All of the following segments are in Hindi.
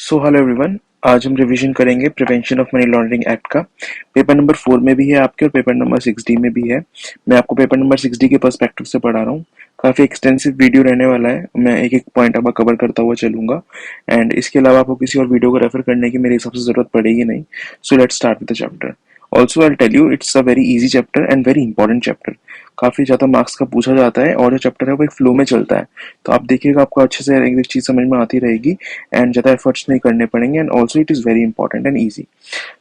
So hello everyone. आज हम रिवीजन करेंगे prevention of money laundering act का। पेपर नंबर 4 में भी है आपके और पेपर नंबर 6D में भी है। मैं आपको पेपर नंबर 6D के पर्सपेक्टिव से पढ़ा रहा हूँ। काफ़ी एक्सटेंसिव वीडियो रहने वाला है, मैं एक एक पॉइंट आपका कवर करता हुआ चलूंगा एंड इसके अलावा आपको किसी और वीडियो को रेफर करने की मेरे हिसाब से ज़रूरत पड़ेगी नहीं। So let's start with the chapter. Also I tell you it's a very easy chapter and very important chapter. काफ़ी ज़्यादा मार्क्स का पूछा जाता है और जो चैप्टर है वो एक फ्लो में चलता है, तो आप देखिएगा आपको अच्छे से एक एक चीज़ समझ में आती रहेगी एंड ज़्यादा एफर्ट्स नहीं करने पड़ेंगे and also it is very important and easy.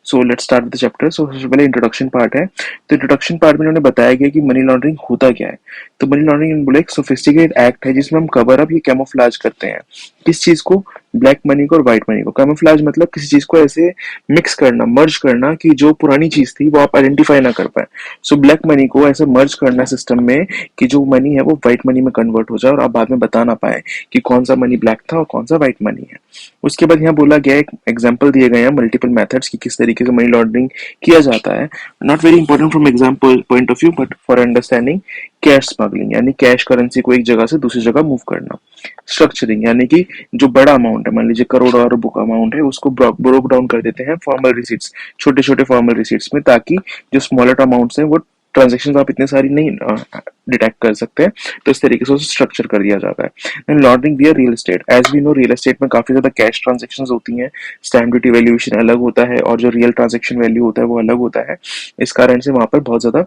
So let's start with the chapter. So सबसे पहले इंट्रोडक्शन पार्ट है। तो इंट्रोडक्शन पार्ट में उन्होंने बताया गया कि मनी लॉन्ड्रिंग होता क्या है। तो मनी लॉन्ड्रिंग बोले एक सोफिस्टिकेटेड एक्ट है जिसमें हम कवर अप या कैमोफ्लेज करते हैं। किस चीज को? ब्लैक मनी को और व्हाइट मनी को। कैमोफ्लेज मतलब किसी चीज को ऐसे मिक्स करना, मर्ज करना कि जो पुरानी चीज थी वो आप आइडेंटिफाई ना कर पाए। सो ब्लैक मनी को ऐसे मर्ज करना सिस्टम में कि जो मनी है वो व्हाइट मनी में कन्वर्ट हो जाए और आप बाद में बता ना पाए कि कौन सा मनी ब्लैक था और कौन सा व्हाइट मनी है। उसके बाद यहाँ बोला गया, एक एग्जाम्पल दिए गए हैं मल्टीपल मेथड्स की किस तरीके से मनी लॉन्ड्रिंग किया जाता है। Not very important from example point of view but for understanding. Cash smuggling यानी कैश करेंसी को एक जगह से दूसरी जगह मूव करना। स्ट्रक्चरिंग यानी कि जो बड़ा अमाउंट है, मान लीजिए करोड़ और बुक अमाउंट है, उसको ब्रोक डाउन कर देते हैं फॉर्मल रिसीट्स, छोटे छोटे फॉर्मल रिसीट्स में, ताकि जो स्मॉलर अमाउंट्स हैं वो ट्रांजेक्शन आप इतने सारी नहीं डिटेक्ट कर सकते हैं, तो इस तरीके से उसे स्ट्रक्चर कर दिया जाता है। Then laundering where real estate. As we know real estate में काफी ज्यादा कैश ट्रांजेक्शंस होती हैं, स्टैम्प ड्यूटी वैल्यूएशन अलग होता है और जो रियल ट्रांजेक्शन वैल्यू होता है वो अलग होता है। इस कारण से वहां पर बहुत ज्यादा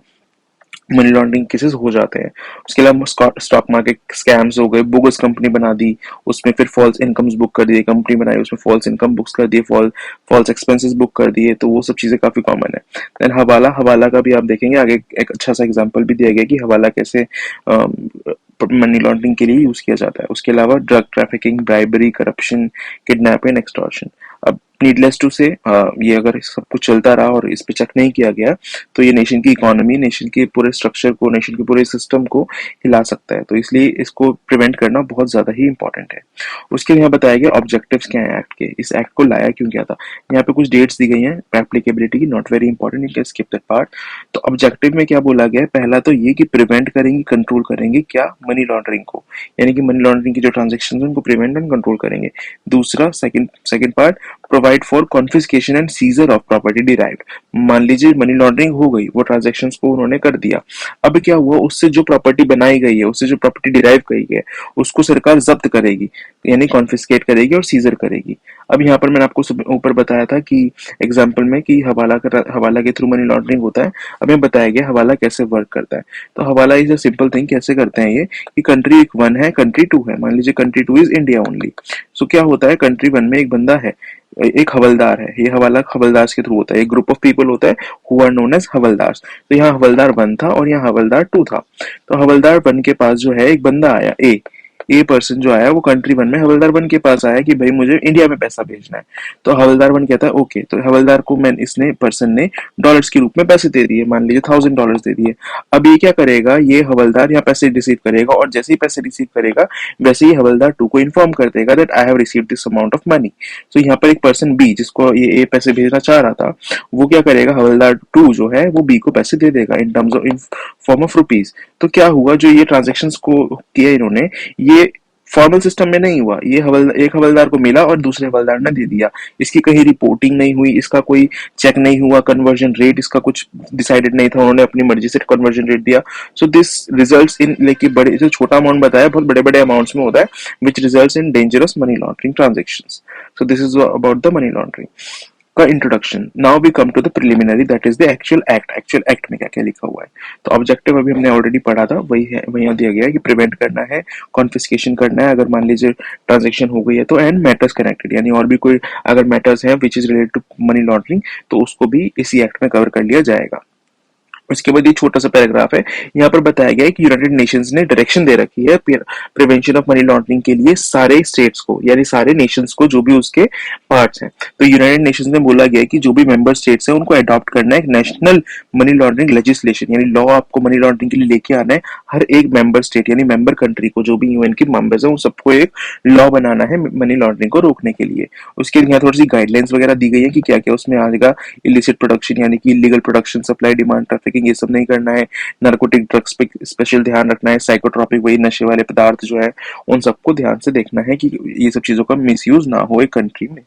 मनी लॉन्ड्रिंग केसेस हो जाते हैं। उसके अलावा स्टॉक मार्केट स्कैम्स हो गए, बोगस कंपनी बना दी, उसमें फिर फॉल्स इनकम्स बुक कर दिए, कंपनी बनाई उसमें फॉल्स इनकम बुक्स कर दिए, फॉल्स एक्सपेंसेस बुक कर दिए, तो वो सब चीजें काफी कॉमन है। देन हवाला, हवाला का भी आप देखेंगे आगे एक अच्छा सा एग्जांपल भी दिया गया कि हवाला कैसे मनी लॉन्ड्रिंग के लिए यूज किया जाता है। उसके अलावा drug trafficking, bribery, corruption, kidnapping, extortion. अब नीडलेस टू से ये अगर सब कुछ चलता रहा और इस पे चेक नहीं किया गया तो ये नेशन की इकोनॉमी, नेशन के पूरे स्ट्रक्चर को, नेशन के पूरे सिस्टम को हिला सकता है, तो इसलिए इसको प्रिवेंट करना बहुत ज्यादा ही इंपॉर्टेंट है। उसके लिए यहाँ बताया गया ऑब्जेक्टिव्स क्या है एक्ट के, इस एक्ट को लाया क्यों गया था। यहाँ पे कुछ डेट्स दी गई हैं एप्लीकेबिलिटी की, not very important, you can skip that part. तो ऑब्जेक्टिव में क्या बोला गया है, पहला तो ये कि प्रिवेंट करेंगे, कंट्रोल करेंगे क्या, मनी लॉन्ड्रिंग को, यानी कि मनी लॉन्ड्रिंग की जो ट्रांजेक्शन है उनको प्रिवेंट एंड कंट्रोल करेंगे। दूसरा second part, provide for confiscation and seizure of property derived. मान लीजिए मनी लॉन्ड्रिंग हो गई, वो ट्रांजैक्शंस को उन्होंने कर दिया, अब क्या हुआ, उससे जो प्रॉपर्टी बनाई गई है, उससे जो प्रॉपर्टी डिराइव की गई है, उसको सरकार जब्त करेगी, यानी कॉन्फिस्केट करेगी और सीजर करेगी। अब यहाँ पर मैंने आपको ऊपर बताया था कि एग्जाम्पल में कि हवाला के थ्रू मनी लॉन्ड्रिंग होता है। अब मैं बताया गया हवाला कैसे वर्क करता है। तो हवाला इज अ सिंपल थिंग। कैसे करते हैं ये कि कंट्री 1 है, कंट्री 2 है, मान लीजिए कंट्री 2 इज इंडिया ओनली। सो क्या होता है, कंट्री 1 में एक बंदा है, एक हवलदार है, ये हवाला हवलदार के थ्रू होता है, एक ग्रुप ऑफ पीपल होता है हु आर नोन एज हवलदार। तो यहाँ हवलदार 1 था और यहाँ हवलदार 2 था। तो हवलदार 1 के पास जो है एक बंदा आया, ए पर्सन जो आया वो कंट्री 1 में हवलदार 1 के पास आया कि भाई मुझे इंडिया में पैसा भेजना है। तो हवलदार 1 कहता है ओके। तो हवलदार को इसने पर्सन ने डॉलर्स के रूप में पैसे दे दिए, मान लीजिए $1000 दे दिए। अब ये क्या करेगा, ये हवलदार यहाँ पैसे रिसीव करेगा और जैसे ही पैसे रिसीव करेगा वैसे ही हवलदार 2 को इन्फॉर्म कर देगा that I have received this amount of money. तो यहाँ पर एक पर्सन बी, जिसको ये ए पैसे भेजना चाह रहा था, वो क्या करेगा, हवलदार 2 जो है वो बी को पैसे दे देगा in terms of, in form of rupees. तो क्या हुआ, जो ये ट्रांजेक्शन्स को किया इन्होंने, ये फॉर्मल सिस्टम में नहीं हुआ, ये एक हवलदार को मिला और दूसरे हवलदार ने दे दिया, इसकी कहीं रिपोर्टिंग नहीं हुई, इसका कोई चेक नहीं हुआ, कन्वर्जन रेट इसका कुछ डिसाइडेड नहीं था, उन्होंने अपनी मर्जी से कन्वर्जन रेट दिया। सो दिस रिजल्ट्स इन, लेकिन बड़े जो छोटा अमाउंट बताया बहुत बड़े बड़े अमाउंट्स में होता है, which results in dangerous money laundering transactions. So this is about the money laundering का introduction. Now we come to the preliminary, that is the actual act. Actual act में क्या क्या लिखा हुआ है, तो ऑब्जेक्टिव अभी हमने ऑलरेडी पढ़ा था, वही है, वही यहाँ दिया गया है कि प्रिवेंट करना है, कॉन्फिस्केशन करना है अगर मान लीजिए ट्रांजेक्शन हो गई है तो, एंड मैटर्स कनेक्टेड, यानी और भी कोई अगर मैटर्स हैं which is related to money laundering तो उसको भी इसी एक्ट में कवर कर लिया जाएगा। उसके बाद ये छोटा सा पैराग्राफ है, यहाँ पर बताया गया है कि यूनाइटेड नेशंस ने डायरेक्शन दे रखी है प्रिवेंशन ऑफ मनी लॉन्ड्रिंग के लिए सारे स्टेट्स को, यानी सारे नेशंस को जो भी उसके पार्ट्स हैं। तो यूनाइटेड नेशंस ने बोला गया है कि जो भी मेंबर स्टेट्स हैं उनको अडॉप्ट करना है एक नेशनल मनी लॉन्ड्रिंग लेजिस्लेशन, यानी लॉ आपको मनी लॉन्ड्रिंग के लिए लेके आना है। हर एक मेंबर स्टेट यानी मेंबर कंट्री को, जो भी यूएन के मेंबर्स हैं उन सबको एक लॉ बनाना है मनी लॉन्ड्रिंग को रोकने के लिए। उसके लिए थोड़ी सी गाइडलाइंस वगैरह दी गई है कि क्या क्या उसमें आएगा। इलिसिट प्रोडक्शन यानी कि illegal production, supply, demand, trafficking, trafficking ये सब नहीं करना है, नार्कोटिक ड्रग्स पे स्पेशल ध्यान रखना है, साइकोट्रॉपिक वही नशे वाले पदार्थ जो है उन सबको ध्यान से देखना है कि ये सब चीजों का मिसयूज ना हो एक कंट्री में।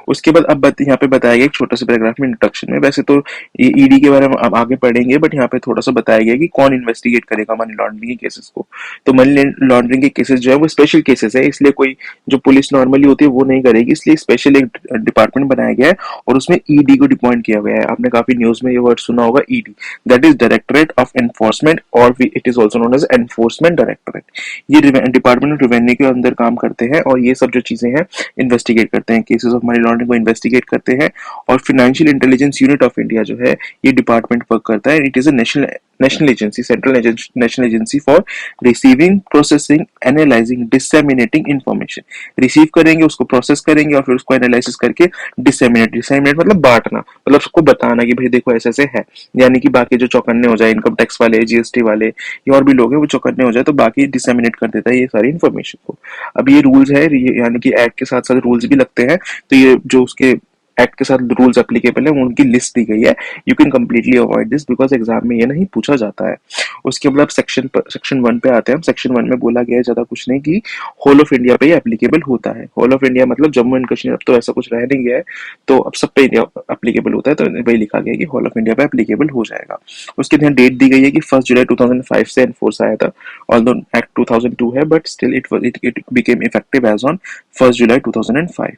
उसके बाद अब यहाँ पे बताया गया एक छोटा सा पैराग्राफ में इंट्रोडक्शन में, वैसे तो ये ईडी के बारे में अब आगे पढ़ेंगे, बट यहाँ पे थोड़ा सा बताया गया कि कौन इन्वेस्टिगेट करेगा मनी लॉन्ड्रिंग के केसेस को। तो मनी लॉन्ड्रिंग के केसेस जो है वो स्पेशल केसेस है, इसलिए कोई जो पुलिस नॉर्मली होती है वो नहीं करेगी, इसलिए स्पेशल एक डिपार्टमेंट बनाया गया है और उसमें ईडी को डिपॉइंट किया गया है। आपने काफी न्यूज में ये वर्ड सुना होगा ED, that is directorate of enforcement और it is also known as enforcement directorate. ये डिपार्टमेंट ऑफ रेवेन्यू के अंदर काम करते हैं और ये सब जो चीजें हैं इन्वेस्टिगेट करते हैं, केसेस ऑफ मनी लॉन्ड्रिंग को इन्वेस्टिगेट करते हैं। और financial intelligence unit of India जो है ये डिपार्टमेंट वर्क करता है। It is a national agency, central national agency for receiving, processing, analysing, disseminating information. Receive करेंगे, उसको प्रोसेस करेंगे और फिर उसको एनालिसिस करके डिसेमिनेट मतलब बांटना, मतलब सबको बताना कि भाई देखो ऐसे ऐसे है, यानी कि बाकी जो चौकन्ने हो जाए, इनकम टैक्स वाले, जीएसटी वाले या और भी लोग हैं वो चौकन्ने हो जाए तो बाकी डिसेमिनेट कर देता है ये सारी इन्फॉर्मेशन को। अब ये रूल्स है, यानी कि एक्ट के साथ साथ रूल्स भी लगते हैं, तो ये जो उसके एक्ट के साथ रूल्स एप्लीकेबल है उनकी लिस्ट दी गई है। You can completely avoid this because exam में ये नहीं पूछा जाता है। उसके बाद सेक्शन 1 पे आते हैं। सेक्शन 1 में बोला गया है ज्यादा कुछ नहीं कि होल ऑफ इंडिया पे ये एप्लीकेबल होता है। होल ऑफ इंडिया मतलब जम्मू एंड कश्मीर, अब तो ऐसा कुछ रह नहीं गया है, तो अब सब पे एप्लीकेबल होता है, तो वही लिखा गया है कि होल ऑफ इंडिया पे एप्लीकेबल हो जाएगा। उसके बाद डेट दी गई है कि 1 जुलाई 2005 से एनफोर्स आया था, ऑल्दो एक्ट 2002 है but still it became effective as on 1 July 2005।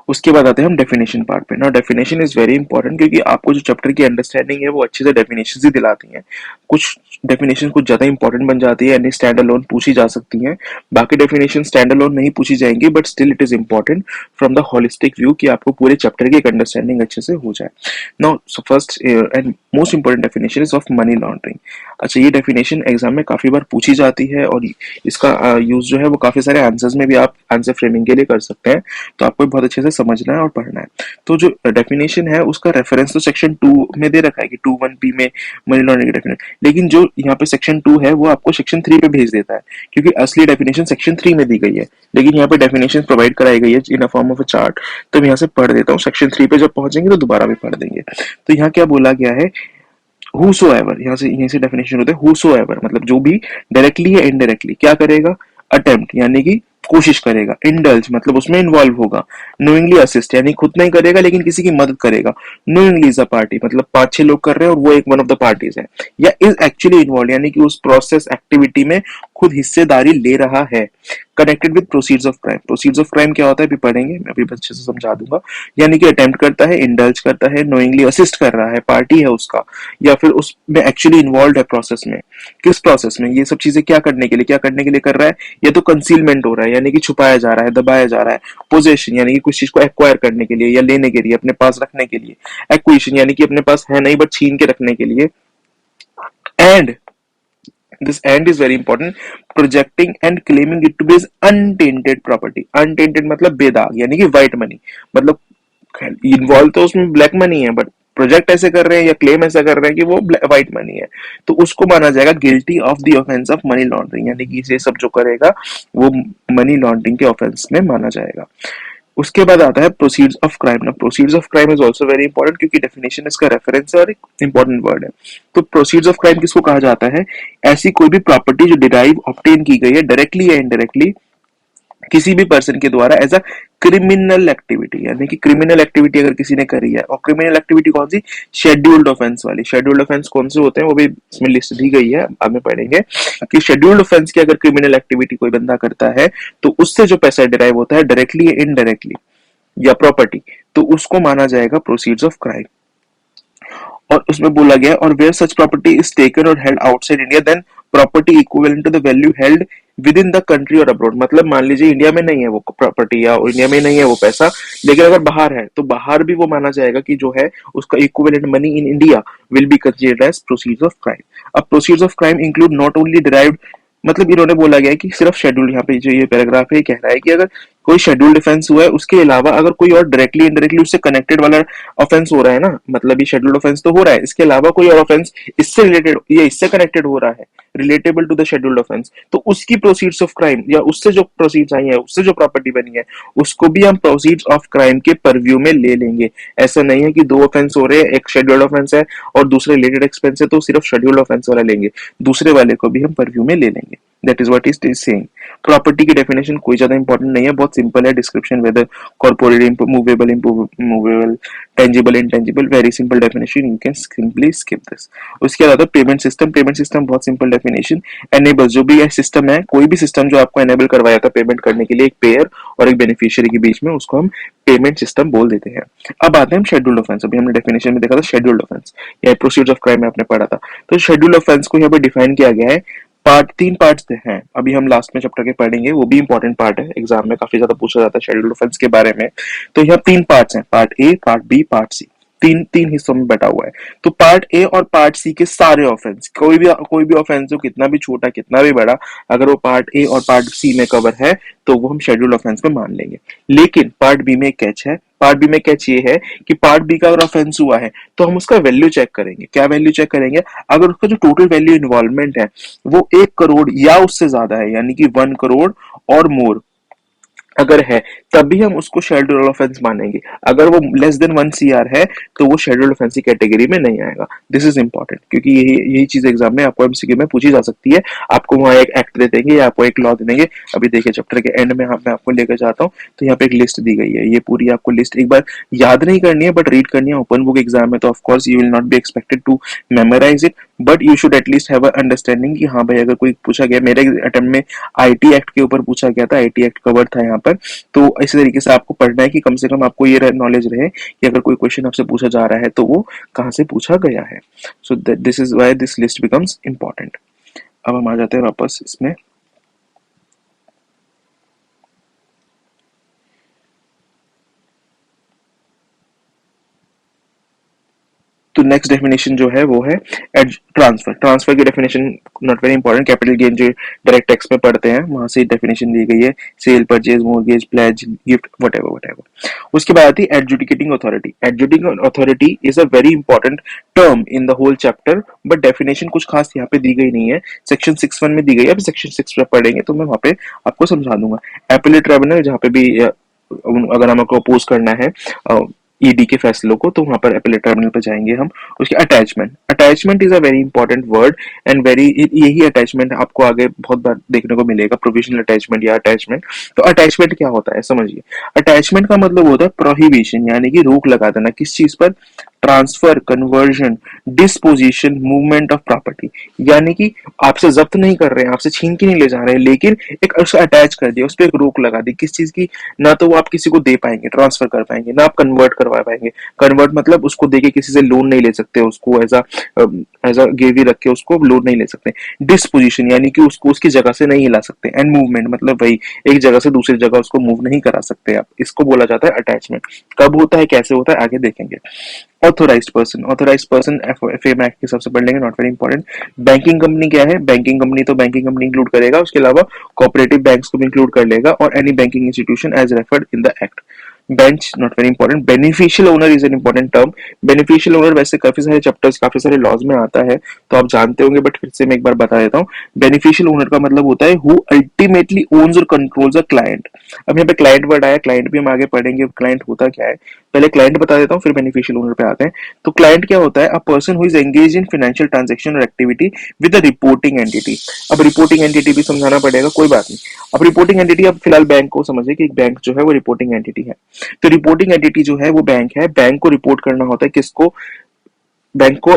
उसके बाद आते हैं हम डेफिनेशन पार्ट पे। ना डेफिनेशन इज वेरी इंपॉर्टेंट क्योंकि आपको जो चैप्टर की अंडरस्टैंडिंग है वो अच्छे से डेफिनेशन ही दिलाती हैं। कुछ डेफिनेशन कुछ ज्यादा इंपॉर्टेंट बन जाती है यानी स्टैंड अलोन पूछी जा सकती हैं, बाकी डेफिनेशन स्टैंड अलोन नहीं पूछी जाएंगी, but still it is important from the holistic view कि आपको पूरे चैप्टर की एक अंडरस्टैंडिंग अच्छे से हो जाए। Now first and most important definition is of money laundering. अच्छा, ये डेफिनेशन एग्जाम में काफी बार पूछी जाती है और इसका यूज जो है वो काफी सारे आंसर्स में भी आप आंसर फ्रेमिंग के लिए कर सकते हैं, तो आपको बहुत अच्छे से समझना है और पढ़ना है। तो जो डेफिनेशन है उसका रेफरेंस तो सेक्शन 2 में दे रखा है कि 2(1)(p) में मनी लॉन्ड्रिंग की डेफिनेशन, लेकिन जो यहाँ पे सेक्शन 2 है वो आपको सेक्शन 3 पे भेज देता है क्योंकि असली डेफिनेशन सेक्शन 3 में दी गई है, लेकिन यहाँ पे डेफिनेशन प्रोवाइड कराई गई है in a form of a chart. तो मैं यहाँ से पढ़ देता हूँ, सेक्शन 3 पे जब पहुंचेंगे तो दोबारा भी पढ़ देंगे। तो यहाँ क्या बोला गया है, whosoever, यहीं से डेफिनेशन होता है whosoever मतलब जो भी डायरेक्टली या इनडायरेक्टली क्या करेगा, अटेम्प्ट यानी कि कोशिश करेगा, इंडल्ज मतलब उसमें इन्वॉल्व होगा, नोइंगली असिस्ट यानी खुद नहीं करेगा लेकिन किसी की मदद करेगा, नोइंगली इज अ पार्टी मतलब 5-6 लोग कर रहे हैं और वो एक वन ऑफ द पार्टीज है, या इज एक्चुअली इन्वॉल्व यानी कि उस प्रोसेस एक्टिविटी में खुद हिस्सेदारी ले रहा है, connected with proceeds of crime. Proceeds of crime क्या होता है अभी पढ़ेंगे, मैं अभी अच्छे से समझा दूंगा। यानी कि अटेम्प्ट करता है, इंडल्ज करता है, नोइंगली असिस्ट कर रहा है, पार्टी है उसका, या फिर उसमें एक्चुअली इन्वॉल्व है प्रोसेस में। किस प्रोसेस में, ये सब चीजें क्या करने के लिए कर रहा है, या तो कंसीलमेंट हो रहा है यानी कि छुपाया जा रहा है, दबाया जा रहा है, पोजेशन यानी कि कुछ चीज को एक्वायर करने के लिए या लेने के लिए, अपने पास रखने के लिए, एक्विजिशन यानी कि अपने पास है नहीं बट छीन के रखने के लिए, and this and is very important, projecting and claiming it to be as untainted property। untainted मतलब बेदाग यानी कि white money, मतलब इन्वॉल्व तो उसमें ब्लैक मनी है बट प्रोजेक्ट ऐसे कर रहे हैं या क्लेम ऐसा कर रहे हैं कि वो व्हाइट मनी है, तो उसको माना जाएगा guilty of the offence of money laundering, यानी कि ये सब जो करेगा वो मनी लॉन्ड्रिंग के ऑफेंस में माना जाएगा। उसके बाद आता है प्रोसीड्स ऑफ क्राइम। ना proceeds of crime is also very important क्योंकि डेफिनेशन इसका रेफरेंस है और एक इंपॉर्टेंट वर्ड है। तो प्रोसीड्स ऑफ क्राइम किसको कहा जाता है, ऐसी कोई भी प्रॉपर्टी जो डिराइव ऑब्टेन की गई है डायरेक्टली या इनडायरेक्टली किसी भी पर्सन के द्वारा एज अ क्रिमिनल एक्टिविटी, यानी कि क्रिमिनल एक्टिविटी अगर किसी ने करी है, और क्रिमिनल एक्टिविटी कौन सी, शेड्यूल्ड ऑफेंस वाली। शेड्यूल्ड ऑफेंस कौन से होते हैं वो भी इसमें लिस्ट दी गई है, बाद में पढ़ेंगे कि शेड्यूल्ड ऑफेंस की अगर क्रिमिनल एक्टिविटी कोई बंदा करता है तो उससे जो पैसा डिराइव होता है डायरेक्टली या इनडायरेक्टली या प्रॉपर्टी, तो उसको माना जाएगा प्रोसीड्स ऑफ क्राइम। और उसमें बोला गया और where such property is taken और held outside India then property equivalent to the value held within the country और अब्रॉड। मतलब मान लीजिए इंडिया में नहीं है वो प्रॉपर्टी या इंडिया में नहीं है वो पैसा, लेकिन अगर बाहर है तो बाहर भी वो माना जाएगा कि जो है उसका equivalent money in India will be considered as proceeds of crime. अब proceeds of crime include not only derived, मतलब इन्होंने बोला गया है कि सिर्फ शेड्यूल, यहाँ पे जो ये पैराग्राफ है कह रहा है कि अगर कोई शेड्यूल्ड ऑफेंस हुआ है, उसके अलावा अगर कोई और डायरेक्टली इनडायरेक्टली उससे कनेक्टेड वाला ऑफेंस हो रहा है ना, मतलब ये शेड्यूल्ड ऑफेंस तो हो रहा है, इसके अलावा कोई और ऑफेंस इससे रिलेटेड या इससे कनेक्टेड हो रहा है, relatable to the scheduled offence, तो उसकी प्रोसीड्स ऑफ क्राइम या उससे जो प्रोसीड्स आई है, उससे जो प्रॉपर्टी बनी है, उसको भी हम प्रोसीड्स ऑफ क्राइम के परव्यू में ले लेंगे। ऐसा नहीं है कि दो ऑफेंस हो रहे हैं, एक शेड्यूल्ड ऑफेंस है और दूसरे रिलेटेड एक्सपेंस है, तो सिर्फ शेड्यूल्ड ऑफेंस वाला लेंगे, दूसरे वाले को भी हम परव्यू में ले लेंगे। That is what is saying. Property की डेफिनेशन कोई ज्यादा इंपॉर्टेंट नहीं है, बहुत सिंपल है। Description whether corporate, movable, immovable, tangible, intangible, very simple definition, you can simply skip this. उसके अलावा पेमेंट सिस्टम, पेमेंट सिस्टम बहुत सिंपल डेफिनेशन। एनेबल, जो भी सिस्टम है, कोई भी सिस्टम जो आपको एनेबल करवाया था पेमेंट करने के लिए एक पेयर और एक बेनिफिशियरी के बीच में, उसको हम पेमेंट सिस्टम बोल देते हैं। अब आते हैं हम शेड्यूल्ड ऑफेंस। अभी हमने डेफिनेशन में देखा था शेड्यूल्ड ऑफेंस या प्रोसीजर ऑफ क्राइम में आपने पढ़ा था। तो शेड्यूल्ड ऑफेंस को यहाँ पे डिफाइन किया गया है। तीन पार्ट्स हैं, अभी हम लास्ट में चैप्टर के पढ़ेंगे, वो भी इंपॉर्टेंट पार्ट है, एग्जाम में काफी ज्यादा पूछा जाता है शेड्यूल्ड ऑफेंस के बारे में। तो यहाँ तीन पार्ट्स हैं, part A, part B, part C, तीन तीन हिस्सों में बटा हुआ है। तो पार्ट ए और पार्ट सी के सारे ऑफेंस, कोई भी ऑफेंस हो, कितना भी छोटा कितना भी बड़ा, अगर वो पार्ट ए और पार्ट सी में कवर है तो वो हम शेड्यूल ऑफेंस में मान लेंगे। लेकिन पार्ट बी में कैच है, पार्ट बी में कैच ये है कि पार्ट बी का अगर ऑफेंस हुआ है तो हम उसका वैल्यू चेक करेंगे। क्या वैल्यू चेक करेंगे? अगर उसका जो टोटल वैल्यू इन्वॉल्वमेंट है वो 1 करोड़ या उससे ज्यादा है, यानी कि 1 करोड़ और मोर अगर है, तभी हम उसको शेड्यूल ऑफेंस मानेंगे। अगर वो लेस देन 1 CR है तो वो शेड्यूल ऑफेंस की कैटेगरी में नहीं आएगा। दिस इज इंपॉर्टेंट, क्योंकि यही चीज एग्जाम में आपको एमसीक्यू में पूछी जा सकती है। आपको वहां एक एक्ट दे देंगे या आपको एक लॉ दे देंगे। अभी देखिए चैप्टर के एंड में मैं आपको लेकर जाता हूँ, तो यहाँ पे एक लिस्ट दी गई है। ये पूरी आपको लिस्ट एक बार याद नहीं करनी है, बट रीड करनी है। ओपन बुक एग्जाम में तो of course you will not be expected to memorise it, but you should at least have a understanding कि हाँ भाई, अगर कोई पूछा गया, मेरे अटेम्प्ट में आईटी एक्ट के ऊपर पूछा गया था, आईटी एक्ट कवर था यहाँ पर, तो इसी तरीके से आपको पढ़ना है कि कम से कम आपको ये नॉलेज रहे कि अगर कोई क्वेश्चन आपसे पूछा जा रहा है तो वो कहाँ से पूछा गया है। सो this is why this list becomes important. अब हम आ जाते हैं वापस इसमें। तो नेक्स्ट डेफिनेशन जो है वो है ट्रांसफर। ट्रांसफर की definition not very important, capital gain जो डायरेक्ट टैक्स में पढ़ते हैं वहां से डेफिनेशन दी गई है। Sale, purchase, mortgage, pledge, gift, whatever. उसके बाद आती है adjudicating authority. Adjudicating authority is a very important term in the whole chapter, but definition कुछ खास यहाँ पे दी गई नहीं है। सेक्शन 6(1) में दी गई है, अब सेक्शन 6 में पढ़ेंगे तो मैं वहां पे आपको समझा दूंगा। एपीलेट ट्रिब्यूनल, जहाँ पे भी अगर हमको अपोज करना है ईडी के फैसलों को, तो वहां पर अपीलेट ट्रिब्यूनल पर जाएंगे हम। उसके attachment, attachment is a very important word and very, यही अटैचमेंट आपको आगे बहुत बार देखने को मिलेगा, प्रोविजनल अटैचमेंट या अटैचमेंट। तो अटैचमेंट क्या होता है समझिए। अटैचमेंट का मतलब होता है प्रोहिबिशन, यानी कि रोक लगा देना किस चीज पर? Transfer, conversion, disposition, movement of property. यानी कि आपसे जब्त नहीं कर रहे हैं, आपसे छीन के नहीं ले जा रहे हैं, लेकिन एक उसको अटैच कर दिया, उस पर एक रोक लगा दी। किस चीज की? ना तो वो आप किसी को दे पाएंगे, ट्रांसफर कर पाएंगे, ना आप कन्वर्ट करवा पाएंगे। कन्वर्ट मतलब उसको देके किसी से लोन नहीं ले सकते, उसको एज अ गिरवी रख के उसको लोन नहीं ले सकते। डिस्पोजिशन यानी कि उसको उसकी जगह से नहीं हिला सकते। एंड मूवमेंट मतलब वही एक जगह से दूसरी जगह उसको मूव नहीं करा सकते आप। इसको बोला जाता है अटैचमेंट। कब होता है, कैसे होता है, आगे देखेंगे। Authorised person, authorised person FM act के हिसाब से पढ़ लेंगे, not very important. Banking company क्या है? बैंकिंग कंपनी तो बैंकिंग कंपनी इंक्लूड करेगा, उसके अलावा कोऑपरेटिव बैंक्स को भी इंक्लूड कर लेगा, और any banking institution as referred in the act. Bench, not very important. Beneficial owner is an important term. Beneficial owner वैसे काफी सारे चैप्टर्स, काफी सारे लॉज में आता है, तो आप जानते होंगे, बट फिर से मैं एक बार बता देता हूँ। बेनिफिशियल ओनर का मतलब होता है हु अल्टीमेटली ओन्स और कंट्रोल्स अ क्लाइंट। अब यहाँ पे क्लाइंट वर्ड आया, क्लाइंट भी हम आगे पढ़ेंगे क्लाइंट होता क्या है। पहले क्लाइंट बता देता हूँ, फिर बेनिफिशियल ओनर पे आते हैं। तो क्लाइंट क्या होता है? A person who is engage in financial transaction और activity with a reporting entity. अब रिपोर्टिंग एंटिटी भी समझाना पड़ेगा, कोई बात नहीं। अब रिपोर्टिंग एंटिटी, अब फिलहाल बैंक को समझिए कि एक बैंक जो है वो रिपोर्टिंग एंटिटी है। तो रिपोर्टिंग एंटिटी जो है वो बैंक है। बैंक को रिपोर्ट करना होता है किसको? बैंक को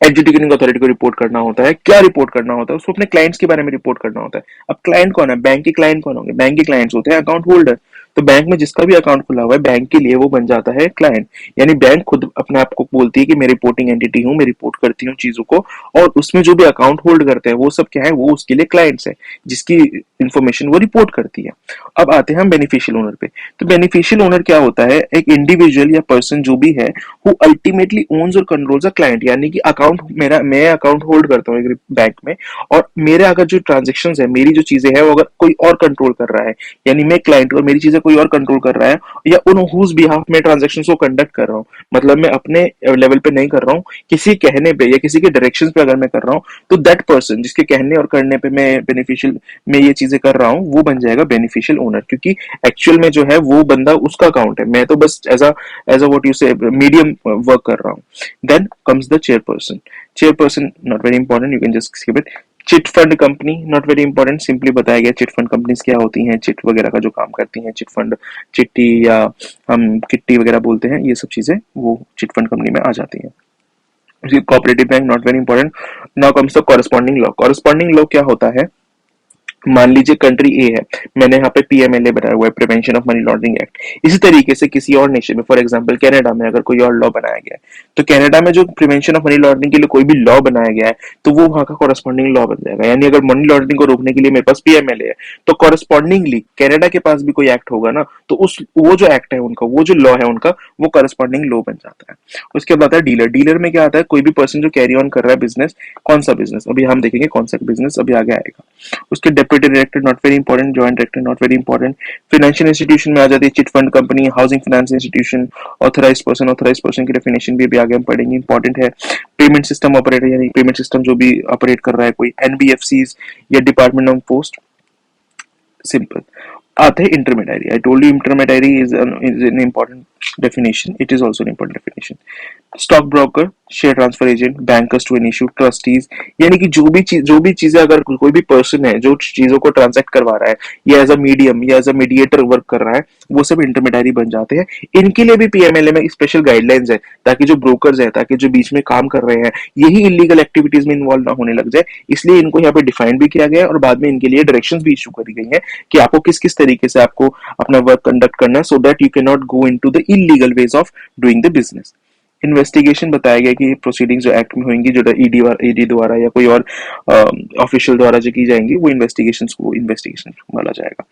एडजुडिकेटिंग अथॉरिटी को रिपोर्ट करना होता है। क्या रिपोर्ट करना होता है? उसको अपने क्लाइंट्स के बारे में रिपोर्ट करना होता है। अब क्लाइंट कौन है? बैंक के क्लाइंट कौन होंगे? बैंक के क्लाइंट्स होते हैं अकाउंट होल्डर। तो बैंक में जिसका भी अकाउंट खुला हुआ है बैंक के लिए, वो बन जाता है क्लाइंट। यानी बैंक खुद अपने आप को बोलती है कि मैं रिपोर्टिंग एंटिटी हूं, मैं रिपोर्ट करती हूँ चीजों को, और उसमें जो भी अकाउंट होल्ड करते हैं वो सब क्या है? वो उसके लिए क्लाइंट्स है, जिसकी इंफॉर्मेशन वो रिपोर्ट करती है। अब आते हैं हम बेनिफिशियल ओनर पे। तो बेनिफिशियल ओनर क्या होता है, एक इंडिविजुअल या पर्सन जो भी है हु अल्टीमेटली ओन्स और कंट्रोल्स अ क्लाइंट, यानी कि अकाउंट मेरा, मैं अकाउंट होल्ड करता हूँ एक बैंक में, और मेरे अगर जो ट्रांजेक्शन है, मेरी जो चीजें हैं, वो अगर कोई और कंट्रोल कर रहा है, यानी मैं क्लाइंट और मेरी चीजें कोई और कंट्रोल कर रहा है, या उन हुज बिहाफ में ट्रांजेक्शन को कंडक्ट कर रहा हूँ, मतलब मैं अपने लेवल पे नहीं कर रहा हूँ, किसी कहने पे या किसी के डायरेक्शन पे अगर मैं कर रहा हूँ, तो दैट पर्सन जिसके कहने और करने पे मैं बेनिफिशियल में ये चीजें कर रहा हूँ, वो बन जाएगा बेनिफिशियल ओनर, क्योंकि एक्चुअल में जो है वो बंदा, उसका अकाउंट है, मैं तो बस as a what you say medium work कर रहा हूँ। Then comes the chairperson. Chairperson not very important, you can just skip it. Chit fund company not very important, simply बताया गया चिट फंड कंपनीज क्या होती हैं, चिट वगैरह का जो काम करती हैं, चिट फंड, चिट्टी या हम किट्टी वगैरह बोलते हैं, ये सब चीजें वो चिट फंड कंपनी में आ जाती हैं। Cooperative bank not very important. Now comes the corresponding law. Corresponding law क्या होता है, मान लीजिए कंट्री ए है, मैंने यहाँ पे पीएमएलए बनाया हुआ है, prevention of money laundering act. इसी तरीके से किसी और नेशन में, फॉर एग्जांपल कनाडा में अगर कोई और लॉ बनाया गया है, तो कनाडा में जो प्रिवेंशन ऑफ मनी लॉन्ड्रिंग के लिए कोई भी लॉ बनाया गया है, तो वो वहां का कॉरेस्पॉन्डिंग लॉ बन जाएगा। यानी अगर मनी लॉन्ड्रिंग को रोकने के लिए मेरे पास पीएमएलए है, तो कॉरेस्पॉन्डिंगली कनाडा के पास भी कोई एक्ट होगा ना, तो उस वो जो एक्ट है उनका, वो जो लॉ है उनका, वो कॉरेस्पॉन्डिंग लॉ बन जाता है। उसके बाद आता है डीलर। डीलर में क्या आता है, कोई भी पर्सन जो कैरी ऑन कर रहा है बिजनेस, कौन सा बिजनेस, अभी हम देखेंगे कौन सा बिजनेस अभी आगे आएगा। उसके deputy director not very important, joint director not very important. Financial institution में आ जाती है chit fund company, housing finance institution, authorise person. Authorise person की डेफिनेशन भी आगे हम पढ़ेंगे, इंपॉर्टेंट है। पेमेंट सिस्टम ऑपरेटर, यानी पेमेंट सिस्टम जो भी ऑपरेट कर रहा है, कोई एनबीएफसीज या डिपार्टमेंट ऑफ पोस्ट, सिंपल। आते हैं intermediary. I told you intermediary is an important definition, it is also an important definition. Stock broker, share transfer agent, bankers to an issue, trustees, यानी कि जो भी चीजें अगर कोई भी पर्सन है जो चीजों को ट्रांजैक्ट करवा रहा है, या एज अ मीडियम या एज अ मीडिएटर वर्क कर रहा है, वो सब इंटरमीडियरी बन जाते हैं। इनके लिए भी पीएमएलए में स्पेशल गाइडलाइंस है, ताकि जो ब्रोकर्स है, ताकि जो बीच में काम कर रहे हैं, यही इलीगल एक्टिविटीज में इन्वॉल्व ना होने लग जाए, इसलिए इनको यहाँ पे डिफाइन भी किया गया है, और बाद में इनके लिए डायरेक्शंस भी इशू करी गई है कि आपको किस किस तरीके से आपको अपना वर्क कंडक्ट करना है, so that you can not go into the illegal ways of doing the business. Investigation बताया गया कि प्रोसीडिंग्स जो एक्ट में होंगी, जो ईडी द्वारा या कोई और ऑफिशियल द्वारा जो की जाएंगी, वो इन्वेस्टिगेशन माना जाएगा।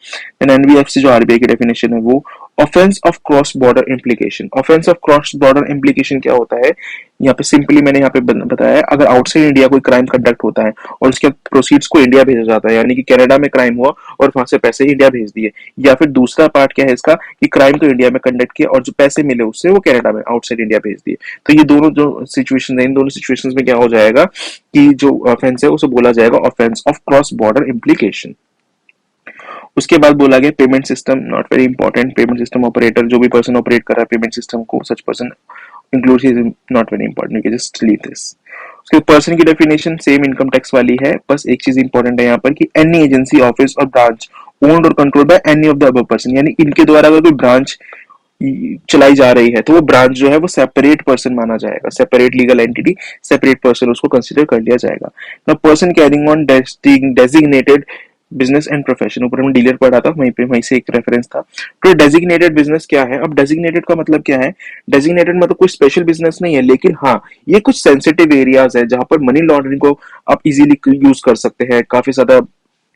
देन एनबीएफसी जो आरबीआई की डेफिनेशन है, वो offence of cross border implication. Offence of cross border implication क्या होता है, यहाँ पे सिंपली मैंने यहाँ पे बताया है, अगर आउटसाइड इंडिया कोई क्राइम कंडक्ट होता है और उसके प्रोसीड्स को इंडिया भेजा जाता है, यानी कि कनाडा में क्राइम हुआ और वहां से पैसे इंडिया भेज दिए, या फिर दूसरा पार्ट क्या है इसका, कि क्राइम तो इंडिया में कंडक्ट किया और जो पैसे मिले उससे वो कनाडा में आउटसाइड इंडिया भेज दिए, तो ये दोनों जो सिचुएशन है, इन दोनों सिचुएशंस में क्या हो जाएगा कि जो ऑफेंस है उसे बोला जाएगा offence of cross border implication. उसके बाद बोला गया payment system, not very important. Payment system operator, जो भी पर्सन ऑपरेट कर रहा है पेमेंट सिस्टम को, such person include is not very important, you can just leave this. उसके पर्सन की डेफिनेशन सेम इनकम टैक्स वाली है, बस एक चीज इंपॉर्टेंट है यहाँ पर कि एनी एजेंसी, ऑफिस और ब्रांच ओन्ड और control by any of the above person, यानी इनके द्वारा अगर कोई ब्रांच चलाई जा रही है, तो वो ब्रांच जो है वो सेपरेट पर्सन माना जाएगा, separate legal entity, separate person उसको कंसिडर कर लिया जाएगा। ना person carrying on designated business and profession, ऊपर में डीलर पढ़ा था, वहीं से एक रेफरेंस था। तो डेजिग्नेटेड बिजनेस क्या है, अब डेजिग्नेटेड का मतलब क्या है, डेजिग्नेटेड मतलब कोई स्पेशल बिजनेस नहीं है, लेकिन हाँ ये कुछ सेंसिटिव एरियाज है जहां पर मनी लॉन्ड्रिंग को आप इजीली यूज कर सकते हैं, काफी ज्यादा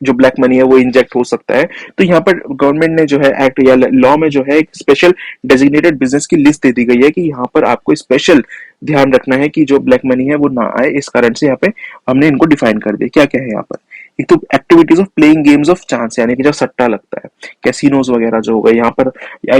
जो ब्लैक मनी है वो इंजेक्ट हो सकता है। तो यहाँ पर गवर्नमेंट ने जो है एक्ट या लॉ में जो है एक स्पेशल डेजिग्नेटेड बिजनेस की लिस्ट दे दी गई है कि यहाँ पर आपको स्पेशल ध्यान रखना है कि जो ब्लैक मनी है वो ना आए, इस कारण से यहाँ पे हमने इनको डिफाइन कर दिया। क्या क्या है यहाँ पर, एक तो activities of playing games of chance, यानी कि जो सट्टा लगता है, कैसीनोज वगैरह जो हो गए, यहाँ पर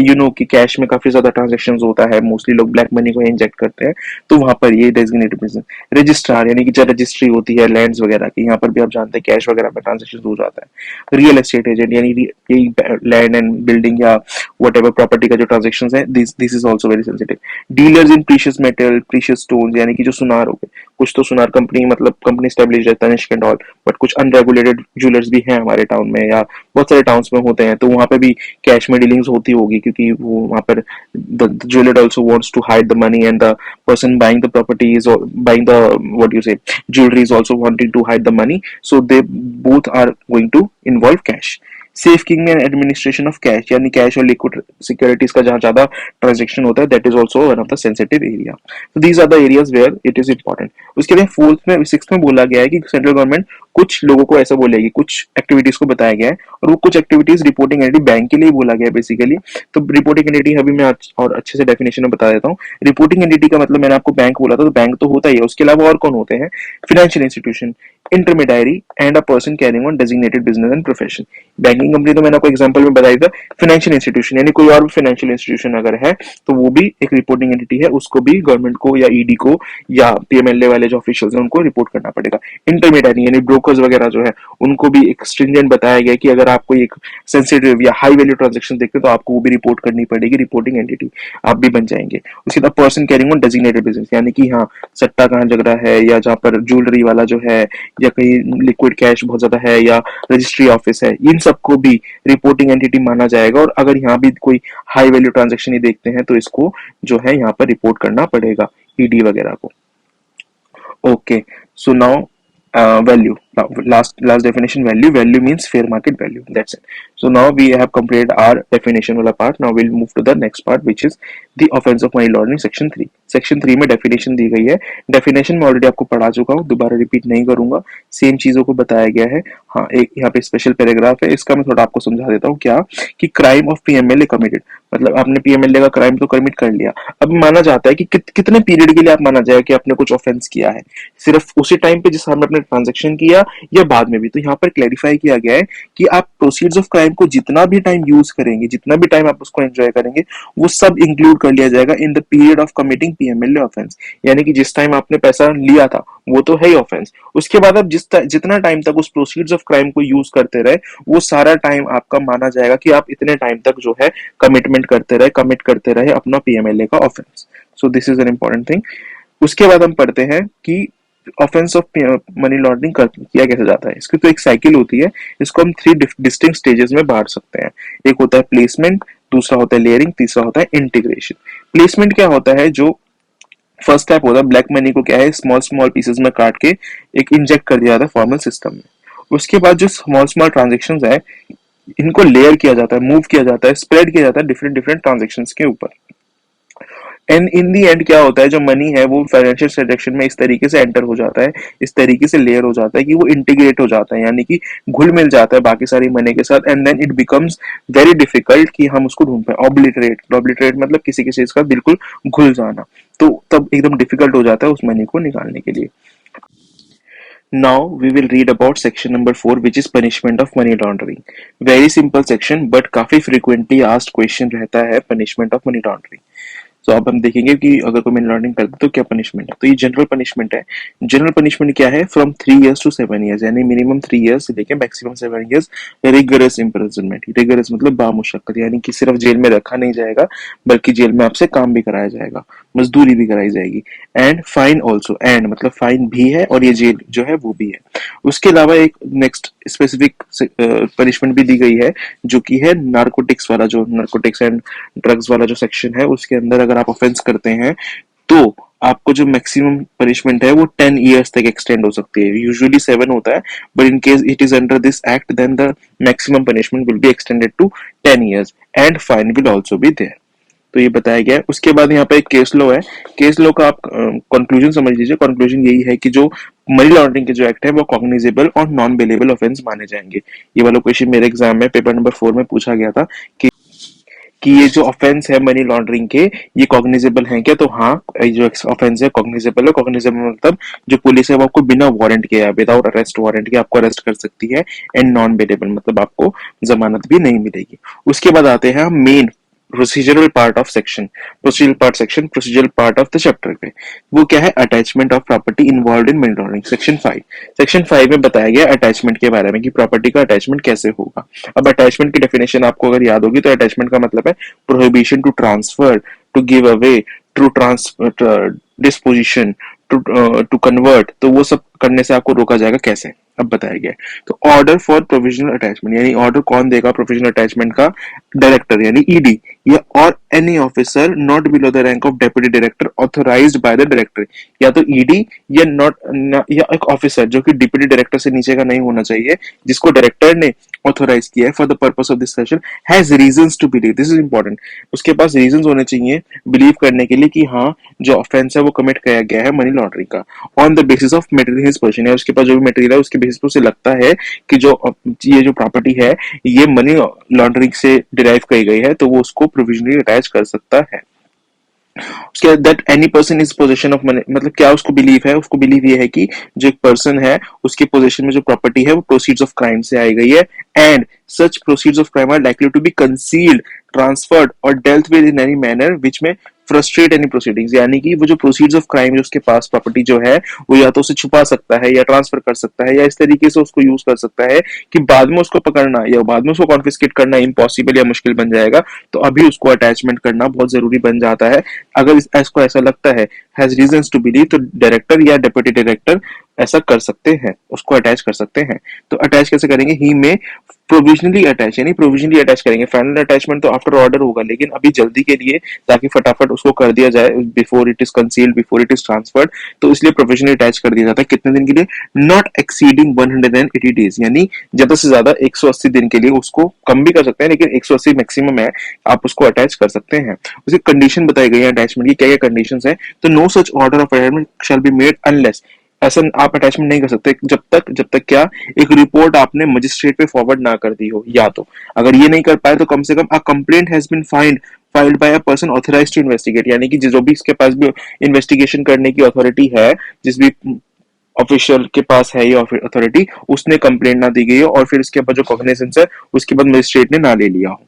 यू नो कि कैश में काफी ज्यादा ट्रांजेक्शन होता है, मोस्टली लोग ब्लैक मनी को इंजेक्ट करते हैं, तो वहां पर ये डेजिग्नेटेड बिजनेस। रजिस्ट्रार, यानी कि जो रजिस्ट्री होती है लैंड्स वगैरह की, यहाँ पर भी आप जानते हैं कैश वगैरह में ट्रांजेक्शन हो जाता है। रियल एस्टेट एजेंट, यानी यही लैंड एंड बिल्डिंग या वट एवर प्रॉपर्टी का जो ट्रांजेक्शन है, this is also very sensitive. Dealers in precious metal, precious stone, यानी कि जो सुनार हो गए, कुछ तो सुनार कंपनी मतलब कंपनी स्टैब्लिश है, तनिष्क एंड ऑल, बट कुछ अनरेगुलेटेड ज्वेलर्स भी हैं हमारे टाउन में या बहुत सारे टाउन्स में होते हैं, तो वहां पे भी कैश में डीलिंग्स होती होगी, क्योंकि वो वहां पर the jeweller also wants to hide the money and the person buying the property is buying the what you say jewelry is also wanting to hide the money, so they both are going to involve cash. Safekeeping में एडमिनिस्ट्रेशन ऑफ कैश, यानी कैश और लिक्विड सिक्योरिटीज का जहाँ ज्यादा ट्रांजेक्शन होता है, that is also one of the sensitive area. तो these are the areas where it is important. उसके लिए फोर्थ में सिक्स में बोला गया है कि सेंट्रल गवर्नमेंट कुछ लोगों को ऐसा बोलेगी, कुछ एक्टिविटीज को बताया गया है, और वो कुछ एक्टिविटीज रिपोर्टिंग एंटिटी बैंक के लिए बोला गया है बेसिकली। तो रिपोर्टिंग एंटिटी अभी मैं आज और अच्छे से डेफिनेशन में बता देता हूँ। रिपोर्टिंग एंटिटी का मतलब मैंने आपको बैंक बोला था, तो बैंक तो होता ही है, उसके अलावा और कौन होते हैं? Financial institution, intermediary and a person carrying on designated business and profession. Banking company तो मैंने आपको एग्जांपल में बताया था। फाइनेंशियल इंस्टीट्यूशन यानी कोई और भी फाइनेंशियल इंस्टीट्यूशन अगर है तो वो भी एक रिपोर्टिंग एंटिटी है, उसको भी गवर्नमेंट को या ईडी को या पीएमएलए वाले जो ऑफिशियल्स हैं उनको रिपोर्ट करना पड़ेगा। इंटरमीडियरी यानी ब्रोकर्स वगैरह जो है उनको भी एक स्ट्रिंजेंट बताया गया कि अगर आपको एक सेंसिटिव या हाई वैल्यू ट्रांजेक्शन देखते हैं तो आपको वो भी रिपोर्ट करनी पड़ेगी, रिपोर्टिंग एंटिटी आप भी बन जाएंगे। उसके बाद person carrying on designated business यानी कि हाँ सट्टा कहाँ जग रहा है, या जहाँ पर ज्वेलरी वाला जो है, या कहीं लिक्विड कैश बहुत ज्यादा है, या रजिस्ट्री ऑफिस है, इन सबको भी रिपोर्टिंग एंटिटी माना जाएगा। और अगर यहाँ भी कोई हाई वैल्यू ट्रांजेक्शन ही देखते हैं तो इसको जो है यहाँ पर रिपोर्ट करना पड़ेगा ईडी वगैरह को। Okay, so now value. Now, last definition, value means fair market value, that's it. So now we have completed our definition वाला part. Now we'll move to the next part, which is the offense of money laundering, section 3. Section 3 में डेफिनेशन दी गई है। डेफिनेशन में ऑलरेडी आपको पढ़ा चुका हूँ, दोबारा रिपीट नहीं करूंगा, सेम चीजों को बताया गया है। हाँ, एक यहाँ पे स्पेशल पैराग्राफ है, इसका मैं थोड़ा आपको समझा देता हूँ। क्या कि क्राइम ऑफ पीएमएलए कमिटेड, मतलब आपने पीएमएलए का क्राइम तो कमिट कर लिया, अब माना जाता है कि कितने पीरियड के लिए आप माना जाएगा कि आपने कुछ ऑफेंस किया है, सिर्फ उसी टाइम पे जिस समय आपने ट्रांजेक्शन किया या बाद में भी। तो यहाँ पर क्लैरिफाई किया गया है कि आप प्रोसीड्स ऑफ क्राइम को जितना भी टाइम यूज करेंगे, जितना भी टाइम आप उसको एंजॉय करेंगे, वो सब इंक्लूड कर लिया जाएगा in the period of committing PMLA offence. यानी कि जिस टाइम आपने पैसा लिया था वो तो है ही ऑफेंस, उसके बाद आप जितना टाइम तक उस प्रोसीड्स ऑफ क्राइम को यूज करते रहे वो सारा टाइम आपका माना जाएगा कि आप इतने टाइम तक जो है कमिट करते रहे अपना पीएमएलए का offence. So this is an important thing. उसके बाद हम पढ़ते हैं कि ऑफेंस ऑफ मनी लॉन्ड्रिंग किया कैसे जाता है। इसकी तो एक साइकिल होती है, इसको हम 3 डिस्टिंक्ट स्टेजेस में बांट सकते हैं। एक होता है प्लेसमेंट, दूसरा होता है लेयरिंग, तीसरा होता है इंटीग्रेशन। प्लेसमेंट क्या होता है? जो फर्स्ट स्टेप होता है, ब्लैक मनी को क्या है स्मॉल पीसेस में काट के एक इंजेक्ट कर दिया जाता है फॉर्मल सिस्टम में। उसके बाद जो स्मॉल ट्रांजेक्शंस है इनको लेयर किया जाता है, मूव किया जाता है, स्प्रेड किया जाता है डिफरेंट ट्रांजेक्शंस के ऊपर। एंड इन दी एंड क्या होता है, जो मनी है वो फाइनेंशियल ट्रांजैक्शन में इस तरीके से एंटर हो जाता है, इस तरीके से लेयर हो जाता है कि वो इंटीग्रेट हो जाता है, यानी कि घुल मिल जाता है बाकी सारी मनी के साथ। And then it becomes very difficult कि हम उसको ढूंढ पाए। ऑब्लिटरेट मतलब किसी चीज का बिल्कुल घुल जाना, तो तब एकदम डिफिकल्ट हो जाता है उस मनी को निकालने के लिए। Now we will read about section number 4, which is punishment of money laundering. Very simple section, but काफी frequently asked question रहता है punishment of money laundering. तो अब हम देखेंगे कि अगर कोई मनी लॉन्ड्रिंग करता है तो क्या पनिशमेंट है। तो ये जनरल पनिशमेंट है। जनरल पनिशमेंट क्या है? फ्रॉम 3 years to 7 years, यानी मिनिमम 3 years से लेके maximum 7 years rigorous imprisonment. Rigorous मतलब बामुशक्कत, यानी कि सिर्फ जेल में रखा नहीं जाएगा बल्कि जेल में आपसे काम भी कराया जाएगा, मजदूरी भी कराई जाएगी। एंड फाइन ऑल्सो, एंड मतलब फाइन भी है और ये जेल जो है वो भी है। उसके अलावा एक नेक्स्ट स्पेसिफिक पनिशमेंट भी दी गई है जो कि है नार्कोटिक्स वाला, जो नार्कोटिक्स एंड ड्रग्स वाला जो सेक्शन है उसके अंदर अगर आप ऑफेंस करते हैं तो आपको जो मैक्सिमम पनिशमेंट है वो 10 years तक एक्सटेंड हो सकती है। यूजुअली 7 होता है, but in case it is under this act then the maximum punishment will be extended to 10 years and fine will also be there. तो ये बताया गया है। उसके बाद यहाँ पे एक केस लॉ है। केस लॉ का आप कंक्लूजन समझ लीजिए। कंक्लूजन यही है कि जो मनी लॉन्ड्रिंग के जो एक्ट है वो कॉग्निजेबल और नॉन बेलेबल ऑफेंस माने जाएंगे। ये वाला क्वेश्चन मेरे एग्जाम में पेपर नंबर 4 में पूछा गया था कि ये जो ऑफेंस है मनी लॉन्ड्रिंग के ये कॉग्निजेबल हैं क्या? तो हाँ, ये जो ऑफेंस है कॉग्निजेबल है। कॉग्निजेबल मतलब जो पुलिस है वो आपको बिना वारंट के, विदाउट अरेस्ट वारंट के आपको अरेस्ट कर सकती है। एंड नॉन बेलेबल मतलब आपको जमानत भी नहीं मिलेगी। उसके बाद आते हैं हम main procedural part of section, procedural part of the chapter पे। वो क्या है? Attachment of property involved in money laundering, section 5। Section 5 में बताया गया अटैचमेंट के बारे में कि प्रॉपर्टी का अटैचमेंट कैसे होगा। अब अटैचमेंट की डेफिनेशन आपको अगर याद होगी तो अटैचमेंट का मतलब है prohibition to transfer, to give away, to disposition, to convert. तो वो सब करने से आपको रोका जाएगा कैसे, अब बताया गया। तो ऑर्डर फॉर प्रोविजनल अटैचमेंट, यानी ऑर्डर कौन देगा प्रोविजनल अटैचमेंट का? डायरेक्टर यानी ईडी। या और any officer not below the rank of deputy director authorised by the director, या तो ईडी या या एक ऑफिसर जो कि डिप्यूटी डायरेक्टर से नीचे का नहीं होना चाहिए, जिसको डायरेक्टर ने ऑथोराइज किया है for the purpose of this session, has reasons to believe, this is important, उसके पास रीजंस होने चाहिए बिलीव करने के लिए कि हाँ जो ऑफेंस है वो कमिट किया गया है मनी लॉन्ड्रिंग का, on the basis of material his position है, उसके पास जो भी मटेरियल है उसके बेसिस पे उसे लगता है कि जो ये जो प्रॉपर्टी है ये मनी लॉन्ड्रिंग से डिराइव की गई है, तो वो उसको प्रोविजनली अटैच कर सकता है। उसके बाद that any person is possession of money, मतलब क्या उसको बिलीव है, उसको बिलीव ये है कि जो एक पर्सन है उसके पोजेशन में जो प्रॉपर्टी है वो प्रोसीड्स ऑफ क्राइम से आई गई है, and such proceeds of crime are likely to be concealed, transferred और dealt with in any manner which में फ्रस्ट्रेट एनी प्रोसीडिंग्स, यानी कि वो जो प्रोसीड्स ऑफ क्राइम जो उसके पास प्रॉपर्टी जो है वो या तो उसे छुपा सकता है या ट्रांसफर कर सकता है या इस तरीके से उसको यूज कर सकता है कि बाद में उसको पकड़ना या बाद में उसको कॉन्फिस्केट करना इम्पॉसिबल या मुश्किल बन जाएगा, तो अभी उसको अटैचमेंट करना बहुत जरूरी बन जाता है। अगर इसको ऐसा लगता है हैज रीजंस टू बिलीव, तो डायरेक्टर या डेप्यूटी डायरेक्टर ऐसा कर सकते हैं, उसको अटैच कर सकते हैं। तो अटैच कैसे करेंगे, ही में प्रोविजनली अटैच, यानी प्रोविजनली अटैच करेंगे, फाइनल अटैचमेंट तो आफ्टर ऑर्डर होगा, लेकिन अभी जल्दी के लिए ताकि फटाफट उसको कर दिया जाए before it is concealed, before it is transferred, तो इसलिए प्रोविजनली अटैच कर दिया जाता है। कितने दिन के लिए, नॉट एक्सीडिंग 180 डेज, यानी ज्यादा से ज्यादा 180 दिन के लिए, उसको कम भी कर सकते हैं लेकिन 180 मैक्सिमम है, आप उसको अटैच कर सकते हैं। उसकी कंडीशन बताई गई है अटैचमेंट की, क्या क्या कंडीशन है, तो no such order of attachment shall be made unless, ऐसा आप अटैचमेंट नहीं कर सकते जब तक क्या एक रिपोर्ट आपने मजिस्ट्रेट पे फॉरवर्ड ना कर दी हो, या तो अगर ये नहीं कर पाए तो कम से कम a complaint has been filed by a person authorised to investigate, यानी कि जो भी इसके पास भी इन्वेस्टिगेशन करने की अथॉरिटी है, जिस भी ऑफिशियल के पास है ये अथॉरिटी, उसने कंप्लेंट ना दी गई हो और फिर इसके बाद जो कॉग्निजेंस है उसके बाद मजिस्ट्रेट ने ना ले लिया हो,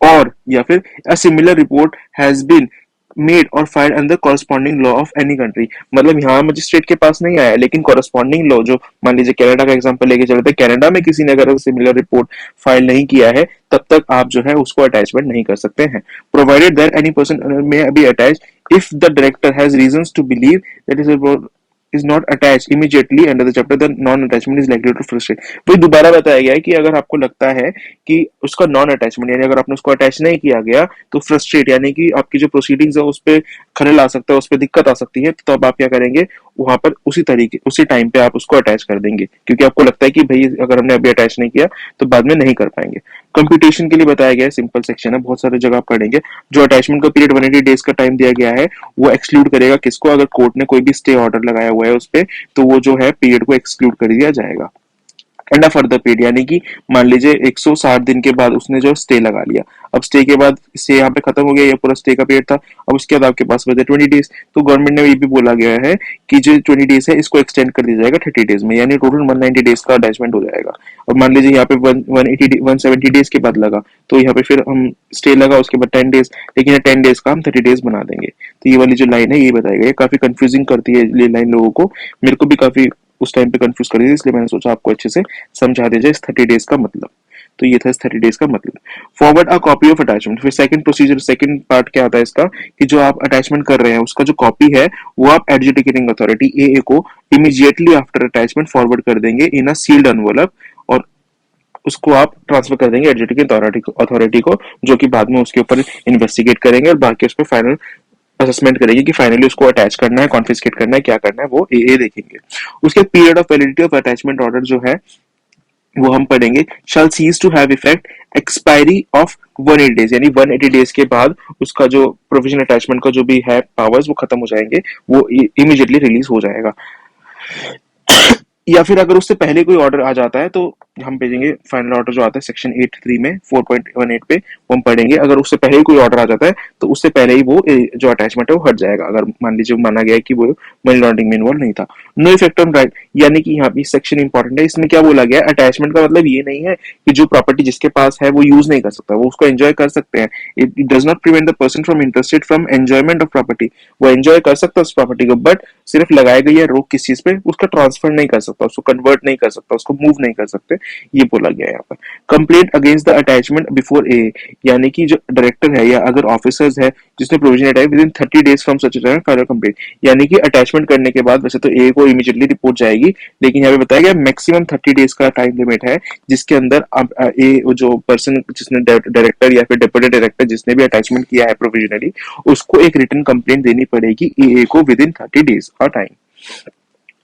और या फिर a similar report has been made और filed under corresponding law of any country, मतलब यहाँ मजिस्ट्रेट के पास नहीं आया लेकिन कॉरेस्पॉन्डिंग लॉ, जो मान लीजिए कनाडा का एग्जांपल लेके चलते हैं, कनाडा में किसी ने अगर सिमिलर रिपोर्ट फाइल नहीं किया है तब तक आप जो है उसको अटैचमेंट नहीं कर सकते हैं, provided that any person may be attach if the director has reasons to believe that is is not attached immediately under the chapter, the non-attachment is likely to frustrate। वही दोबारा बताया गया है कि अगर आपको लगता है कि उसका नॉन अटैचमेंट, यानी अगर आपने उसको अटैच नहीं किया गया तो फ्रस्ट्रेट, यानी कि आपकी जो प्रोसीडिंग्स है उस पर खलल आ सकता है, उस पर दिक्कत आ सकती है, तो अब आप क्या करेंगे, वहां पर उसी टाइम पे आप उसको अटैच कर देंगे, क्योंकि आपको लगता है कि भाई अगर हमने अभी अटैच नहीं किया तो बाद में नहीं कर पाएंगे। कंप्यूटेशन के लिए बताया गया है, सिंपल सेक्शन है, बहुत सारे जगह आप पढ़ेंगे। जो अटैचमेंट का पीरियड 180 डेज का टाइम दिया गया है वो एक्सक्लूड करेगा किसको, अगर कोर्ट ने कोई भी स्टे ऑर्डर लगाया हुआ है उस पर, तो वो जो है पीरियड को एक्सक्लूड कर दिया जाएगा। एंड अ फर्दर पीरियड, यानी कि मान लीजिए 160 दिन के बाद उसने जो स्टे लगा लिया, अब स्टे के बाद से यहाँ पे खत्म हो गया, ये पूरा स्टे का पीरियड था, अब उसके बाद आपके पास बचे 20 डेज, तो गवर्नमेंट ने ये भी बोला गया है कि जो 20 डेज है इसको एक्सटेंड कर दिया जाएगा 30 डेज में, यानी टोटल 190 डेज का अटैचमेंट हो जाएगा। और मान लीजिए यहाँ पे 170 डेज के बाद लगा, तो यहाँ पे फिर हम स्टे लगा उसके बाद 10 डेज, लेकिन 10 डेज का हम 30 डेज बना देंगे। तो ये वाली जो लाइन है ये बताई गई है, काफी कंफ्यूजिंग करती है ये लाइन लोगों को, मेरे को भी काफी उस टाइम पे कंफ्यूज कर दिया, इसलिए मैंने सोचा आपको अच्छे से समझा दिया जाए इस 30 डेज का मतलब। तो ये था इस 30 डेज का मतलब। Forward a copy of attachment, फिर सेकंड प्रोसीजर, सेकंड पार्ट क्या आता है इसका, कि जो आप अटैचमेंट कर रहे हैं उसका जो कॉपी है वो आप एडजुडिकेटिंग अथॉरिटी एए को इमीडिएटली आफ्टर अटैचमेंट फॉरवर्ड कर देंगे इन अ सील्ड एनवेलप, और उसको आप ट्रांसफर कर देंगे एडजुडिकेटिंग अथॉरिटी को, जो कि बाद में उसके ऊपर इन्वेस्टिगेट करेंगे और बाकी उस पर फाइनल असेसमेंट करेगी कि फाइनली उसको अटैच करना है, कॉन्फिस्केट करना है, क्या करना है, वो ए देखेंगे। उसके period of validity of attachment order जो है वो हम पढ़ेंगे, shall cease to have effect expiry of 180 days, यानी 180 डेज के बाद उसका जो प्रोविजन अटैचमेंट का जो भी है पावर्स वो खत्म हो जाएंगे, वो इमीडिएटली रिलीज हो जाएगा। या फिर अगर उससे पहले कोई ऑर्डर आ जाता है तो हम भेजेंगे फाइनल ऑर्डर जो आता है सेक्शन 8(3) में 4.18 पे, वो हम पढ़ेंगे। अगर उससे पहले ही कोई ऑर्डर आ जाता है तो उससे पहले ही वो जो अटैचमेंट है वो हट जाएगा, अगर मान लीजिए माना गया है कि वो मनी लॉन्ड्रिंग में इन्वॉल्व नहीं था। नो इफेक्ट ऑन राइट, यानी कि यहाँ पे सेक्शन इंपॉर्टेंट है, इसमें क्या बोला गया है, अटैचमेंट का मतलब ये नहीं है कि जो प्रॉपर्टी जिसके पास है वो यूज नहीं कर सकता, वो उसको एंजॉय कर सकते हैं। It does not prevent the person from interested from enjoyment of property, वो एंजॉय कर सकता है उस प्रॉपर्टी को, बट सिर्फ लगाई गई है रोक किस चीज पे, उसका ट्रांसफर नहीं कर सकता, उसको कन्वर्ट नहीं कर सकता, उसको मूव नहीं कर सकते, ये बोला गया है यहाँ पर। Complaint against the attachment before A, यानी कि जो डायरेक्टर है या अगर ऑफिसर्स है जिसने प्रोविजन हटाई with in 30 days from such time file complaint, यानी कि अटैचमेंट करने के बाद वैसे तो ए को इमीडिएटली रिपोर्ट जाएगी, लेकिन यहाँ पे बताया गया मैक्सिमम 30 डेज का टाइम लिमिट है जिसके अंदर ए जो पर्सन जिसने डायरेक्टर या फिर डिप्टी डायरेक्टर जिसने भी अटैचमेंट किया है प्रोविजनली, उसको एक रिटन कंप्लेंट देनी पड़ेगी ए को विद इन 30 डेज का टाइम।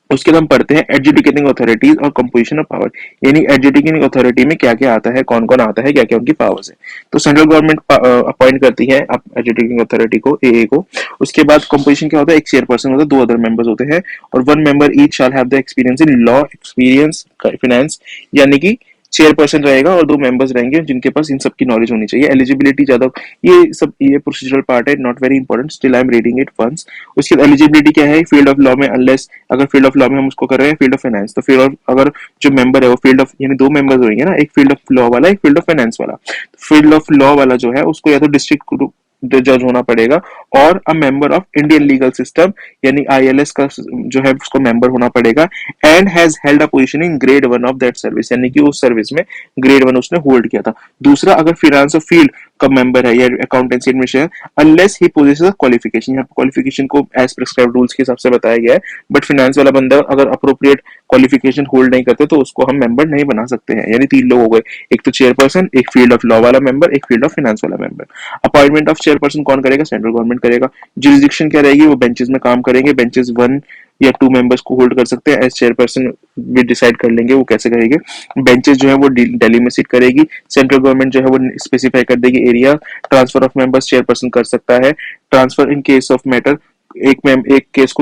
उसके बाद हम पढ़ते हैं एडजुडिकेटिंग अथॉरिटीज और कंपोजिशन ऑफ पावर, यानी एडजुडिकेटिंग अथॉरिटी में क्या क्या आता है, कौन कौन आता है, क्या क्या उनकी पावर्स है। तो सेंट्रल गवर्नमेंट अपॉइंट करती है एडजुडिकेटिंग अथॉरिटी को, ए को। उसके बाद कंपोजिशन क्या होता है, एक चेयरपर्सन होता है, 2 अदर मेंबर्स होते हैं और 1 member each shall have the experience in law, experience finance, यानी कि चेयरपर्सन रहेगा और 2 मेंबर्स रहेंगे जिनके पास इन सब की नॉलेज होनी चाहिए। एलिजिबिलिटी ज्यादा, ये प्रोसीजरल पार्ट है, not very important, still I am reading it once. उसके बाद एलिजिबिलिटी क्या है, फील्ड ऑफ लॉ में, अनलेस अगर फील्ड ऑफ लॉ में हम उसको कर रहे हैं फील्ड ऑफ फाइनेंस, तो फील्ड ऑफ अगर जो मेंबर है वो फील्ड ऑफ, यानी 2 मेंबर्स होंगे ना, एक फील्ड ऑफ लॉ वाला एक फील्ड ऑफ फाइनेंस वाला। फील्ड ऑफ लॉ वाला जो है उसको या तो डिस्ट्रिक्ट जज होना पड़ेगा और a member of Indian legal system, यानी आईएलएस का जो है उसको मेंबर होना पड़ेगा, and has held a position in grade 1 of that service, यानी कि उस सर्विस में ग्रेड 1 उसने होल्ड किया था। दूसरा, अगर फाइनेंस ऑफ फील्ड का मेंबर है या accountancy administration, unless he possesses qualification, यहाँ क्वालिफिकेशन को एज प्रिस्क्राइब्ड रूल्स के हिसाब से बताया गया है, बट फाइनेंस वाला बंदा अगर अप्रोप्रिएट क्वालिफिकेशन होल्ड नहीं करते तो उसको हम मेंबर नहीं बना सकते हैं। यानी 3 लोग हो गए, एक तो चेयरपर्सन, एक फील्ड ऑफ लॉ वाला मेंबर, एक फील्ड ऑफ फाइनेंस वाला मेंबर। अपॉइंटमेंट ऑफ चेयरपर्सन कौन करेगा, सेंट्रल गवर्नमेंट करेगा। जुरिसडिक्शन क्या रहेगी, वो बेंचेस में काम करेंगे, बेंचेस 1 या 2 मेंबर्स को होल्ड कर सकते हैं, एज चेयरपर्सन भी डिसाइड कर लेंगे वो कैसे करेंगे। बेंचेस जो है वो दिल्ली में सिट करेगी, सेंट्रल गवर्नमेंट जो है वो स्पेसिफाई कर देगी area. Transfer of members chairperson कर सकता है। Transfer in case of matter, एक केस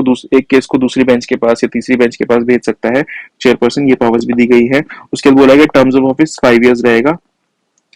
को दूसरी बेंच के पास या तीसरी बेंच के पास भेज सकता है चेयरपर्सन, ये पावर्स भी दी गई है। उसके बाद बोला गया टर्म्स ऑफ ऑफिस 5 इयर्स रहेगा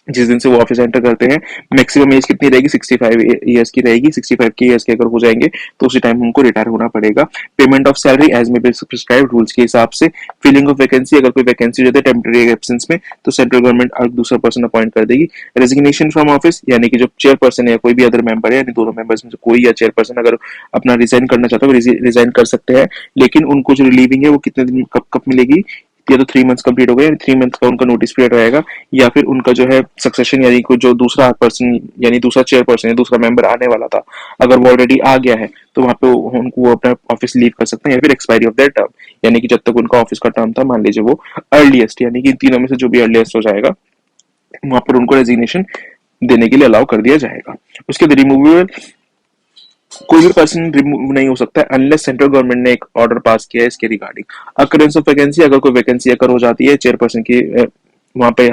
जिस दिन से वो ऑफिस एंटर करते हैं। मैक्सिमम एज कितनी रहेगी, 65 इयर्स की रहेगी। 65 के इयर्स के अगर हो जाएंगे तो उसी टाइम उनको रिटायर होना पड़ेगा। पेमेंट ऑफ सैलरी एज में प्रिस्क्राइब्ड रूल्स के हिसाब से। फिलिंग ऑफ वैकेंसी, अगर कोई वैकेंसी हो जाती है टेम्पररी एब्सेंस में तो सेंट्रल गवर्नमेंट दूसरा पर्सन अपॉइंट कर देगी। रेजिग्नेशन फ्रॉम ऑफिस, यानी कि जो चेयरपर्सन है या कोई भी अदर मेंबर है, यानी दोनों मेंबर्स में से कोई या चेयरपर्सन अगर अपना रिजाइन करना चाहता है वो रिजाइन कर सकते हैं, लेकिन उनको जो रिलीविंग है वो कितने दिन कब मिलेगी, या तो 3 मंथ्स कंप्लीट हो गए, 3 मंथ्स का उनका नोटिस पीरियड रहेगा, या फिर उनका जो है सक्सेशन, यानी को जो दूसरा पर्सन यानी दूसरा चेयरपर्सन या दूसरा मेंबर आने वाला था अगर वो ऑलरेडी आ गया है तो वहां पे उनको वो अपना ऑफिस लीव कर सकते हैं, या फिर एक्सपायरी ऑफ दैट टर्म, यानी कि जब तक उनका ऑफिस का टर्म था, मान लीजिए वो अर्लीस्ट, यानी कि इन तीनों में से जो भी अर्लीस्ट हो जाएगा वहां पर उनको रेजिग्नेशन देने के लिए अलाउ कर दिया जाएगा। उसके बाद रिमूवेबल, कोई भी पर्सन रिमूव नहीं हो सकता है अनलेस सेंट्रल गवर्नमेंट ने एक ऑर्डर पास किया है इसके रिगार्डिंग। अकरेंस ऑफ वैकेंसी, अगर कोई वैकेंसी अगर हो जाती है चेयरपर्सन की, वहां पे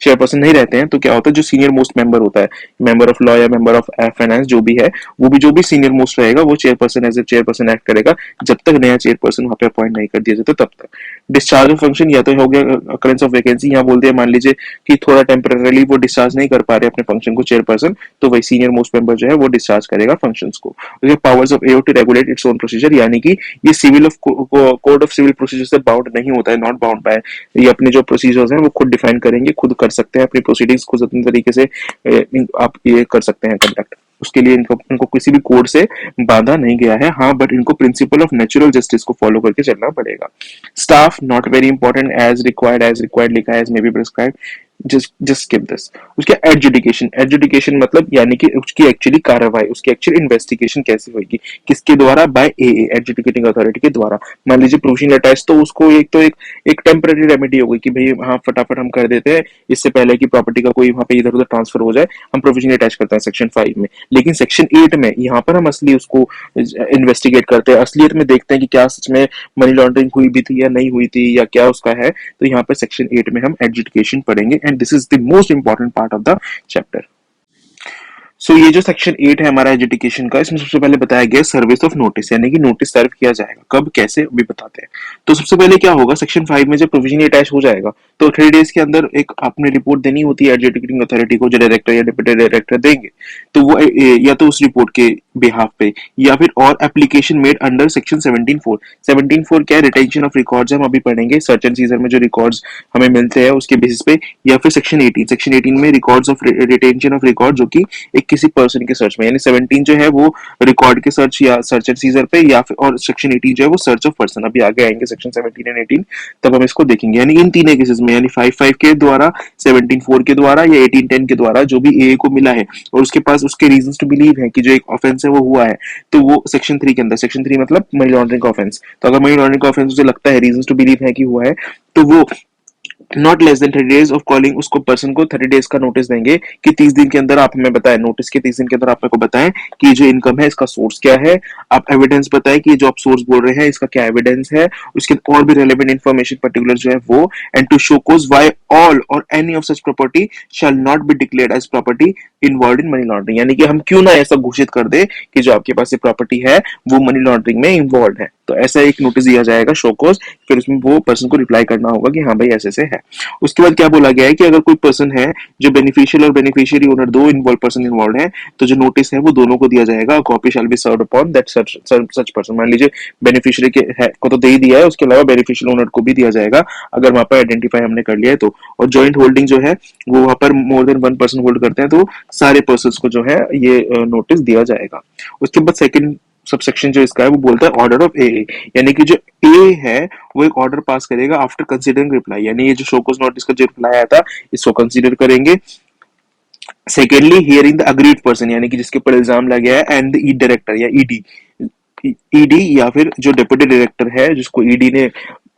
चेयरपर्सन नहीं रहते हैं तो क्या होता है, जो सीनियर मोस्ट मेंबर होता है, मेंबर ऑफ लॉ या मेंबर ऑफ फाइनेंस जो भी है, वो भी जो भी सीनियर मोस्ट रहेगा वो chairperson as a chairperson act करेगा जब तक नया चेयरपर्सन वहां पे अपॉइंट नहीं कर दिया जाता तब तक। डिस्चार्ज ऑफ फंक्शन, या तो हो गया अकरेंस ऑफ वैकेंसी, यहाँ बोल दिया मान लीजिए कि थोड़ा टेम्पररीली वो डिस्चार्ज नहीं कर पा रहे अपने फंक्शन को चेयरपर्सन, तो वही सीनियर मोस्ट मेंबर जो है वो डिस्चार्ज करेगा फंक्शंस को। Powers of AO to regulate its own procedure, यानी कि ये civil of code of civil procedure से बाउंड नहीं होता है, नॉट बाउंड बाय, ये अपने जो प्रोसीजर्स हैं वो खुद डिफाइन करेंगे, खुद कर सकते हैं अपनी प्रोसीडिंग्स खुद अपने तरीके से आप ये कर सकते हैं कंडक्ट। उसके लिए इनको किसी भी कोड से बांधा नहीं गया है, हाँ, बट इनको प्रिंसिपल ऑफ नेचुरल जस्टिस को फॉलो करके चलना पड़ेगा। Staff not very important, as required लिखा है, as may be prescribed, just skip this. उसके एडजुडिकेशन मतलब यानी कि उसकी एक्चुअली कार्रवाई, उसकी एक्चुअल इन्वेस्टिगेशन कैसे होगी, किसके द्वारा, बाय एडजुडिकेटिंग अथॉरिटी के द्वारा। मान लीजिए प्रोविजन अटैच, तो उसको एक टेम्पररी रेमेडी होगी कि भाई हाँ फटाफट हम कर देते हैं, इससे पहले कि प्रॉपर्टी का कोई वहां पे इधर उधर ट्रांसफर हो जाए हम प्रोविजन अटैच करते हैं सेक्शन 5 में। लेकिन सेक्शन 8 में यहाँ पर हम असली उसको इन्वेस्टिगेट करते हैं, असलियत में देखते हैं कि क्या सच में मनी लॉन्ड्रिंग हुई भी थी या नहीं हुई थी या क्या उसका है, तो यहाँ पर सेक्शन 8 में हम एडजुडिकेशन पढ़ेंगे and this is the most important part of the chapter. So ये जो सेक्शन 8 है हमारा एजुकेशन का, इसमें सबसे पहले बताया गया सर्विस ऑफ नोटिस, यानी कि नोटिस सर्व किया जाएगा कब कैसे भी बताते हैं। तो सबसे पहले क्या होगा, सेक्शन 5 में जब प्रोविजन अटैच हो जाएगा तो 3 डेज के अंदर एक आपने रिपोर्ट देनी होती है एडजुडिकेटिंग अथॉरिटी को, जो डायरेक्टर या डिप्टी डायरेक्टर देंगे, तो वो या तो उस रिपोर्ट के बिहाफ पे या फिर और एप्लीकेशन मेड अंडर सेक्शन 17(4) क्या है, रिटेंशन ऑफ रिकॉर्ड्स हम अभी पढ़ेंगे, सर्च एंड सीजर में जो रिकॉर्ड्स हमें मिलते हैं उसके बेसिस पे, या फिर सेक्शन 18 में records of retention of record, जो कि एक किसी पर्सन के सर्च में, यानी 17 जो है वो रिकॉर्ड के सर्च या सर्च एंड सीजर पे, या फिर और सेक्शन 18 जो है वो सर्च ऑफ पर्सन। अभी आगे आएंगे सेक्शन 17 एंड 18, तब हम इसको देखेंगे। यानी इन तीनों केसेस में, यानी 5 के द्वारा, 17 के द्वारा या 18 के द्वारा जो भी ए को मिला है और उसके पास उसके रीजंस टू बिलीव है कि जो एक ऑफेंस है वो हुआ है, तो वो सेक्शन 3 के अंदर, सेक्शन 3 मतलब मनी लॉन्ड्रिंग का ऑफेंस, तो अगर मनी लॉन्ड्रिंग का ऑफेंस उसे लगता है, रीजंस टू बिलीव है कि हुआ है, तो वो not less than 30 days of calling, उसको पर्सन को 30 डेज का नोटिस देंगे कि 30 दिन के अंदर आप हमें बताएं, नोटिस के 30 दिन के अंदर आप मेरे को बताएं कि जो इनकम है इसका सोर्स क्या है, आप एविडेंस बताएं कि जो आप सोर्स बोल रहे हैं इसका क्या एविडेंस है, उसके और भी रेलेवेंट इन्फॉर्मेशन पर्टिकुलर जो है वो, and to show cause why all और any of such property shall not be declared as property involve in money laundering. यानी कि हम क्यों ना ऐसा घोषित कर दे कि जो आपके पास ये प्रॉपर्टी है वो मनी लॉन्ड्रिंग में इन्वॉल्व है। तो ऐसा एक नोटिस दिया जाएगा शो कोज, फिर उसमें वो पर्सन को रिप्लाई करना होगा कि हाँ भाई ऐसे से है। उसके बाद क्या बोला गया है कि अगर कोई पर्सन है जो बेनिफिशियल और बेनिफिशियरी ओनर दो इन्वॉल्व पर्सन इन्वॉल्व है, तो जो नोटिस है वो दोनों को दिया जाएगा। Copy shall be served upon that such person. मान लीजिए बेनिफिशियरी के है को तो दे ही दिया है, उसके अलावा बेनिफिशियल ओनर को भी दिया जाएगा अगर वहां पर आइडेंटिफाई हमने कर लिया है तो। और जॉइंट होल्डिंग जो है वो वहां पर मोर देन 1 पर्सन होल्ड करते हैं तो सारे पर्सन को जो है ये नोटिस दिया जाएगा। उसके बाद सेकंड सबसेक्शन जो इसका है वो बोलता है ऑर्डर ऑफ ए, यानी कि जो ए है वो एक ऑर्डर पास करेगा आफ्टर कंसीडरिंग रिप्लाई, यानी ये जो शो कोज नोटिस का जो रिप्लाई आया था इसको कंसीडर करेंगे। Secondly hearing the agreed person, यानी कि जिसके ऊपर इल्जाम लगा है, एंड द ई डायरेक्टर या ईडी या फिर जो डेप्यूटी डायरेक्टर है जिसको ईडी ने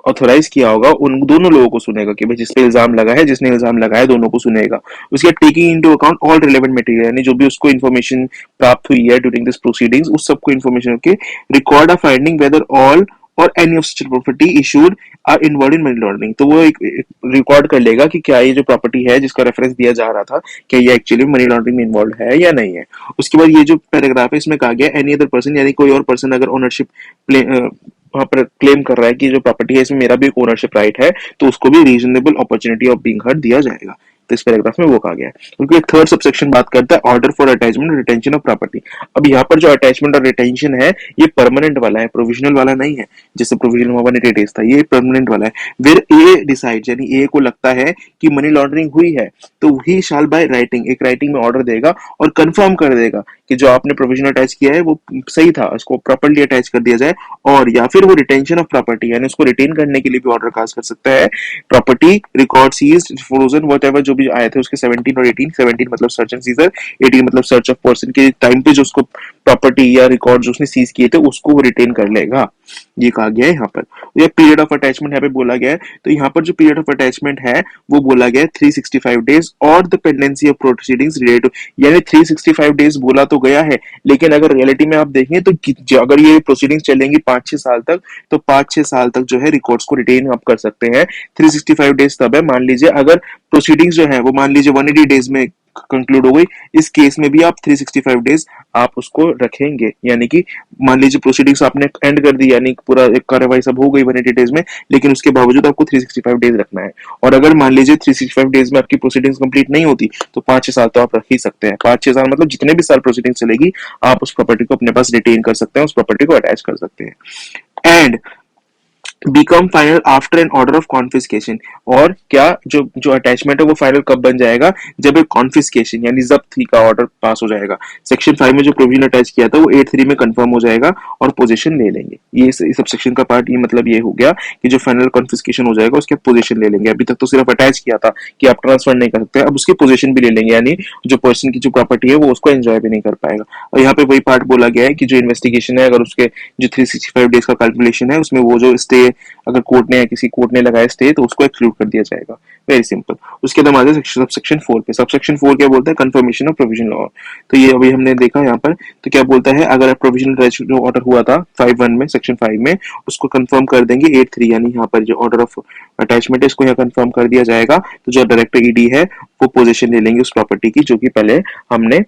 ऑथोराइज किया होगा, उन दोनों लोगों को सुनेगा कि भाई जिस पे इल्जाम लगा है, जिसने इल्जाम लगाया, दोनों को सुनेगा। उसके बाद taking into account all relevant material, यानी जो भी उसको इन्फॉर्मेशन प्राप्त हुई है ड्यूरिंग दिस प्रोसीडिंग्स उस सबको इन्फॉर्मेशन के record of finding whether all और any of such property issued are involve in money laundering. तो वो एक रिकॉर्ड कर लेगा कि क्या ये जो प्रॉपर्टी है जिसका रेफरेंस दिया जा रहा था क्या ये एक्चुअली मनी लॉन्ड्रिंग में इन्वॉल्व है या नहीं है। उसके बाद ये जो पैराग्राफ है इसमें कहा गया एनी अदर पर्सन, यानी कोई और पर्सन अगर ओनरशिप वहां पर क्लेम कर रहा है कि जो प्रॉपर्टी है इसमें मेरा भी ओनरशिप राइट है, तो उसको भी reasonable opportunity of being heard दिया जाएगा। तो इस पैराग्राफ में वो कहा गया है। क्योंकि थर्ड सबसेक्शन बात करता है ऑर्डर फॉर अटैचमेंट और रिटेंशन ऑफ प्रॉपर्टी। अब यहाँ पर जो अटैचमेंट और रिटेंशन है ये परमानेंट वाला है, प्रोविजनल वाला नहीं है। जैसे प्रोविजनल 180 डेज था, ये परमानेंट वाला है। वेयर ए डिसाइड, यानी ए को लगता है कि मनी लॉन्ड्रिंग हुई है तो ही शाल बाय राइटिंग, एक राइटिंग में ऑर्डर देगा और कंफर्म कर देगा कि जो आपने प्रोविजन अटैच किया है वो सही था, उसको प्रॉपर्ली अटैच कर दिया जाए। और या फिर वो रिटेंशन ऑफ प्रॉपर्टी, यानी उसको रिटेन करने के लिए भी ऑर्डर पास कर सकता है। Property record seized frozen whatever जो भी आए थे उसके 17 और 18, 17 मतलब सर्च एंड सीजर, 18 मतलब सर्च ऑफ पर्सन के टाइम पे जो उसको प्रॉपर्टी या रिकॉर्ड जो उसने सीज किए थे उसको वो रिटेन कर लेगा। ये कहा गया है यहाँ पर। ये पीरियड ऑफ अटैचमेंट यहाँ पे बोला गया है, तो यहाँ पर जो पीरियड ऑफ अटैचमेंट है वो बोला गया है 365 डेज और the pendency of proceedings related, यानी 365 डेज बोला तो गया है, लेकिन अगर रियलिटी में आप देखें तो अगर ये प्रोसीडिंग्स चलेंगी 5-6 साल तक, तो 5-6 साल तक जो है रिकॉर्ड्स को रिटेन आप कर सकते हैं। 365 डेज तब है, मान लीजिए अगर प्रोसीडिंग्स जो है वो मान लीजिए 180 डेज में कंक्लूड हो गई, इस केस में भी आप 365 डेज आप उसको रखेंगे। यानी कि मान लीजिए प्रोसीडिंग्स आपने एंड कर दी, यानी पूरा एक कार्रवाई सब हो गई 180 डेज में, लेकिन उसके बावजूद आपको 365 डेज रखना है। और अगर मान लीजिए 365 डेज में आपकी प्रोसीडिंग्स कंप्लीट नहीं होती तो 5-6 साल तो आप रख ही सकते हैं। 5-6 साल मतलब जितने भी साल प्रोसीडिंग चलेगी आप उस प्रॉपर्टी को अपने पास रिटेन कर सकते हैं, उस प्रॉपर्टी को अटैच कर सकते हैं। And become final after an order of confiscation, और क्या जो अटैचमेंट है वो फाइनल कब बन जाएगा, जब एक कॉन्फिस्केशन यानी जब्ती का ऑर्डर पास हो जाएगा। सेक्शन 5 में जो प्रोविजन अटैच किया था वो 8(3) में कंफर्म हो जाएगा और पोजीशन ले लेंगे। ये सब सेक्शन का पार्ट, ये मतलब ये हो गया कि जो फाइनल कॉन्फिस्केशन हो जाएगा उसके पोजीशन ले लेंगे। अभी तक तो सिर्फ अटैच किया था कि आप ट्रांसफर नहीं कर सकते, अब उसकी पोजीशन भी ले लेंगे, यानी जो पर्सन की जो प्रॉपर्टी है वो उसको एंजॉय भी नहीं कर पाएगा। और यहाँ पे वही पार्ट बोला गया है कि जो इन्वेस्टिगेशन है, अगर उसके जो 365 डेज का कैलकुलेशन है उसमें वो जो स्टे अगर कोर्ट ने या किसी कोर्ट ने लगाया स्टे तो उसको एक्सक्लूड कर दिया जाएगा। Very simple. उसके बाद आगे सबसेक्शन 4 पे। सबसेक्शन 4 क्या बोलता है, कंफर्मेशन ऑफ प्रोविजन लॉ। तो ये अभी हमने देखा यहाँ पर, तो क्या बोलता है, अगर प्रोविजनल जो ऑर्डर हुआ था 5(1) में, सेक्शन 5 में, उसको कंफर्म कर देंगे 8(3), यानी यहाँ पर जो ऑर्डर ऑफ अटैचमेंट है इसको यहाँ कंफर्म कर दिया जाएगा। तो जो डायरेक्टर ईडी है वो पोजीशन ले लेंगे उस प्रॉपर्टी की जो कि पहले हमने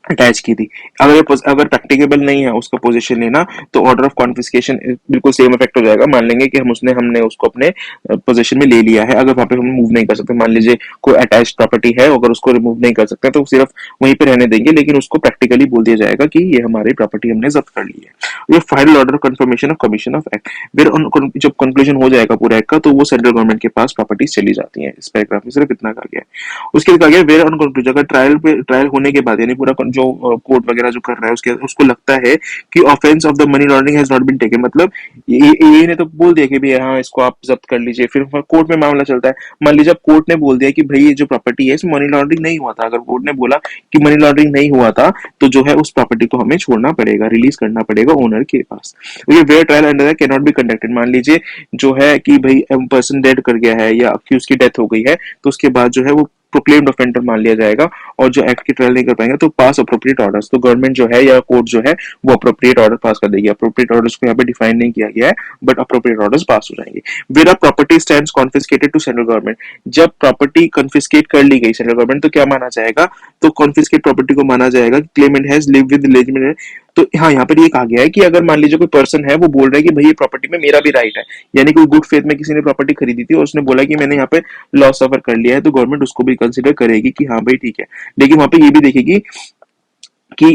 अटैच की थी। अगर प्रैक्टिकेबल नहीं है उसका पोजीशन लेना, तो ऑर्डर ऑफ कॉन्फिस्केशन बिल्कुल सेम इफेक्ट हो जाएगा। मान लेंगे कि हमने उसको अपने पोजीशन में ले लिया है, अगर वहां पे हम मूव नहीं कर सकते, मान लीजिए कोई अटैच प्रॉपर्टी है, अगर उसको रिमूव नहीं कर सकते तो सिर्फ वहीं पे रहने देंगे, लेकिन उसको प्रैक्टिकली बोल दिया जाएगा कि ये हमारी प्रॉपर्टी हमने जब्त कर ली है। ये final order confirmation of commission of act. फिर जब कंक्लूजन हो जाएगा पूरे एक्ट का, तो वो सेंट्रल गवर्नमेंट के पास प्रॉपर्टीज चली जाती है। इस पैराग्राफ में सिर्फ इतना कहा गया है। उसके बाद कहा गया वेयर ऑन कंक्लूजन, अगर ट्रायल होने के बाद, यानी पूरा जो कोर्ट वगैरह जो कर रहा है उसको लगता है कि offence of the money laundering has not been taken, मतलब ये ने तो बोल दिया कि भैया हाँ इसको आप जब्त कर लीजिए, फिर कोर्ट में मामला चलता है। मान लीजिए अब कोर्ट ने बोल दिया कि भाई ये जो प्रॉपर्टी है इसमें मनी लॉन्ड्रिंग नहीं हुआ था, अगर कोर्ट ने बोला कि मनी लॉन्ड्रिंग नहीं हुआ था, तो जो है उस प्रॉपर्टी को हमें छोड़ना पड़ेगा, रिलीज करना पड़ेगा ओनर के पास। ये where trial under can not be conducted, मान लीजिए जो है कि भाई पर्सन डेड कर गया है या अक्यूज की डेथ हो गई है, तो उसके बाद जो है वो प्रोक्लेम्ड ऑफेंडर मान लिया जाएगा, और जो एक्ट की ट्रायल नहीं कर पाएंगे तो पास अप्रोप्रिएट ऑर्डर्स, तो गवर्नमेंट जो है या कोर्ट जो है वो अप्रोप्रिएट ऑर्डर पास कर देगी। अप्रोप्रिएट ऑर्डर्स को यहाँ पे डिफाइन नहीं किया गया है, बट अप्रोप्रिएट ऑर्डर्स पास हो जाएंगे। Where are property stands confiscated to central government, जब प्रॉपर्टी कॉन्फिस्केट कर ली गई सेंट्रल गवर्नमेंट, तो क्या माना जाएगा, तो कॉन्फिस्केट प्रॉपर्टी को माना जाएगा Clement has live with legitimate. तो हाँ, यहाँ पर ये कहा गया है कि अगर मान लीजिए कोई पर्सन है वो बोल रहा है कि भाई ये प्रॉपर्टी में मेरा भी राइट है, यानी कोई गुड फेथ में किसी ने प्रॉपर्टी खरीदी थी और उसने बोला कि मैंने यहाँ पे लॉस सफर कर लिया है, तो गवर्नमेंट उसको भी कंसिडर करेगी कि हाँ भाई ठीक है, लेकिन वहां पे ये भी देखेगी कि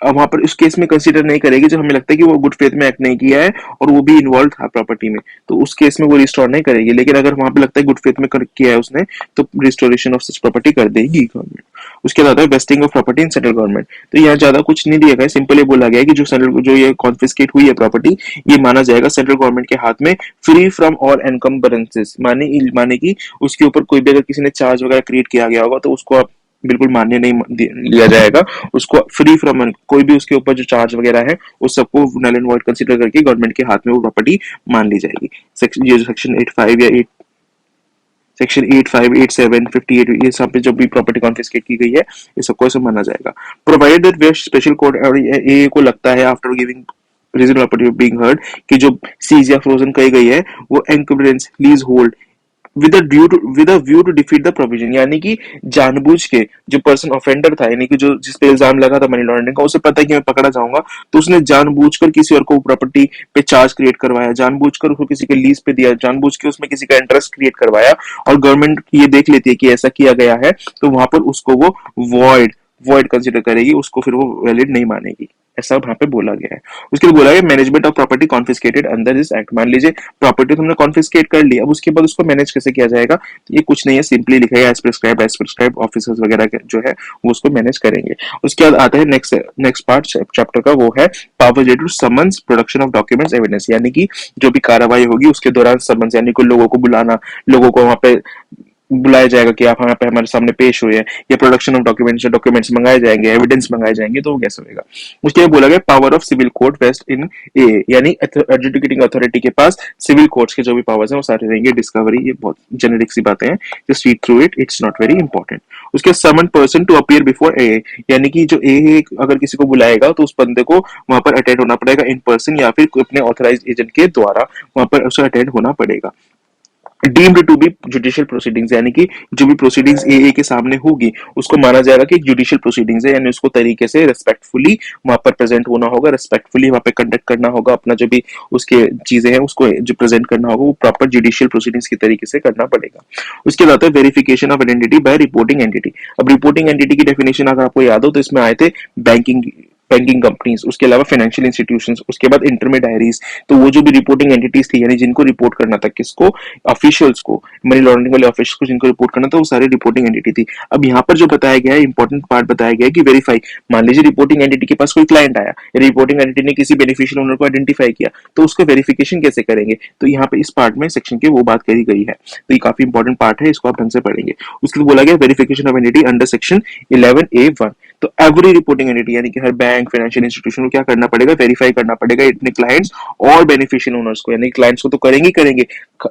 वहां पर इस केस में कंसीडर नहीं करेगी जब हमें लगता है कि वो गुड फेथ में एक्ट नहीं किया है और वो भी इन्वॉल्व था प्रॉपर्टी में, तो उस केस में वो रिस्टोर नहीं करेगी। लेकिन अगर वहां पे लगता है गुड फेथ में किया है उसने, तो रिस्टोरेशन ऑफ सच प्रॉपर्टी कर देगी गवर्नमेंट। उसके बाद wasting of property in central government, तो यहाँ ज्यादा कुछ नहीं दिया गया, सिंपली बोला गया है कि जो ये कॉन्फिस्केट हुई है प्रॉपर्टी, ये माना जाएगा सेंट्रल गवर्नमेंट के हाथ में, फ्री फ्रॉम ऑल एनकम्बरेंसेस, माने कि उसके ऊपर कोई भी अगर किसी ने चार्ज वगैरह क्रिएट किया गया होगा तो उसको बिल्कुल मान्य नहीं लिया जाएगा, उसको फ्री फ्रॉम कोई भी उसके ऊपर जो चार्ज वगैरह है उस सबको नल एंड वॉइड कंसीडर करके गवर्नमेंट के हाथ में वो प्रॉपर्टी मान ली जाएगी। ये जो सेक्शन 85 या 8 सेक्शन 85, 87, 58, ये सब पे जब भी प्रॉपर्टी कॉन्फिस्केट की गई है ये सबको ऐसे माना जाएगा। Provided that where special court, और ये को लगता है after giving reason property being heard कि जो सीज या फ्रोजन कही गई है वो encumbrance leasehold with a view to defeat the provision, यानी कि जानबूझ के जो पर्सन ऑफेंडर था, यानी कि जो जिस पे इल्जाम लगा था मनी लॉन्ड्रिंग का, उसे पता है कि मैं पकड़ा जाऊंगा, तो उसने जानबूझकर किसी और को प्रॉपर्टी पे चार्ज क्रिएट करवाया, जानबूझकर उसको किसी के लीज पे दिया, जानबूझ के उसमें किसी का इंटरेस्ट क्रिएट करवाया, और गवर्नमेंट ये देख लेती है कि ऐसा किया गया है, तो वहां पर उसको वो वॉइड वॉइड कंसिडर करेगी, उसको फिर वो वैलिड नहीं मानेगी। ऐसा वहां पे बोला गया है। उसके लिए बोला गया management of property confiscated under this act, मान लीजिए प्रॉपर्टी तुमने कॉन्फिस्केट कर ली, अब उसके बाद उसको मैनेज कैसे किया जाएगा, तो ये कुछ नहीं है, सिंपली लिखा है एज प्रिस्क्राइब ऑफिसर्स वगैरह जो है वो उसको मैनेज करेंगे। उसके बाद आता है नेक्स्ट पार्ट चैप्टर का, वो है power related to summons, production of documents, evidence, यानी कि जो भी कार्रवाई होगी उसके दौरान समन्स, यानी कि लोगों को बुलाना, लोगों को वहां पे बुलाया जाएगा कि आप यहाँ पे हमारे सामने पेश हुए हैं, या प्रोडक्शन ऑफ डॉक्यूमेंट्स मंगाए जाएंगे, एविडेंस मंगाए जाएंगे, तो वो कैसे होगा। उसके बाद बोला गया power of civil court vest in A, यानी एडजुडिकेटिंग अथॉरिटी के पास सिविल कोर्ट्स के जो भी पावर्स हैं वो सारे रहेंगे। डिस्कवरी, ये बहुत जेनेरिक सी बातें हैं, just read through it, it's not very important. उसके समन person to appear before A, यानी कि जो ए अगर किसी को बुलाएगा तो उस बंदे को वहां पर अटेंड होना पड़ेगा इन पर्सन, या फिर अपने ऑथराइज्ड एजेंट के द्वारा वहां पर उसे अटेंड होना पड़ेगा। Deemed to be judicial proceedings, यानी कि जो भी प्रोसीडिंग्स ए के सामने होगी उसको माना जाएगा कि जुडिशियल प्रोसीडिंग्स है, यानी उसको तरीके से रेस्पेक्टफुली वहां पर प्रेजेंट होना होगा, रेस्पेक्टफुली वहां पे कंडक्ट करना होगा, अपना जो भी उसके चीजें हैं उसको जो प्रेजेंट करना होगा वो प्रॉपर जुडिशियल प्रोसीडिंग्स के तरीके से करना पड़ेगा। उसके बाद verification of identity by reporting entity. अब रिपोर्टिंग एंटिटी की डेफिनेशन अगर आपको याद हो तो इसमें आए थे बैंकिंग कंपनीज, उसके अलावा फाइनेंशियल इंस्टीट्यूशंस, उसके बाद इंटरमीडियरीज, तो वो जो भी रिपोर्टिंग एंटिटीज थी, यानी जिनको रिपोर्ट करना था, किसको, ऑफिशियल्स को, मनी लॉन्ड्रिंग वाले ऑफिशियल्स को जिनको रिपोर्ट करना था, वो सारी रिपोर्टिंग एंटिटी थी। अब यहाँ पर जो बताया गया है, इंपॉर्टेंट पार्ट बताया गया है कि वेरीफाई, मान लीजिए रिपोर्टिंग एंटिटी के पास कोई क्लाइंट आया, रिपोर्टिंग एंटिटी ने किसी बेनिफिशियल ओनर को आइडेंटिफाई किया, तो उसको वेरिफिकेशन कैसे करेंगे, तो यहाँ पे इस पार्ट में सेक्शन के वो बात करी गई है, तो ये काफी इंपॉर्टेंट पार्ट है, इसको आप ढंग से पढ़ेंगे। उसके लिए बोला गया verification of entity under section 11A1, तो एवरी रिपोर्टिंग एंटिटी, यानी कि हर बैंक, फाइनेंशियल इंस्टीट्यूशन को क्या करना पड़ेगा, वेरीफाई करना पड़ेगा इतने क्लाइंट्स और बेनिफिशियल ओनर्स को, यानी क्लाइंट्स को तो करेंगे,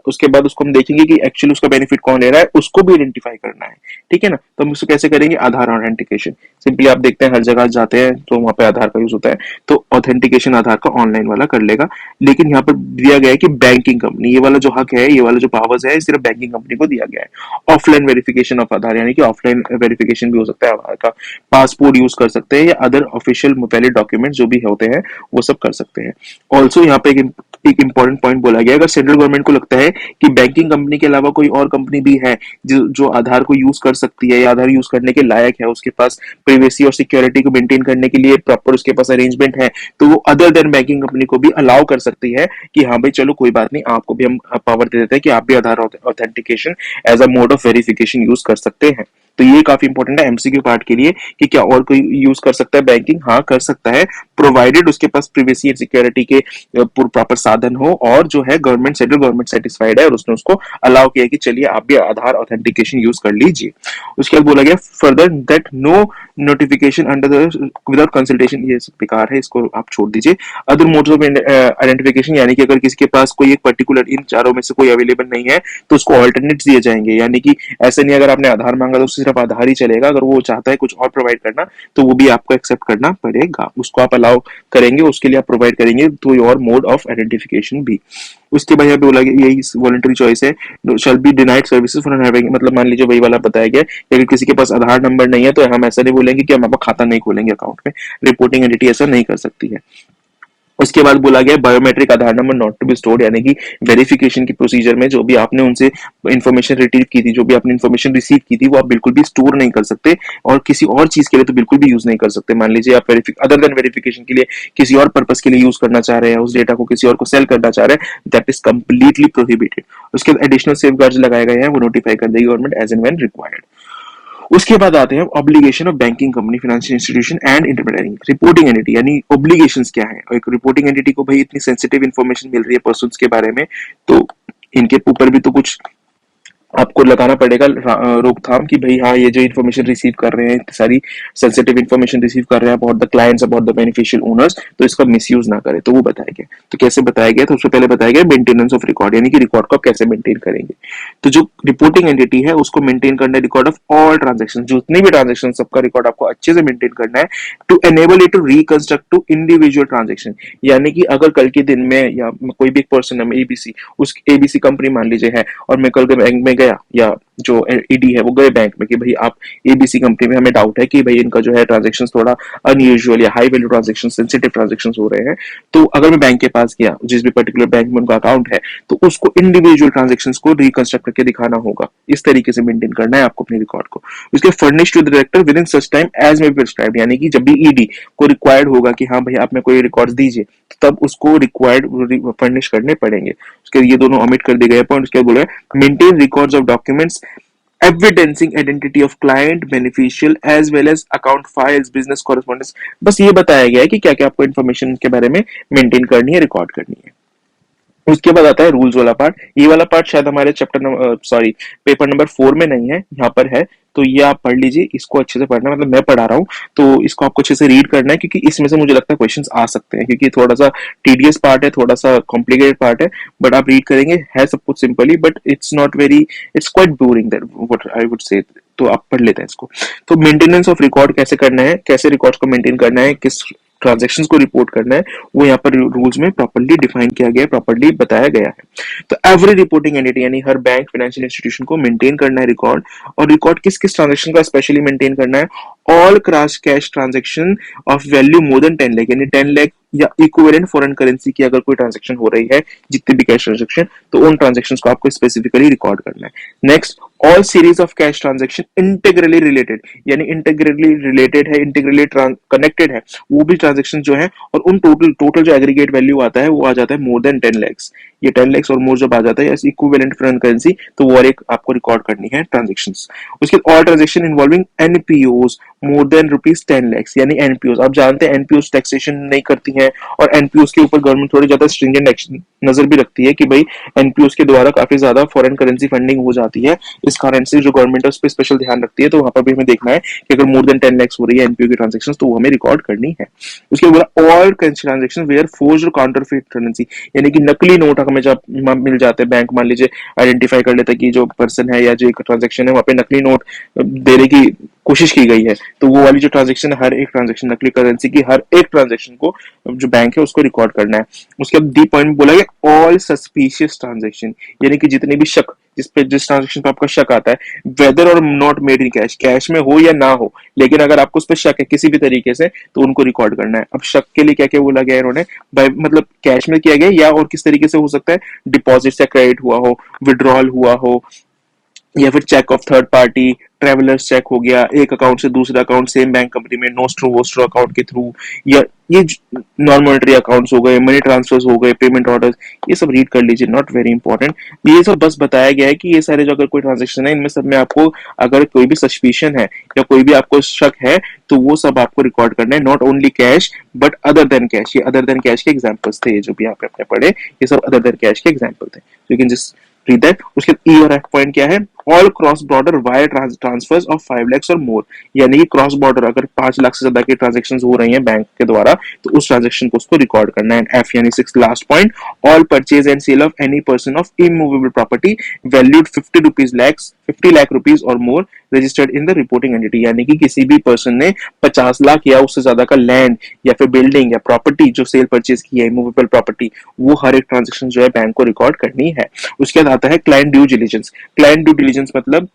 उसके बाद उसको हम देखेंगे कि एक्चुअली उसका बेनिफिट कौन ले रहा है, उसको भी आइडेंटिफाई करना है, ठीक है ना। तो हम उसको कैसे करेंगे, आधार ऑथेंटिकेशन, सिंपली आप देखते हैं हर जगह जाते हैं तो वहां पे आधार का यूज होता है, तो ऑथेंटिकेशन आधार का ऑनलाइन वाला कर लेगा। लेकिन यहाँ पर दिया गया है कि बैंकिंग कंपनी, ये वाला जो हक है, ये वाला जो पावर्स है, सिर्फ बैंकिंग कंपनी को दिया गया है। ऑफलाइन वेरिफिकेशन ऑफ आधार, यानी कि ऑफलाइन वेरिफिकेशन भी हो सकता है आधार का, पासपोर्ट यूज कर सकते हैं या अदर ऑफिशियल वैलिड डॉक्यूमेंट जो भी होते हैं वो सब कर सकते हैं। ऑल्सो यहाँ पे एक इंपॉर्टेंट पॉइंट बोला गया, अगर सेंट्रल गवर्नमेंट को लगता है कि बैंकिंग कंपनी के अलावा कोई और कंपनी भी है जो आधार को यूज कर सकती है या आधार यूज करने के लायक है, उसके पास प्राइवेसी और सिक्योरिटी को मेंटेन करने के लिए प्रॉपर उसके पास अरेंजमेंट है, तो वो अदर देन बैंकिंग कंपनी को भी अलाउ कर सकती है कि हाँ भाई चलो कोई बात नहीं, आपको भी हम पावर दे देते हैं कि आप भी Aadhaar authentication as a mode of verification use कर सकते हैं। तो ये काफी इंपॉर्टेंट है एमसीक्यू पार्ट के लिए कि क्या और कोई यूज कर सकता है बैंकिंग, हाँ कर सकता है, प्रोवाइडेड उसके पास प्राइवेसी एंड सिक्योरिटी के प्रॉपर साधन हो और जो है गवर्नमेंट, सेंट्रल गवर्नमेंट सेटिस्फाइड है और उसने उसको अलाउ किया कि चलिए आप भी आधार ऑथेंटिकेशन यूज कर लीजिए। उसके बाद बोला गया further that no notification under the without consultation, ये सब बेकार है, इसको आप छोड़ दीजिए। अदर मोड्स ऑफ आइडेंटिफिकेशन, यानी कि अगर किसी के पास कोई एक पर्टिकुलर इन चारों में से कोई अवेलेबल नहीं है तो उसको ऑल्टरनेट्स दिए जाएंगे, यानी कि ऐसा नहीं अगर आपने आधार मांगा तो सिर्फ आधार ही चलेगा, अगर वो चाहता है कुछ और प्रोवाइड करना तो वो भी आपको एक्सेप्ट करना पड़ेगा, उसको आप अलाउ करेंगे, उसके लिए आप प्रोवाइड करेंगे through your mode of identification भी। उसके बाद यहाँ पे बोला गया यही वॉलंटरी चॉइस है, shall be denied services for not having, मतलब मान लीजिए वही वाला बताया गया कि अगर किसी के पास आधार नंबर नहीं है तो हम ऐसा नहीं बोलेंगे कि हम आपका खाता नहीं खोलेंगे अकाउंट में, रिपोर्टिंग एंटिटी ऐसा नहीं कर सकती है। उसके बाद बोला गया biometric Aadhaar number not to be stored, यानी कि वेरिफिकेशन की प्रोसीजर में जो भी आपने उनसे इन्फॉर्मेशन रिट्रीव की थी, जो भी आपने इन्फॉर्मेशन रिसीव की थी, वो आप बिल्कुल भी स्टोर नहीं कर सकते और किसी और चीज के लिए तो बिल्कुल भी यूज नहीं कर सकते। मान लीजिए आप अदर देन वेरिफिकेशन के लिए किसी और पर्पस के लिए यूज करना चाह रहे हैं, उस डेटा को किसी और को सेल करना चाह रहे हैं, दैट इज कंप्लीटली प्रोहिबिटेड। उसके बाद एडिशनल सेफगार्ड्स लगाए गए हैं, वो नोटिफाई कर देगी government as and when required. उसके बाद आते हैं obligation of banking company, financial institution and intermediary reporting entity, यानी ऑब्लिगेशंस क्या है। एक रिपोर्टिंग एंटिटी को भाई इतनी सेंसिटिव इन्फॉर्मेशन मिल रही है पर्सन्स के बारे में, तो इनके ऊपर भी तो कुछ आपको लगाना पड़ेगा रोकथाम कि भाई हाँ ये जो इन्फॉर्मेशन रिसीव कर रहे हैं, सारी सेंसिटिव इन्फॉर्मेशन रिसीव कर रहे हैं about the clients, about the beneficial owners, तो इसका मिसयूज ना करें। तो वो बताया गया, तो कैसे बताया गया, तो उससे पहले बताया गया मेंटेनेंस ऑफ रिकॉर्ड, यानी कि रिकॉर्ड को आप कैसे मेंटेन करेंगे। तो जो रिपोर्टिंग एंटिटी है उसको मेंटेन करना है रिकॉर्ड ऑफ ऑल ट्रांजेक्शन, जितने भी ट्रांजेक्शन सबका रिकॉर्ड आपको अच्छे से मेंटेन करना है, to enable it to reconstruct to individual transaction, यानी कि अगर कल के दिन में या कोई भी एक पर्सन है एबीसी, उस एबीसी कंपनी मान लीजिए है, और मैं कल के बैंक में गया या जो ईडी है वो गए बैंक में कि भाई आप एबीसी कंपनी में हमें डाउट है कि भाई इनका जो है ट्रांजैक्शंस थोड़ा अनयूजुअल या high value transaction, sensitive transactions हो रहे हैं, तो अगर मैं बैंक के पास गया, जिस भी पर्टिकुलर बैंक में उनका अकाउंट है, तो उसको इंडिविजुअल ट्रांजैक्शंस को रिकंस्ट्रक्ट करके दिखाना होगा। इस तरीके से मेंटेन करना है आपको अपने रिकॉर्ड को। उसके furnish to the director with in such time as may be prescribed, यानी कि जब भी ईडी को रिक्वायर्ड होगा कि हाँ भाई आप में कोई रिकॉर्ड्स दीजिए, तब उसको रिक्वायर्ड फर्निश करने पड़ेंगे। उसके ये दोनों ओमिट कर दिए गए पॉइंट। उसके बोला maintain records of documents evidencing identity of client, beneficial as well as account files, business correspondence। बस ये बताया गया है कि क्या क्या आपको इन्फॉर्मेशन के बारे में मेंटेन करनी है, रिकॉर्ड करनी है। उसके बाद आता है रूल्स वाला पार्ट। ये वाला पार्ट शायद हमारे पेपर नंबर 4 में नहीं है, यहाँ पर है, तो ये आप पढ़ लीजिए, इसको अच्छे से पढ़ना, मतलब मैं पढ़ा रहा हूँ तो इसको आपको अच्छे से रीड करना है, क्योंकि इसमें से मुझे लगता है क्वेश्चंस आ सकते हैं, क्योंकि थोड़ा सा टीडियस पार्ट है, थोड़ा सा कॉम्प्लिकेटेड पार्ट है, बट आप रीड करेंगे, है सब कुछ simply, but it's not very, it's quite boring that what I would say. तो आप पढ़ लेते हैं इसको। तो मेंटेनेंस ऑफ रिकॉर्ड कैसे करना है, कैसे रिकॉर्ड्स को मेंटेन करना है, किस ट्रांजैक्शंस को रिपोर्ट करना है, वो यहाँ पर रूल्स में प्रॉपर्ली डिफाइन किया गया है, प्रॉपर्ली बताया गया है। तो एवरी रिपोर्टिंग एंटिटी, यानी हर बैंक, फाइनेंशियल इंस्टीट्यूशन को मेंटेन करना है रिकॉर्ड, और रिकॉर्ड किस किस ट्रांजैक्शन का स्पेशली मेंटेन करना है। All cross cash transaction of value more than 10 lakh, यानी 10 लाख या इक्विवेलेंट फॉरेन करेंसी की अगर कोई ट्रांजैक्शन हो रही है, जितनी भी कैश ट्रांजैक्शन, तो उन ट्रांजैक्शंस को आपको स्पेसिफिकली रिकॉर्ड करना है। Next, all series of cash transaction integrally related, यानी इंटीग्रली रिलेटेड है, इंटीग्रली कनेक्टेड है, वो भी ट्रांजैक्शन जो है, और उन टोटल जो एग्रीगेट वैल्यू आता है वो आ जाता है मोर देन 10 lakhs। ये 10 lakhs और मोर जब आ जाता है इक्विवेलेंट फॉरेन करेंसी, तो वो और एक आपको रिकॉर्ड करनी है ट्रांजैक्शंस। उसके all transaction involving NPOs more than ₹10 lakhs, यानी एनपीओज, आप जानते हैं एनपीओज टैक्सेशन नहीं करती हैं, और एनपीओज के ऊपर गवर्नमेंट थोड़ी ज्यादा स्ट्रिंजेंट नजर भी रखती है कि भाई एनपीओज के द्वारा काफी ज्यादा फॉरेन करेंसी फंडिंग हो जाती है, जिस करेंसी जो गवर्नमेंट है उस पर स्पेशल ध्यान रखती है, तो वहां पर भी हमें देखना है कि अगर मोर देन 10 lakhs हो रही है एनपीओ की ट्रांजेक्शन तो वो हमें रिकॉर्ड करनी है। उसके बाद ऑल ट्रांजेक्शन वेयर फोर्ज्ड और काउंटरफिट करेंसी, यानी कि नकली नोट हमें जब मिल जाते हैं, बैंक मान लीजिए आइडेंटिफाई कर लेता है कि जो पर्सन है या जो ट्रांजेक्शन है वहां पे नकली नोट देने की कोशिश की गई है, तो वो वाली जो ट्रांजेक्शन, हर एक ट्रांजेक्शन नकली करेंसी की हर एक ट्रांजेक्शन को जो बैंक है उसको रिकॉर्ड करना है। उसके बाद डी पॉइंट बोला गया ऑल सस्पिशियस ट्रांजेक्शन, यानी कि जितने भी शक, जिस ट्रांजेक्शन पर आपका शक आता है, वेदर और not made in cash, cash में हो या ना हो, लेकिन अगर आपको उस पर शक है किसी भी तरीके से तो उनको रिकॉर्ड करना है। अब शक के लिए क्या क्या बोला गया इन्होंने, मतलब कैश में किया गया या और किस तरीके से हो सकता है, डिपॉजिट से क्रेडिट हुआ हो, विड्रॉल हुआ हो, या फिर cheque of third party, travellers cheque हो गया, एक अकाउंट से दूसरा अकाउंट सेम बैंक कंपनी में, नोस्ट्रो वोस्ट्रो अकाउंट के थ्रू, या ये नॉन मॉनेटरी अकाउंट्स हो गए, मनी ट्रांसफर्स हो गए, पेमेंट ऑर्डर्स, ये सब रीड कर लीजिए, नॉट वेरी इंपॉर्टेंट। ये सब बस बताया गया है कि ये सारे जो अगर कोई ट्रांजेक्शन है इनमें सब में आपको अगर कोई भी सस्पिशन है या कोई भी आपको शक है तो वो सब आपको रिकॉर्ड करना है, not only cash but other than cash. ये अदर देन कैश के एग्जांपल्स थे, ये जो भी आप अपने पढ़े ये सब अदर देन कैश के एग्जांपल थे, you can just read that. उसके ई और एफ पॉइंट क्या है, all cross border wire transfers of 5 lakhs और मोर, यानी कि क्रॉस बॉर्डर अगर 5 लाख से ज्यादा की ट्रांजेक्शन हो रही हैं बैंक के द्वारा तो उस ट्रांजेक्शन को उसको रिकॉर्ड करना है। एफ यानी 6 last point, all purchase and sale of any person of immovable property valued 50 lakh rupees और more registered in the reporting entity, यानी कि किसी भी पर्सन ने 50 लाख या उससे ज्यादा का लैंड या फिर बिल्डिंग या प्रॉपर्टी जो सेल परचेज की है, इमूवेबल प्रॉपर्टी, वो हर एक ट्रांजेक्शन जो है बैंक को रिकॉर्ड करनी है। उसके बाद आता है client due diligence. Client due diligence मतलब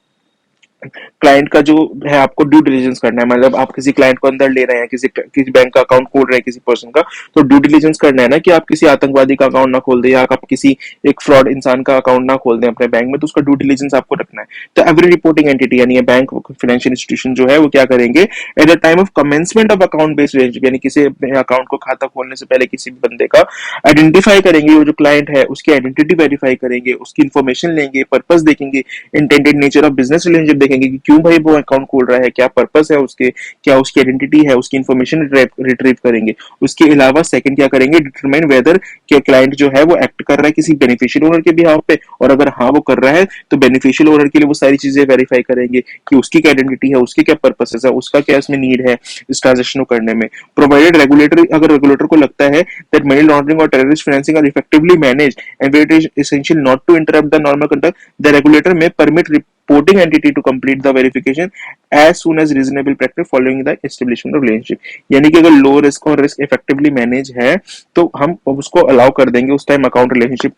क्लाइंट का जो है आपको ड्यू डिलिजेंस करना है, मतलब आप किसी क्लाइंट को अंदर ले रहे हैं, किसी बैंक का अकाउंट खोल रहे हैं किसी पर्सन का, तो ड्यू डिलिजेंस करना है ना कि आप किसी आतंकवादी का अकाउंट ना खोल दें या आप किसी एक फ्रॉड इंसान का अकाउंट ना खोल दें अपने बैंक में, तो उसका ड्यू डिलिजेंस आपको रखना है। तो एवरी रिपोर्टिंग एंटिटी यानी बैंक फाइनेंशियल इंस्टीट्यूशन जो है वो क्या करेंगे, at the time of commencement of account based relationship, यानी किसी अकाउंट को खाता खोलने से पहले किसी भी बंदे का आइडेंटिफाई करेंगे, वो जो क्लाइंट है उसकी आइडेंटिटी वेरीफाई करेंगे, उसकी इन्फॉर्मेशन लेंगे, पर्पस देखेंगे, intended nature of business relationship देखेंगे कि क्यों भाई वो अकाउंट खोल रहा है, क्या पर्पस है उसके, क्या उसकी आइडेंटिटी है, उसकी इन्फॉर्मेशन रिट्रीव करेंगे। उसके अलावा सेकंड क्या करेंगे, डिटरमाइन वेदर कि क्लाइंट जो है वो एक्ट कर रहा है किसी बेनिफिशियल ओनर के बिहाफ पे, और अगर हाँ वो कर रहा है तो बेनिफिशियल ओनर के लिए वो सारी चीजें वेरीफाई करेंगे कि उसकी क्या आइडेंटिटी है, उसके क्या पर्पस है, उसका क्या इसमें नीड है इस ट्रांजेक्शन को करने में। प्रोवाइडेड रेगुलेटर, अगर रेगुलेटर को लगता है दैट मनी लॉन्ड्रिंग और terrorist financing are effectively managed and where it is essential not to interrupt the normal conduct, the regulator में permit reporting entity to complete the verification as soon as reasonable practice following the establishment of relationship, यानी कि अगर लो रिस्क और रिस्क इफेक्टिवली मैनेज है तो हम उसको अलाउ कर देंगे उस टाइम अकाउंट रिलेशनशिप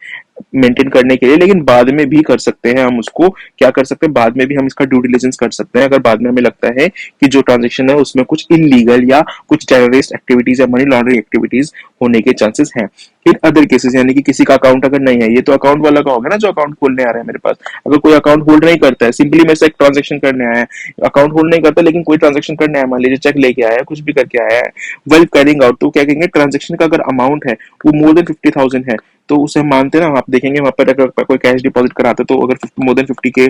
मेंटेन करने के लिए, लेकिन बाद में भी कर सकते हैं हम उसको, क्या कर सकते हैं, बाद में भी हम इसका ड्यू डिलिजेंस कर सकते हैं अगर बाद में हमें लगता है कि जो ट्रांजेक्शन है उसमें कुछ इलीगल या कुछ टेररिस्ट एक्टिविटीज या मनी लॉन्ड्रिंग एक्टिविटीज होने के चांसेस हैं। इन अदर केसेस, यानी कि किसी का अकाउंट अगर नहीं है, ये तो अकाउंट वाला का होगा ना जो अकाउंट खोलने आ रहा है मेरे पास, अगर कोई अकाउंट होल्ड नहीं करता है, सिंपली मेरे से एक ट्रांजेक्शन करने आया है, अकाउंट होल्ड नहीं करता लेकिन कोई ट्रांजेक्शन करने आया, मान लीजिए चेक लेके आया है, कुछ भी करके आया है, वेल कैरिंग आउट, तो क्या कहेंगे, ट्रांजेक्शन का अगर अमाउंट है वो मोर देन 50,000 है तो उसे हम मानते हैं ना, आप देखेंगे वहां पर अगर कोई कैश डिपॉजिट कराते तो अगर मोर देन 50 के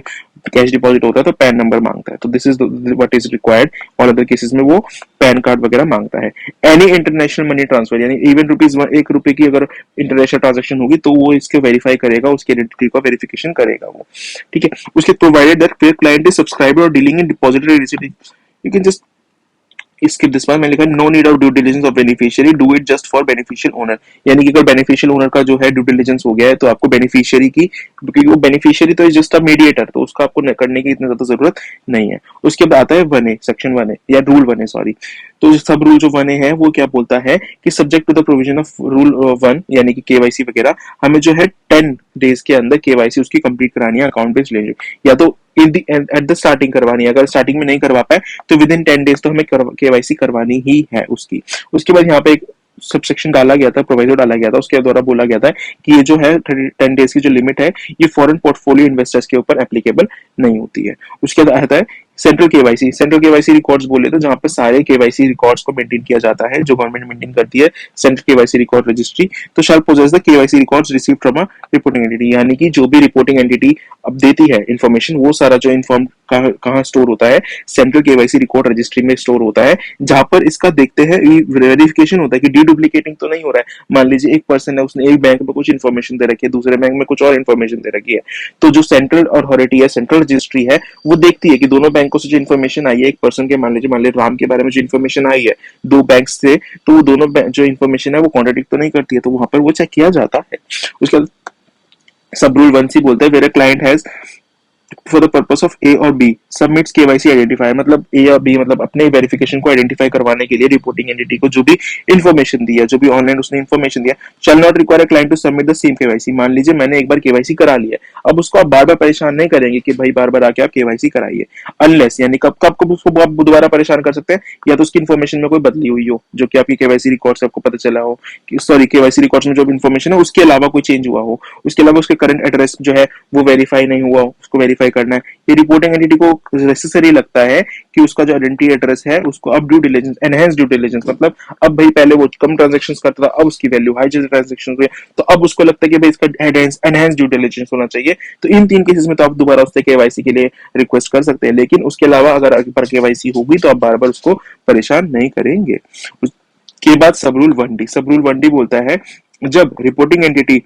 कैश डिपॉजिट होता है तो पैन नंबर मांगता है, तो this is what is required. और अदर केसेस में वो पैन कार्ड वगैरह मांगता है। एनी इंटरनेशनल मनी ट्रांसफर, यानी इवन ₹1 की अगर इंटरनेशनल ट्रांजेक्शन होगी तो वो इसके वेरीफाई करेगा, उसकी आइडेंटिटी का वेरिफिकेशन करेगा वो, ठीक है। उसके provided that client is subscriber और dealing in depository receipt, you can just skip this one, मैंने लिखा no need of due diligence of beneficiary, do it just for beneficial owner, यानी कि अगर बेनिफिशियल ओनर का जो है ड्यू डिलिजेंस हो गया है तो आपको बेनिफिशियरी की, क्योंकि वो बेनिफिशियरी तो जस्ट अ मीडिएटर, तो उसका आपको करने की इतनी ज्यादा जरूरत नहीं है। उसके बाद आता है 1A, सेक्शन 1A या रूल 1A सॉरी, तो सब रूल जो 1A है वो क्या बोलता है कि subject to the provision of rule 1 यानी कि केवाईसी वगैरह, हमें जो है 10 डेज के अंदर केवाईसी उसकी कंप्लीट करानी है अकाउंट बेस्ड रिलेशनशिप, या तो एट द स्टार्टिंग करवानी है, अगर स्टार्टिंग में नहीं करवा पाए तो विद इन 10 डेज तो हमें केवाईसी करवानी ही है उसकी। उसके बाद यहाँ पे एक सबसेक्शन डाला गया था, प्रोविजो डाला गया था, उसके द्वारा बोला गया था कि ये जो है 10 डेज की जो लिमिट है ये फॉरेन पोर्टफोलियो इन्वेस्टर्स के ऊपर एप्लीकेबल नहीं होती है। उसके बाद आता है सेंट्रल केवाईसी रिकॉर्ड्स बोले तो जहां पे सारे केवाईसी रिकॉर्ड्स को मेंटेन किया जाता है, जो गवर्नमेंट मेंटेन करती है, सेंट्रल केवाईसी रिकॉर्ड रजिस्ट्री। तो shall possess the KYC records receive from a reporting entity, यानी कि जो भी रिपोर्टिंग एंटिटी अब देती है इन्फॉर्मेशन, वो सारा जो इन्फॉर्म कहाँ स्टोर होता है, सेंट्रल केवाईसी रिकॉर्ड रजिस्ट्री में स्टोर होता है, जहां पर इसका देखते हैं वेरिफिकेशन होता है कि डुप्लीकेटिंग तो नहीं हो रहा है। मान लीजिए एक पर्सन है, उसने एक बैंक में कुछ इन्फॉर्मेशन दे रखी है, दूसरे बैंक में कुछ और इन्फॉर्मेशन दे रखी है, तो जो सेंट्रल अथॉरिटी है, सेंट्रल रजिस्ट्री है, वो देखती है कि दोनों बैंकों से जो इन्फॉर्मेशन आई है, एक पर्सन के मान लीजिए राम के बारे में जो इन्फॉर्मेशन आई है दो बैंक से, तो वो दोनों जो इन्फॉर्मेशन है वो कॉन्ट्राडिक्ट तो नहीं करती है, तो वहां पर वो चेक किया जाता है। उसके बाद सब रूल 1C बोलता है, where a client has for the purpose of A और बी सबमिट्स केवाईसी आइडेंटिफायर, मतलब ए या बी, मतलब अपने वेरिफिकेशन को आइडेंटिफाई करवाने के लिए रिपोर्टिंग एंटिटी को जो भी इन्फॉर्मेशन दिया, जो भी ऑनलाइन उसने इन्फॉर्मेशन दिया, shall not require client to submit the same KYC. मान लीजिए मैंने एक बार केवाईसी करा लिया, अब उसको आप बार बार परेशान नहीं करेंगे कि भाई बार बार आके आप केवाईसी कराइए, अनलेस, यानी कब कब कब उसको आप दोबारा परेशान कर सकते हैं, या तो उसकी इन्फॉर्मेशन में कोई बदली हुई हो, जो कि आपकी केवाईसी रिकॉर्ड से आपको पता चला हो, सॉरी केवाईसी रिकॉर्ड में जो इन्फॉर्मेशन है उसके अलावा कोई चेंज हुआ हो, उसके अलावा उसके करंट एड्रेस जो है वो वेरीफाई नहीं हुआ हो, उसको वेरीफाई करना है। ये रिपोर्टिंग एंटिटी को नेसेसरी लगता है कि उसका जो आइडेंटिटी एड्रेस है उसको अब due diligence, enhance due diligence, मतलब अब भाई पहले वो कम ट्रांजैक्शंस करता था, अब उसकी वैल्यू हाई ट्रांजैक्शन हुई, तो अब उसको लगता है कि भाई इसका एनहांस ड्यू डिलिजेंस होना चाहिए। तो इन तीन केसेस में तो आप दोबारा उससे केवाईसी के लिए रिक्वेस्ट कर सकते हैं, लेकिन उसके अलावा अगर पर केवाईसी होगी तो आप बार बार उसको परेशान नहीं करेंगे। उसके बाद सब रूल 1D, सब रूल 1D बोलता है, जब reporting entity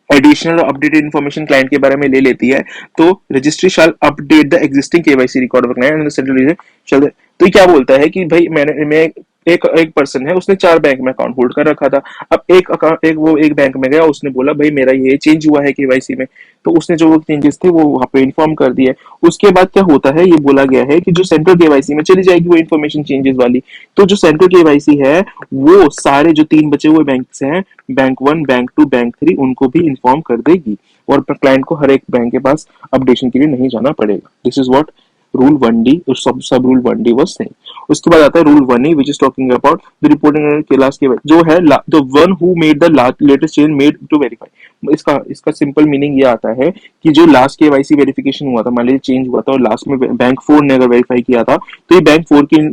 additional updated information client के बारे में ले लेती है, तो registry shall update the existing KYC record of client and central. तो क्या बोलता है कि भाई मैं एक पर्सन है, उसने 4 बैंक में अकाउंट होल्ड कर रखा था, अब एक अकाउंट वो एक बैंक में गया, उसने बोला भाई मेरा ये चेंज हुआ है केवाईसी में, तो उसने जो चेंजेस थे वो वहां पे इन्फॉर्म कर दिए। उसके बाद क्या होता है, ये बोला गया है कि जो सेंट्रल केवाईसी में चली जाएगी वो इन्फॉर्मेशन चेंजेस वाली, तो जो सेंट्रल केवाईसी है वो सारे जो 3 बचे हुए बैंक से हैं, बैंक 1, बैंक 2, बैंक 3, उनको भी इन्फॉर्म कर देगी, और क्लाइंट को हर एक बैंक के पास अपडेशन के लिए नहीं जाना पड़ेगा। This is what rule 1D, सब रूल 1D वाज सेम। उसके बाद आता है rule 1E which is talking about the reporting के लास्ट के जो है the one who made the latest change made to verify. इसका सिंपल मीनिंग ये आता है कि जो लास्ट केवाईसी वेरिफिकेशन हुआ था, मान लीजिए चेंज हुआ था और लास्ट में बैंक 4 ने अगर वेरीफाई किया था, तो ये बैंक 4 की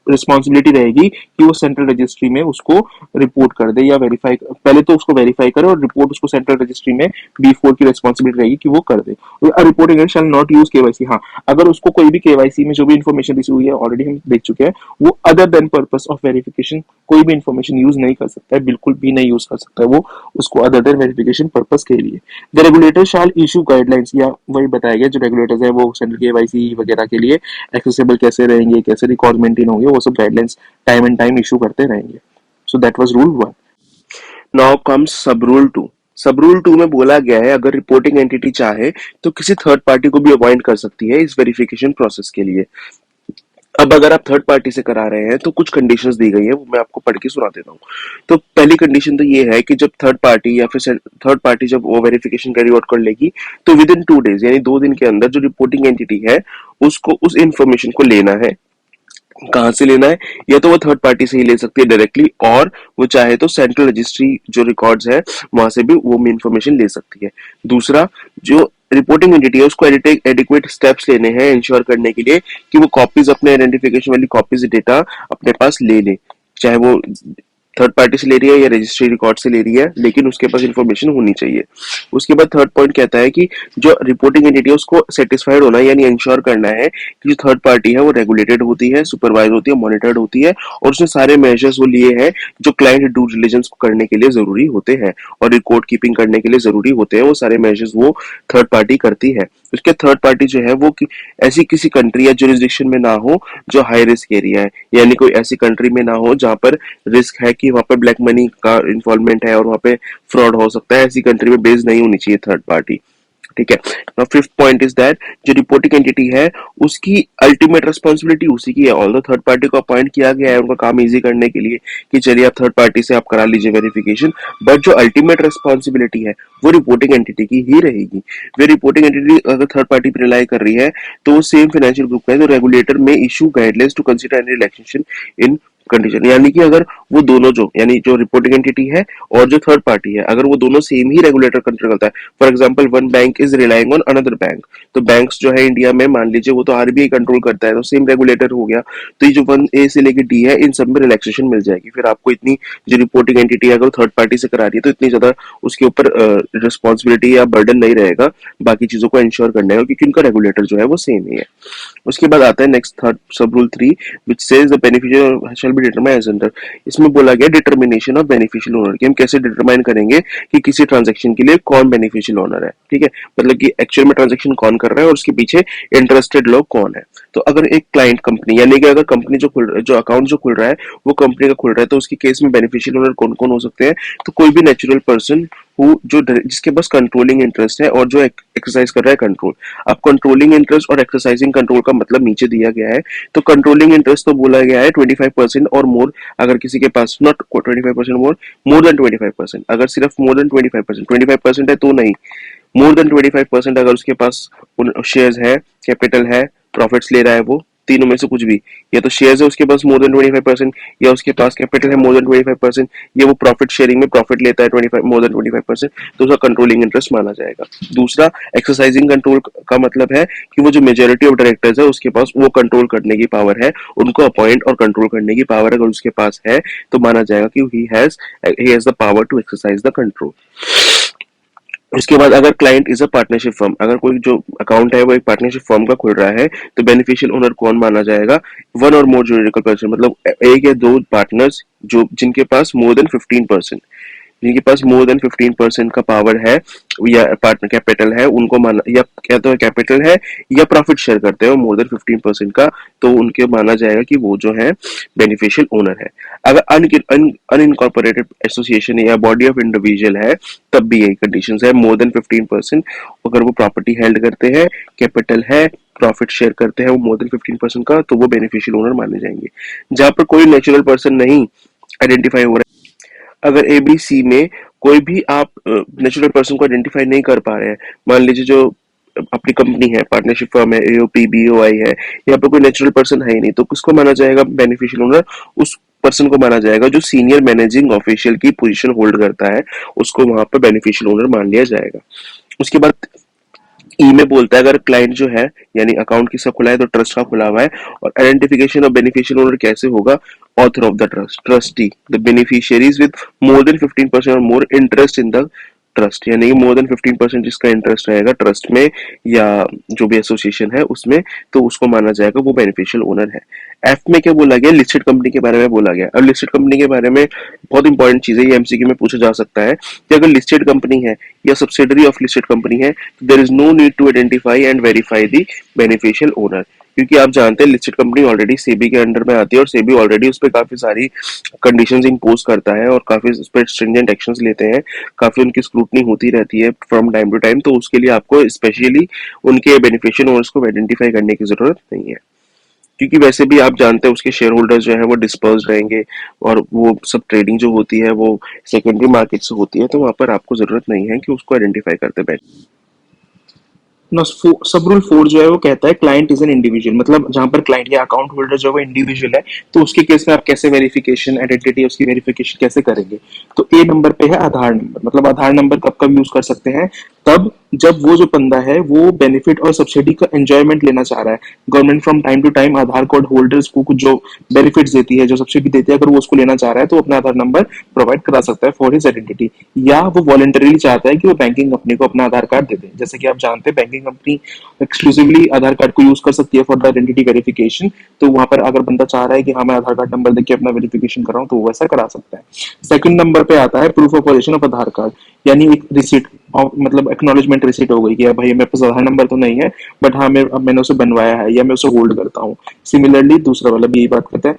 रिस्पॉन्सिबिलिटी रहेगी कि वो सेंट्रल रजिस्ट्री में उसको रिपोर्ट कर दे, या वेरीफाई, पहले तो उसको वेरीफाई करे और रिपोर्ट उसको सेंट्रल रजिस्ट्री में B4 की रिस्पॉन्सिबिलिटी रहेगी कि वो कर दे। Reporting shall not use KYC, हाँ अगर उसको कोई भी केवाईसी में जो भी इन्फॉर्मेशन रिसीव हुई है, ऑलरेडी हम देख चुके हैं, वो other than purpose of verification कोई भी इन्फॉर्मेशन यूज नहीं कर सकता है, बिल्कुल भी नहीं यूज कर सकता है वो उसको अदर देन वेरिफिकेशन पर्पस के लिए। The regulator shall issue guidelines, या वही बताया गया जो रेगुलेटर्स है वो सेंट्रल केवाईसी वगैरह के लिए एक्सेसिबल कैसे रहेंगे, कैसे रिकॉर्ड मेंटेन होंगे, वो सब guidelines time and time issue करते रहेंगे। So that was rule 1। Now comes सब रूल 2। सब रूल 2 में बोला गया है, अगर रिपोर्टिंग एंटिटी चाहे तो किसी थर्ड पार्टी को भी अपॉइंट कर सकती है इस वेरिफिकेशन प्रोसेस के लिए। अब अगर आप थर्ड पार्टी से करा रहे हैं तो कुछ कंडीशंस दी गई है, वो मैं आपको पढ़ के सुना देता हूँ। तो पहली कंडीशन तो ये है कि जब थर्ड पार्टी या फिर थर्ड पार्टी जब वो वेरिफिकेशन कैरी आउट कर लेगी, तो विद इन 2 डेज यानी 2 दिन के अंदर जो रिपोर्टिंग एंटिटी है उसको उस इंफॉर्मेशन को लेना है। कहाँ से लेना है, या तो वो थर्ड पार्टी से ही ले सकती है डायरेक्टली, और वो चाहे तो सेंट्रल रजिस्ट्री जो रिकॉर्ड्स है वहां से भी वो इंफॉर्मेशन ले सकती है। दूसरा, जो रिपोर्टिंग एंटिटी है उसको एडिक्वेट स्टेप्स लेने हैं इंश्योर करने के लिए कि वो कॉपीज, अपने आइडेंटिफिकेशन वाली कॉपीज डेटा अपने पास ले ले, चाहे वो थर्ड पार्टी से ले रही है या रजिस्ट्री रिकॉर्ड से ले रही है, लेकिन उसके पास इंफॉर्मेशन होनी चाहिए। उसके बाद थर्ड पॉइंट कहता है कि जो रिपोर्टिंग एंटिटी है उसको सेटिस्फाइड होना है, यानी इंश्योर करना है कि जो थर्ड पार्टी है वो रेगुलेटेड होती है, सुपरवाइज होती है, मॉनिटर्ड होती है, और उसने सारे मेजर्स वो लिए हैं जो क्लाइंट ड्यू डिलिजेंस करने के लिए जरूरी होते हैं और रिकॉर्ड कीपिंग करने के लिए जरूरी होते हैं, वो सारे मेजर्स वो थर्ड पार्टी करती है। उसके थर्ड पार्टी जो है वो ऐसी किसी कंट्री या जुरिस्डिक्शन में ना हो जो हाई रिस्क एरिया है, यानी कोई ऐसी कंट्री में ना हो जहां पर रिस्क है कि वहां पर ब्लैक मनी का इन्वॉल्वमेंट है और वहां पे फ्रॉड हो सकता है, ऐसी कंट्री में बेस नहीं होनी चाहिए थर्ड पार्टी। ठीक है। Now fifth point is that जो रिपोर्टिंग एंटिटी है उसकी अल्टीमेट रिस्पांसिबिलिटी उसी की है। ऑल्दो थर्ड पार्टी को अपॉइंट किया गया है उनका काम इजी करने के लिए कि चलिए आप थर्ड पार्टी से आप करा लीजिए वेरिफिकेशन, बट जो अल्टीमेट रिस्पांसिबिलिटी है वो रिपोर्टिंग एंटिटी की ही रहेगी। वे रिपोर्टिंग एंटिटी अगर थर्ड पार्टी पर रिलाई कर रही है तो वो सेम फाइनेंशियल ग्रुप का है, तो रेगुलेटर में issue guidelines to consider any relaxation in condition, यानी कि अगर वो दोनों जो यानी जो रिपोर्टिंग एंटिटी है और जो थर्ड पार्टी है, अगर वो दोनों सेम ही रेगुलेटर कंट्रोल करता है, for example one bank is relying on another bank, तो बैंक्स जो है इंडिया में मान लीजिए वो तो आरबीआई कंट्रोल करता है, तो सेम रेगुलेटर हो गया, तो ये जो वन ए से लेके डी है इन सब में रिलैक्सेशन मिल जाएगी। फिर आपको इतनी जो रिपोर्टिंग एंटिटी है अगर थर्ड पार्टी से करा रही है तो इतनी ज्यादा उसके ऊपर रिस्पॉन्सिबिलिटी या बर्डन नहीं रहेगा बाकी चीजों को इंश्योर करने का, क्योंकि उनका रेगुलेटर जो है वो सेम ही है। उसके बाद आता है next third sub rule 3 which says the beneficial shall be determined as under. इसमें बोला गया डिटर्मिनेशन ऑफ बेनिफिशियल ओनर कि हम कैसे डिटरमाइन करेंगे कि किसी ट्रांजैक्शन के लिए कौन बेनिफिशियल ओनर है, ठीक है, मतलब कि एक्चुअल में ट्रांजैक्शन कौन कर रहा है और उसके पीछे इंटरेस्टेड लोग कौन है। तो अगर एक क्लाइंट कंपनी यानी कि अगर कंपनी जो अकाउंट जो खुल रहा है वो कंपनी का खुल रहा है, तो उसके केस में बेनिफिशियल ओनर कौन कौन हो सकते हैं, तो कोई भी नेचुरल पर्सन जो जिसके पास कंट्रोलिंग इंटरेस्ट है और जो एक्सरसाइज कर रहा है कंट्रोल। अब कंट्रोलिंग इंटरेस्ट और एक्सरसाइजिंग कंट्रोल का मतलब नीचे दिया गया है। तो कंट्रोलिंग इंटरेस्ट तो बोला गया है 25% और मोर, अगर किसी के पास नॉट 25% मोर देन 25%, अगर सिर्फ मोर देन 25% है तो नहीं, मोर देन 25% अगर उसके पास शेयर्स है, कैपिटल है, प्रॉफिट्स ले रहा है, वो तीनों में से कुछ भी, या तो शेयर्स है उसके पास मोर देन 25%, या उसके पास कैपिटल है मोर देन 25%, या वो प्रॉफिट शेयरिंग में प्रॉफिट लेता है 25 मोर देन 25%, तो उसका कंट्रोलिंग इंटरेस्ट माना जाएगा। दूसरा एक्सरसाइजिंग कंट्रोल का मतलब है कि वो जो मेजोरिटी ऑफ डायरेक्टर्स है उसके पास वो कंट्रोल करने की पावर है, उनको अपॉइंट और कंट्रोल करने की पावर अगर उसके पास है तो माना जाएगा कि he has the power to exercise the control. उसके बाद अगर client is a partnership firm, अगर कोई जो अकाउंट है वो एक पार्टनरशिप फर्म का खुल रहा है, तो बेनिफिशियल ओनर कौन माना जाएगा, वन और मोर जुरिडिकल पर्सन, मतलब एक या दो पार्टनर्स जो जिनके पास मोर देन 15%, जिनके पास मोर देन 15% का पावर है या पार्टनर कैपिटल है, उनको माना, या क्या तो कैपिटल है या प्रॉफिट शेयर करते हैं मोर देन 15% का, तो उनके माना जाएगा कि वो जो है बेनिफिशियल ओनर है। अगर अनइनकॉर्पोरेटेड एसोसिएशन या बॉडी ऑफ इंडिविजुअल है तब भी यही कंडीशन है, मोर देन 15%, अगर वो प्रॉपर्टी हेल्ड करते हैं, कैपिटल है, प्रॉफिट शेयर करते हैं वो मोर देन 15% का, तो वो बेनिफिशियल ओनर माने जाएंगे। जहां पर कोई नेचुरल पर्सन नहीं आइडेंटिफाई हो रहा है, अगर एबीसी में कोई भी आप नेचुरल पर्सन को आइडेंटिफाई नहीं कर पा रहे हैं, मान लीजिए जो अपनी कंपनी है, पार्टनरशिप फर्म है, एओपी बीओआई है, यहाँ पर कोई नेचुरल पर्सन है ही नहीं, तो किसको माना जाएगा बेनिफिशियल ओनर, उस पर्सन को माना जाएगा जो सीनियर मैनेजिंग ऑफिशियल की पोजीशन होल्ड करता है, उसको वहां पर बेनिफिशियल ओनर मान लिया जाएगा। उसके बाद ई में बोलता है अगर क्लाइंट जो है यानी अकाउंट किसका खुला है, तो ट्रस्ट का खुला हुआ है, और आइडेंटिफिकेशन ऑफ बेनिफिशियल ओनर कैसे होगा, author of the trust, trustee, the beneficiaries with more than 15% और more interest in the trust, यानी कि मोर देन 15% जिसका इंटरेस्ट रहेगा ट्रस्ट में या जो भी एसोसिएशन है उसमें, तो उसको माना जाएगा वो बेनिफिशियल ओनर है। एफ में क्या बोला गया, लिस्टेड कंपनी के बारे में बोला गया। अब लिस्टेड कंपनी के बारे में बहुत इंपॉर्टेंट चीज है, ये एमसीक्यू में पूछा जा सकता है कि अगर लिस्टेड कंपनी है या सब्सिडरी ऑफ लिस्टेड कंपनी है, तो there is no need to identify and verify the beneficial owner, क्योंकि आप जानते हैं लिस्टेड कंपनी ऑलरेडी सेबी के अंडर में आती है और सेबी ऑलरेडी उस पर काफी सारी कंडीशंस इंपोज करता है और काफी उस पर स्ट्रिंजेंट एक्शंस लेते हैं, काफी उनकी स्क्रूटनी होती रहती है फ्रॉम टाइम टू टाइम, तो उसके लिए आपको स्पेशली उनके बेनिफिशियल ओनर्स को आइडेंटिफाई करने की जरूरत नहीं है, क्योंकि वैसे भी आप जानते हैं उसके शेयर होल्डर्स जो है वो डिस्पर्स रहेंगे और वो सब ट्रेडिंग जो होती है वो सेकेंडरी मार्केट से होती है, तो वहां पर आपको जरूरत नहीं है कि उसको आइडेंटिफाई करते बैठे। सब रूल 4 जो है वो कहता है क्लाइंट इज एन इंडिविजुअल, मतलब जहां पर क्लाइंट या अकाउंट होल्डर जो है वो इंडिविजुअल है, तो उसके केस में आप कैसे वेरिफिकेशन आइडेंटिटी उसकी वेरिफिकेशन कैसे करेंगे। तो ए नंबर पे है आधार नंबर, मतलब आधार नंबर कब कब यूज कर सकते हैं, तब जब वो जो बंदा है वो बेनिफिट और सब्सिडी का एंजॉयमेंट लेना चाह रहा है, government from time to time Aadhaar card holders को कुछ जो बेनिफिट्स देती है, जो सब्सिडी देती है, अगर वो उसको लेना चाह रहा है तो अपना आधार नंबर प्रोवाइड करा सकता है फॉर हिज आइडेंटिटी, या वो वॉलंटरीली चाहता है कि वो बैंकिंग कंपनी को अपना आधार कार्ड दे दे। जैसे कि आप जानते हैं बैंकिंग कंपनी एक्सक्लूसिवली आधार कार्ड को यूज कर सकती है फॉर द आइडेंटिटी वेरिफिकेशन, तो वहां पर अगर बंदा चाह रहा है कि हाँ मैं आधार कार्ड नंबर देके अपना वेरिफिकेशन कर रहा हूँ तो वो वैसा करा सकता है। सेकंड नंबर पे आता है proof of position of Aadhaar card, यानी एक रिसीट, मतलब एक्नॉलेजमेंट रिसीट हो गई कि भाई मेरे पास आधार नंबर तो नहीं है बट हाँ मैंने उसे बनवाया है या मैं उसे होल्ड करता हूँ। सिमिलरली दूसरा वाला भी यही बात करता है।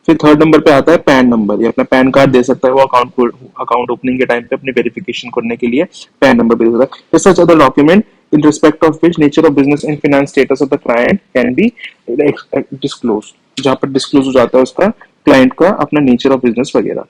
फिर थर्ड नंबर पे आता है पैन नंबर, या अपना पैन कार्ड दे सकता है वो अकाउंट ओपनिंग के टाइम पे अपनी वेरिफिकेशन करने के लिए पैन नंबर दे सकता है। Such other document in respect of which nature of business and finance status of the client can be disclosed, जहां पर डिस्क्लोज हो जाता है उसका क्लाइंट का अपना नेचर ऑफ बिजनेस वगैरह।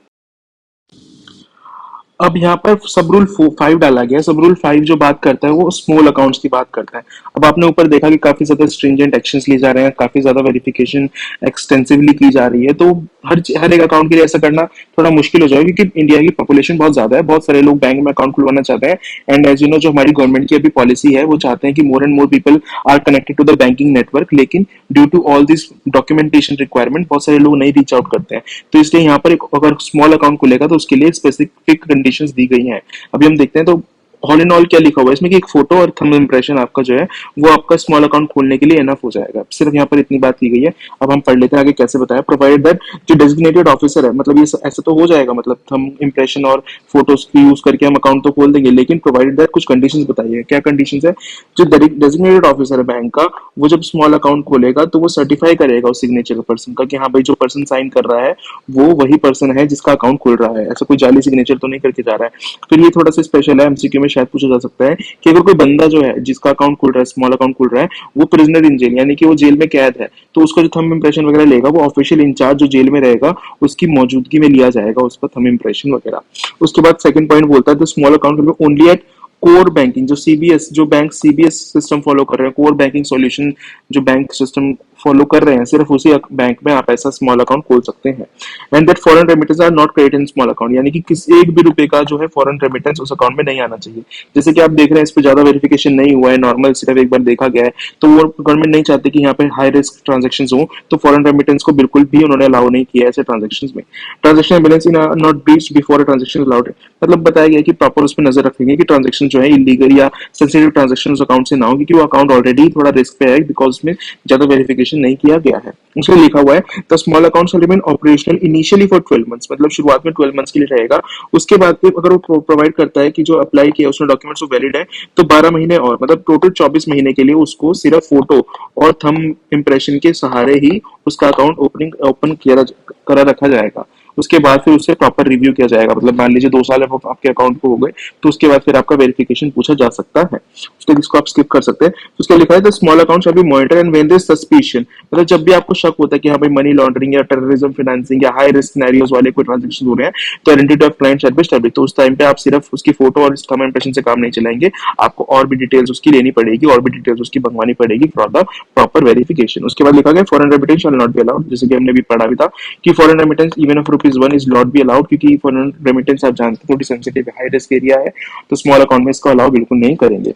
अब यहाँ पर सब रूल 5 डाला गया है। सब रूल 5 जो बात करता है वो स्मॉल अकाउंट्स की बात करता है। अब आपने ऊपर देखा कि काफी ज्यादा स्ट्रिंजेंट एक्शंस लिए जा रहे हैं, काफी ज्यादा वेरिफिकेशन एक्सटेंसिवली की जा रही है, तो हर एक अकाउंट के लिए ऐसा करना थोड़ा मुश्किल हो जाएगा, क्योंकि इंडिया की पॉपुलेशन बहुत ज्यादा है, बहुत सारे लोग बैंक में अकाउंट खुलवाना चाहते हैं। एंड एज यू नो, जो हमारी गवर्नमेंट की अभी पॉलिसी है, वो चाहते हैं कि more and more people are connected to the banking network, लेकिन due to all this documentation requirement बहुत सारे लोग नहीं रीच आउट करते हैं। तो इसलिए यहाँ पर अगर स्मॉल अकाउंट खुलेगा तो उसके लिए स्पेसिफिक कंडीशंस दी गई हैं। अभी हम देखते हैं तो ऑल इन ऑल क्या लिखा हुआ है इसमें कि एक फोटो और थंब इंप्रेशन आपका जो है वो आपका स्मॉल अकाउंट खोलने के लिए एनफ हो जाएगा। सिर्फ यहाँ पर इतनी बात की गई है। अब हम पढ़ लेते हैं आगे कैसे बताया। प्रोवाइडेड दैट जो डेजिग्नेटेड ऑफिसर है, मतलब ये ऐसे तो हो जाएगा, मतलब थंब इंप्रेशन और फोटोज की यूज करके हम अकाउंट तो खोल देंगे, लेकिन प्रोवाइडेड दैट कुछ कंडीशंस बताइए। क्या कंडीशंस है? जो डेजिग्नेटेड ऑफिसर है बैंक का, वो जब स्मॉल अकाउंट खोलेगा तो वो सर्टिफाई करेगा उस सिग्नेचर पर्सन का कि हाँ भाई, जो पर्सन साइन कर रहा है वो वही पर्सन है जिसका अकाउंट खुल रहा है, ऐसा कोई जाली सिग्नेचर तो नहीं करके जा रहा है। फिर ये थोड़ा सा स्पेशल है, एमसीक्यू में शायद पूछा जा सकता है कि अगर कोई बंदा जो है जिसका अकाउंट खुल रहा है, स्मॉल अकाउंट खुल रहा है, वो प्रिजनर इन जेल, यानी कि वो जेल में कैद है, तो उसका जो थंब इंप्रेशन वगैरह लेगा वो ऑफिशियल इंचार्ज जो जेल में रहेगा उसकी मौजूदगी में लिया जाएगा उसका थंब इंप्रेशन वगैरह। उसके बाद सेकंड पॉइंट बोलता है the small account only at core banking, जो सीबीएस, जो बैंक सीबीएस सिस्टम फॉलो कर रहे हैं, कोर बैंकिंग सॉल्यूशन जो बैंक सिस्टम फॉलो कर रहे हैं, सिर्फ उसी बैंक में आप ऐसा स्मॉल अकाउंट खोल सकते हैं। And that foreign remittance are not credited in small account, यानी कि किसी एक भी रुपए का जो है फॉरेन रेमिटेंस उस अकाउंट में नहीं आना चाहिए। जैसे कि आप देख रहे हैं इस पे ज्यादा वेरिफिकेशन नहीं हुआ है, नॉर्मल सिर्फ एक बार देखा गया है, तो वो गवर्नमेंट नहीं चाहती कि यहाँ पे हाई रिस्क ट्रांजेक्शन हो, तो फॉरेन रेमिटेंस को बिल्कुल भी उन्होंने अलाउ नहीं किया ऐसे ट्रांजेक्शन में। Transaction balance in not breached before transaction allowed, मतलब बताया गया कि प्रॉपर उस पर नजर रखेंगे कि ट्रांजेक्शन जो है इलीगल या सेंसिटिव ट्रांजेक्शन उस अकाउंट से ना हो, क्योंकि वो अकाउंट ऑलरेडी थोड़ा रिस्क पे है बिकॉज उसमें ज्यादा वेरिफिकेशन नहीं किया गया है। उसमें लिखा हुआ है the small account remain operational initially for 12 months, मतलब शुरुआत में 12 मंथ्स के लिए रहेगा। उसके बाद फिर अगर वो प्रोवाइड करता है कि जो अप्लाई किया उसमें डॉक्यूमेंट्स वैलिड है, तो 12 महीने और, मतलब टोटल 24 महीने के लिए उसको सिर्फ फोटो और थंब इंप्रेशन के सहारे ही उसका अकाउंट ओपन करा रखा जाएगा। उसके बाद फिर उससे प्रॉपर रिव्यू किया जाएगा, मतलब मान लीजिए 2 साल आपके अकाउंट को हो गए, तो उसके बाद फिर आपका वेरिफिकेशन पूछा जा सकता है। उसके इसको आप स्किप कर सकते हैं। उसके लिखा है the small account shall be monitor and when there is suspicion, मतलब जब भी आपको शक होता है कि हाँ भाई मनी लॉन्ड्रिंग या टेररिज्म फाइनेंसिंग या हाई रिस्क सिनेरियोज वाले कोई ट्रांजेक्शन हो रहे हैं, तो identity of client shall be established, तो उस टाइम पे आप सिर्फ उसकी फोटो और थंब इंप्रेशन से काम नहीं चलाएंगे, आपको और भी डिटेल्स उसकी लेनी पड़ेगी, और भी डिटेल्स उसकी मंगवानी पड़ेगी फॉर द प्रॉपर वेरिफिकेशन। उसके बाद लिखा गया foreign remittance shell not be allowed, जैसे कि हमने भी पढ़ा भी था कि foreign remittance even of ₹1 is not be allowed, क्योंकि फॉरेन रेमिटेंस आप जानते हैं थोड़ी सेंसिटिव हाई रिस्क एरिया है, तो स्मॉल अकाउंट में इसको अलाउ बिल्कुल नहीं करेंगे।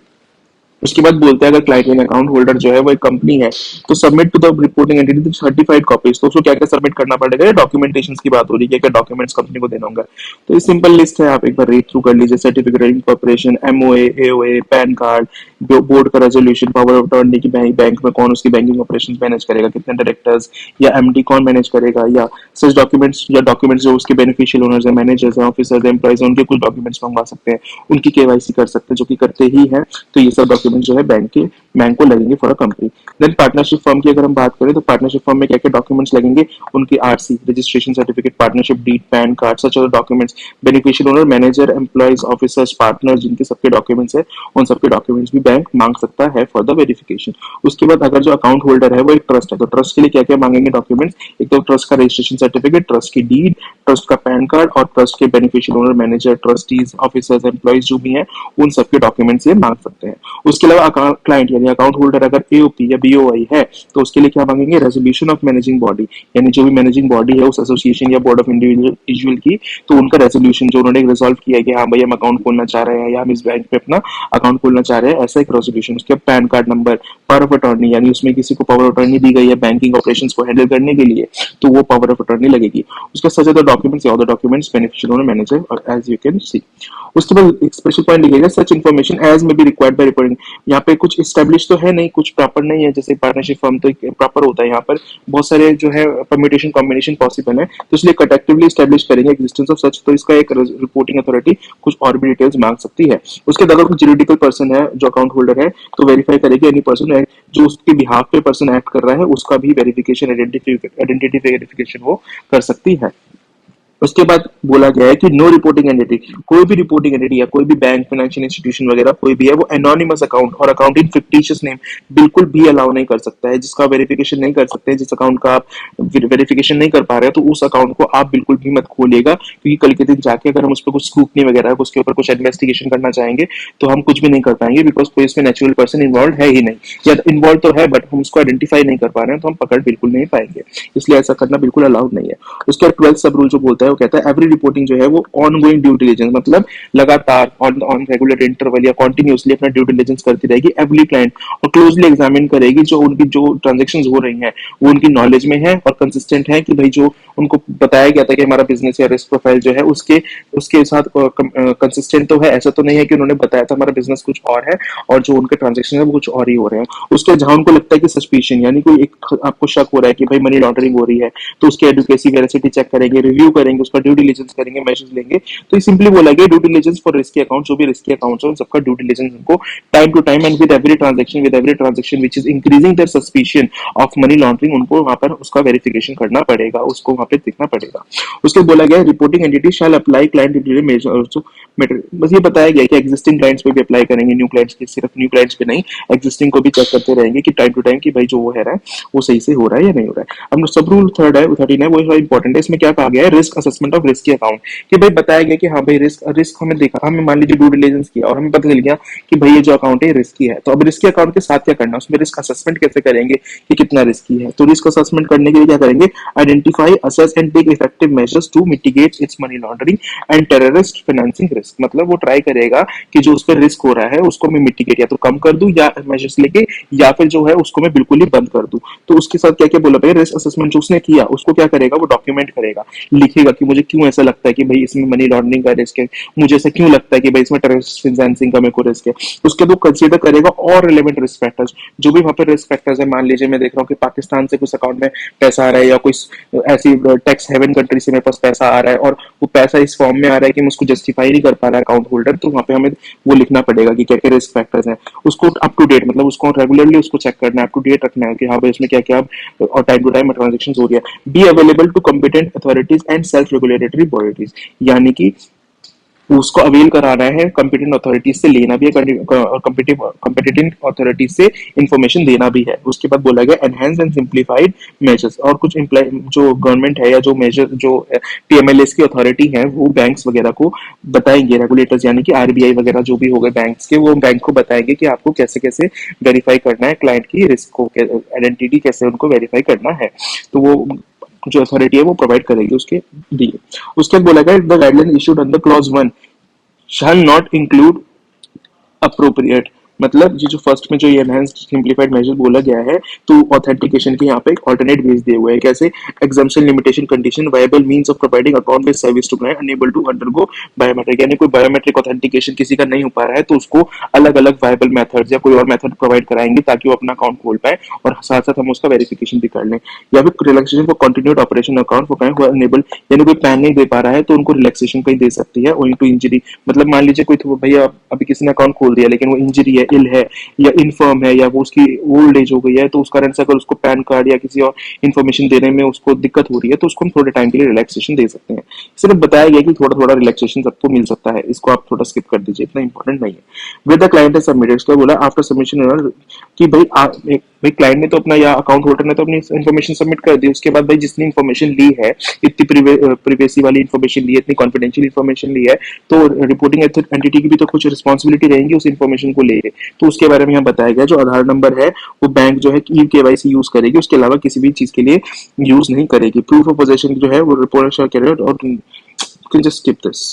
उसके बाद बोलते हैं अगर क्लाइंट इन अकाउंट होल्डर जो है वो एक कंपनी है, तो submit to the reporting entity certified copies, तो उसको क्या क्या सबमिट करना पड़ेगा, डॉक्यूमेंटेशन की बात हो रही है, क्या डॉक्यूमेंट्स कंपनी को देना होगा। तो ये सिंपल लिस्ट है, आप एक बार रीड थ्रू कर लीजिए। Certificate incorporation, MOA, AOA, pan card, board का रेजोल्यूशन, पावर ऑफ अटॉर्नी की बैंक में कौन उसकी बैंकिंग ऑपरेशन मैनेज करेगा, कितने डायरेक्टर्स या एमडी कौन मैनेज करेगा, या सच डॉक्यूमेंट्स या डॉक्यूमेंट्स जो उसके बेनिफिशियल ओनर्स है, मैनेजर्स है, ऑफिसर्स, एम्प्लॉइज उनके कुछ डॉक्यूमेंट्स मंगवा सकते हैं, उनकी केवाईसी कर सकते हैं, जो कि करते ही है। तो ये सब डॉक्यूमेंट जो है बैंक को लगेंगे for a company. Then partnership firm की अगर हम बात करें, तो पार्टनरशिप फर्म में क्या क्या डॉक्यूमेंट्स लगेंगे, उनकी RC, registration certificate, partnership deed, PAN card, such other documents, beneficial owner, manager, employees, officers, partner, जिनके सबके डॉक्यूमेंट्स है, उन सबके डॉक्यूमेंट्स भी बैंक मांग सकता है फॉर द वेरिफिकेशन। उसके बाद अगर जो अकाउंट होल्डर है वो एक ट्रस्ट है, तो ट्रस्ट के लिए क्या क्या मांगेंगे डॉक्यूमेंट्स, एक तो ट्रस्ट का रजिस्ट्रेशन सर्टिफिकेट, ट्रस्ट की डीड, ट्रस्ट का पैन कार्ड, और ट्रस्ट के beneficial owner, manager, trustees, officers, employees जो भी हैं, उन सबके डॉक्यूमेंट्स ये मांग सकते हैं। उसके अलावा क्लाइंट यानी अकाउंट होल्डर अगर एओपी या बीओआई है, तो उसके लिए क्या मांगेंगे, रेजोल्यूशन ऑफ मैनेजिंग बॉडी, यानी जो भी मैनेजिंग बॉडी है उस एसोसिएशन या बोर्ड ऑफ इंडिविजुअल की, तो उनका रेजोल्यूशन जो उन्होंने रिजॉल्व किया है कि हाँ भाई हम अकाउंट खोलना चाह रहे हैं या हम इस बैंक पे अपना अकाउंट खोलना चाह रहे हैं, ऐसा एक रेजोल्यूशन। उसके pan card number, power of attorney, यानी उसमें किसी को पावर ऑफ अटॉर्नी दी गई है बैंकिंग ऑपरेशंस को हैंडल करने के लिए, तो वो पावर ऑफ अटॉर्नी लगेगी। उसके सच other documents, all the documents, beneficial owner, manager, और एज यू कैन सी। उसके बाद एक स्पेशल पॉइंट लिखेगा सच इन्फॉर्मेशन एज में बी रिक्वायर्ड बाय रिपोर्टिंग, यहाँ पे कुछ स्टैब्लिश तो है नहीं, कुछ प्रॉपर नहीं है, जैसे पार्टनरशिप फर्म तो प्रॉपर होता है, यहाँ पर बहुत सारे जो है परम्यूटेशन कॉम्बिनेशन पॉसिबल है, तो इसलिए कलेक्टिवली स्टैब्लिश करेंगे एग्जिस्टेंस ऑफ सच, तो इसका एक रिपोर्टिंग अथॉरिटी कुछ और भी डिटेल्स मांग सकती है। उसके अगर कोई जुरिडिकल पर्सन है जो अकाउंट होल्डर है, तो वेरीफाई करेगी एनी पर्सन है जो उसके बिहाफ पे पर्सन एक्ट कर रहा है, उसका भी वेरिफिकेशन, आइडेंटिटी वेरिफिकेशन वो कर सकती है। उसके बाद बोला गया है कि नो रिपोर्टिंग एंटिटी, कोई भी रिपोर्टिंग एंटिटी या कोई भी बैंक, फाइनेंशियल इंस्टीट्यूशन वगैरह कोई भी है, वो एनोनिमस अकाउंट और अकाउंट इन फिक्टिशियस नेम बिल्कुल भी अलाउ नहीं कर सकता है। जिसका वेरिफिकेशन नहीं कर सकते, जिस अकाउंट का आप वेरिफिकेशन नहीं कर पा रहे हैं, तो उस अकाउंट को आप बिल्कुल भी मत खोलिएगा, क्योंकि कल के दिन जाके अगर हम उस पर कुछ स्क्रूटनी वगैरह उसके ऊपर कुछ इन्वेस्टिगेशन करना चाहेंगे तो हम कुछ भी नहीं कर पाएंगे, बिकॉज कोई इसमें नेचुरल पर्सन इन्वॉल्व है ही नहीं, या इन्वॉल्व तो है बट हम उसको आइडेंटिफाई नहीं कर पा रहे हैं, तो हम पकड़ बिल्कुल नहीं पाएंगे। इसलिए ऐसा करना बिल्कुल अलाउड नहीं है। उसके बाद 12th सब रूल जो बोलता है वो कहता है एवरी रिपोर्टिंग जो है वो ऑन गोइंग ड्यू डिलिजेंस, मतलब लगातार ऑन रेगुलर इंटरवल या कॉन्टिन्यूसली अपना ड्यू डिलिजेंस करती रहेगी एवरी क्लाइंट, और क्लोजली एग्जामिन करेगी जो उनकी जो ट्रांजेक्शन हो रही हैं वो उनकी नॉलेज में है और कंसिस्टेंट है, कि भाई जो उनको बताया गया था कि हमारा बिजनेस या रिस्क प्रोफाइल जो है उसके उसके साथ कंसिस्टेंट तो है। ऐसा तो नहीं है कि उन्होंने बताया था हमारा बिजनेस कुछ और है और जो उनके ट्रांजेक्शन है वो कुछ और ही हो रहे हैं। उसके जहां उनको लगता है कि सस्पिशन, यानी कोई एक आपको शक हो रहा है कि भाई मनी लॉन्ड्रिंग हो रही है, तो उसकी एडुकेसी वेरासिटी चेक करेंगे, रिव्यू करेंगे, उसका ड्यू डिलिजेंस करेंगे, मेजर्स लेंगे। तो सिंपली बोला गया due diligence for risky account, जो भी रिस्की अकाउंट्स है उन सबका ड्यू डिलिजेंस उनको time to time and with every transaction which is increasing their suspicion of money laundering, उनको वहां पर उसका वेरिफिकेशन करना पड़ेगा, उसको वहां पे देखना पड़ेगा। उसके बोला गया reporting entity shall apply client measure, बस ये बताया गया कि एग्जिस्टिंग क्लाइंट्स पे भी अप्लाई करेंगे, न्यू क्लाइंट्स के, सिर्फ न्यू क्लाइंट्स पे नहीं, एग्जिस्टिंग को भी चेक करते रहेंगे कि टाइम टू टाइम कि भाई जो वो है रहा है वो सही से हो रहा है या नहीं हो रहा है। अब सब रूल थर्ड है 13 है, वो इंपॉर्टेंट है। इसमें क्या कहा गया है, risk assessment of risky account, कि भाई बताया गया कि हाँ भाई रिस्क रिस्क हमें देखा, हमें मान लीजिए ड्यू डिलिजेंस किया और हमें पता चल गया कि भाई ये जो अकाउंट है रिस्की है, तो अब रिस्की अकाउंट के साथ क्या करना है, उसमें रिस्क असेसमेंट कैसे करेंगे कि कितना रिस्की है। तो रिस्क असेसमेंट करने के लिए क्या करेंगे, identify, assess and take effective measures to mitigate its money laundering and terrorist financing risk, मतलब वो ट्राई करेगा कि जो उस पर रिस्क हो रहा है उसको मैं मिटिगेट या तो कम कर दूं या मेजर्स लेके, या फिर जो है उसको मैं बिल्कुल ही बंद कर दूं। तो उसके साथ क्या क्या बोला भाई, रिस्क असेसमेंट जो उसने किया उसको क्या करेगा, वो डॉक्यूमेंट करेगा, लिखेगा कि मुझे क्यों ऐसा लगता है कि भाई इसमें मनी लॉन्ड्रिंग का रिस्क है, मुझे ऐसा क्यों लगता है कि भाई इसमें टेररिस्ट फाइनेंसिंग का मेरे को रिस्क है। उसके बाद कंसीडर करेगा और रिलेवेंट रिस्क फैक्टर्स, जो भी वहां पर रिस्क फैक्टर्स है, मान लीजिए मैं देख रहा हूँ कि पाकिस्तान से कुछ अकाउंट में पैसा आ रहा है या कोई ऐसी टैक्स हेवन कंट्री से मेरे पास पैसा आ रहा है और वो पैसा इस फॉर्म में आ रहा है कि मैं उसको जस्टिफाई नहीं कर पा रहा है अकाउंट होल्डर, तो वहां पे हमें वो लिखना पड़ेगा कि क्या क्या रिस्क फैक्टर्स हैं। उसको अप टू डेट, मतलब उसको रेगुलरली उसको चेक करना है, अप टू डेट रखना है कि हाँ भाई इसमें क्या क्या और टाइम टू टाइम ट्रांजेक्शन हो रही है। Be available to competent authorities and self regulatory bodies, यानी कि उसको अवेल कराना है कॉम्पिटेंट अथॉरिटीज से, लेना भी है कॉम्पिटेंट अथॉरिटीज से इंफॉर्मेशन देना भी है। उसके बाद बोला गया एनहेंस एंड सिंप्लीफाइड मेजर्स, और कुछ जो गवर्नमेंट है या जो मेजर जो पीएमएलएस की अथॉरिटी है वो बैंक्स वगैरह को बताएंगे, रेगुलेटर्स यानी कि आरबीआई वगैरह जो भी हो गए बैंक्स के, वो बैंक को बताएंगे कि आपको कैसे कैसे वेरीफाई करना है क्लाइंट की रिस्क को, आइडेंटिटी कैसे उनको वेरीफाई करना है। तो वो जो अथॉरिटी है वो प्रोवाइड करेगी उसके लिए। उसके बाद बोला गया the guideline issued under clause 1 shall not include appropriate, मतलब ये जो फर्स्ट में जो ये एनहांस्ड सिंप्लीफाइड मेजर बोला गया है, तो ऑथेंटिकेशन के यहाँ पे एक ऑल्टरनेट वेज दिए हुए हैं, कैसे exemption limitation condition viable means of providing account based service to client enable to undergo biometric, यानी कोई बायोमेट्रिक ऑथेंटिकेशन किसी का नहीं हो पा रहा है तो उसको अलग अलग वायबल मेथड्स या कोई और मेथड प्रोवाइड कराएंगे ताकि वो अपना अकाउंट खोल पाए और साथ साथ हम उसका वेरिफिकेशन भी कर लें। या फिर relaxation for continued operation account for client enable, यानी कोई पैन नहीं दे पा रहा है तो उनको रिलैक्सेशन कहीं दे सकती है ओइंग टू इंजरी, मतलब मान लीजिए कोई भैया अभी किसी ने अकाउंट खोल दिया लेकिन वो इंजरी है, इल है या इनफर्म है या वो उसकी ओल्ड एज हो गई है, तो उस कारण से अगर उसको पैन कार्ड या किसी और इन्फॉर्मेशन देने में उसको दिक्कत हो रही है तो उसको हम थोड़े टाइम के लिए रिलैक्सेशन दे सकते हैं। सिर्फ बताया गया कि थोड़ा थोड़ा रिलैक्सेशन सबको मिल सकता है, इसको आप थोड़ा स्किप कर दीजिए, इतना इंपॉर्टेंट नहीं है। विद द क्लाइंट सबमिटेड, उसको बोला आफ्टर सबमिशन कि भाई क्लाइंट ने तो अपना या अकाउंट होल्डर ने तो अपनी इन्फॉर्मेशन सबमिट कर दी, उसके बाद भाई जिसने इन्फॉर्मेशन ली है, इतनी प्रिवेसी वाली इन्फॉर्मेशन ली है, इतनी कॉन्फिडेंशियल इन्फॉर्मेशन ली है, तो रिपोर्टिंग एंटिटी की भी तो कुछ रिस्पॉन्सिबिलिटी रहेंगी उस इन्फॉर्मेशन को लेके। तो उसके बारे में यहाँ बताया गया जो आधार नंबर है वो बैंक जो है ई केवाईसी यूज करेगी, उसके अलावा किसी भी चीज के लिए यूज नहीं करेगी। प्रूफ ऑफ पोजेशन जो है वो रिपोर्ट और कैन जस्ट स्किप दिस।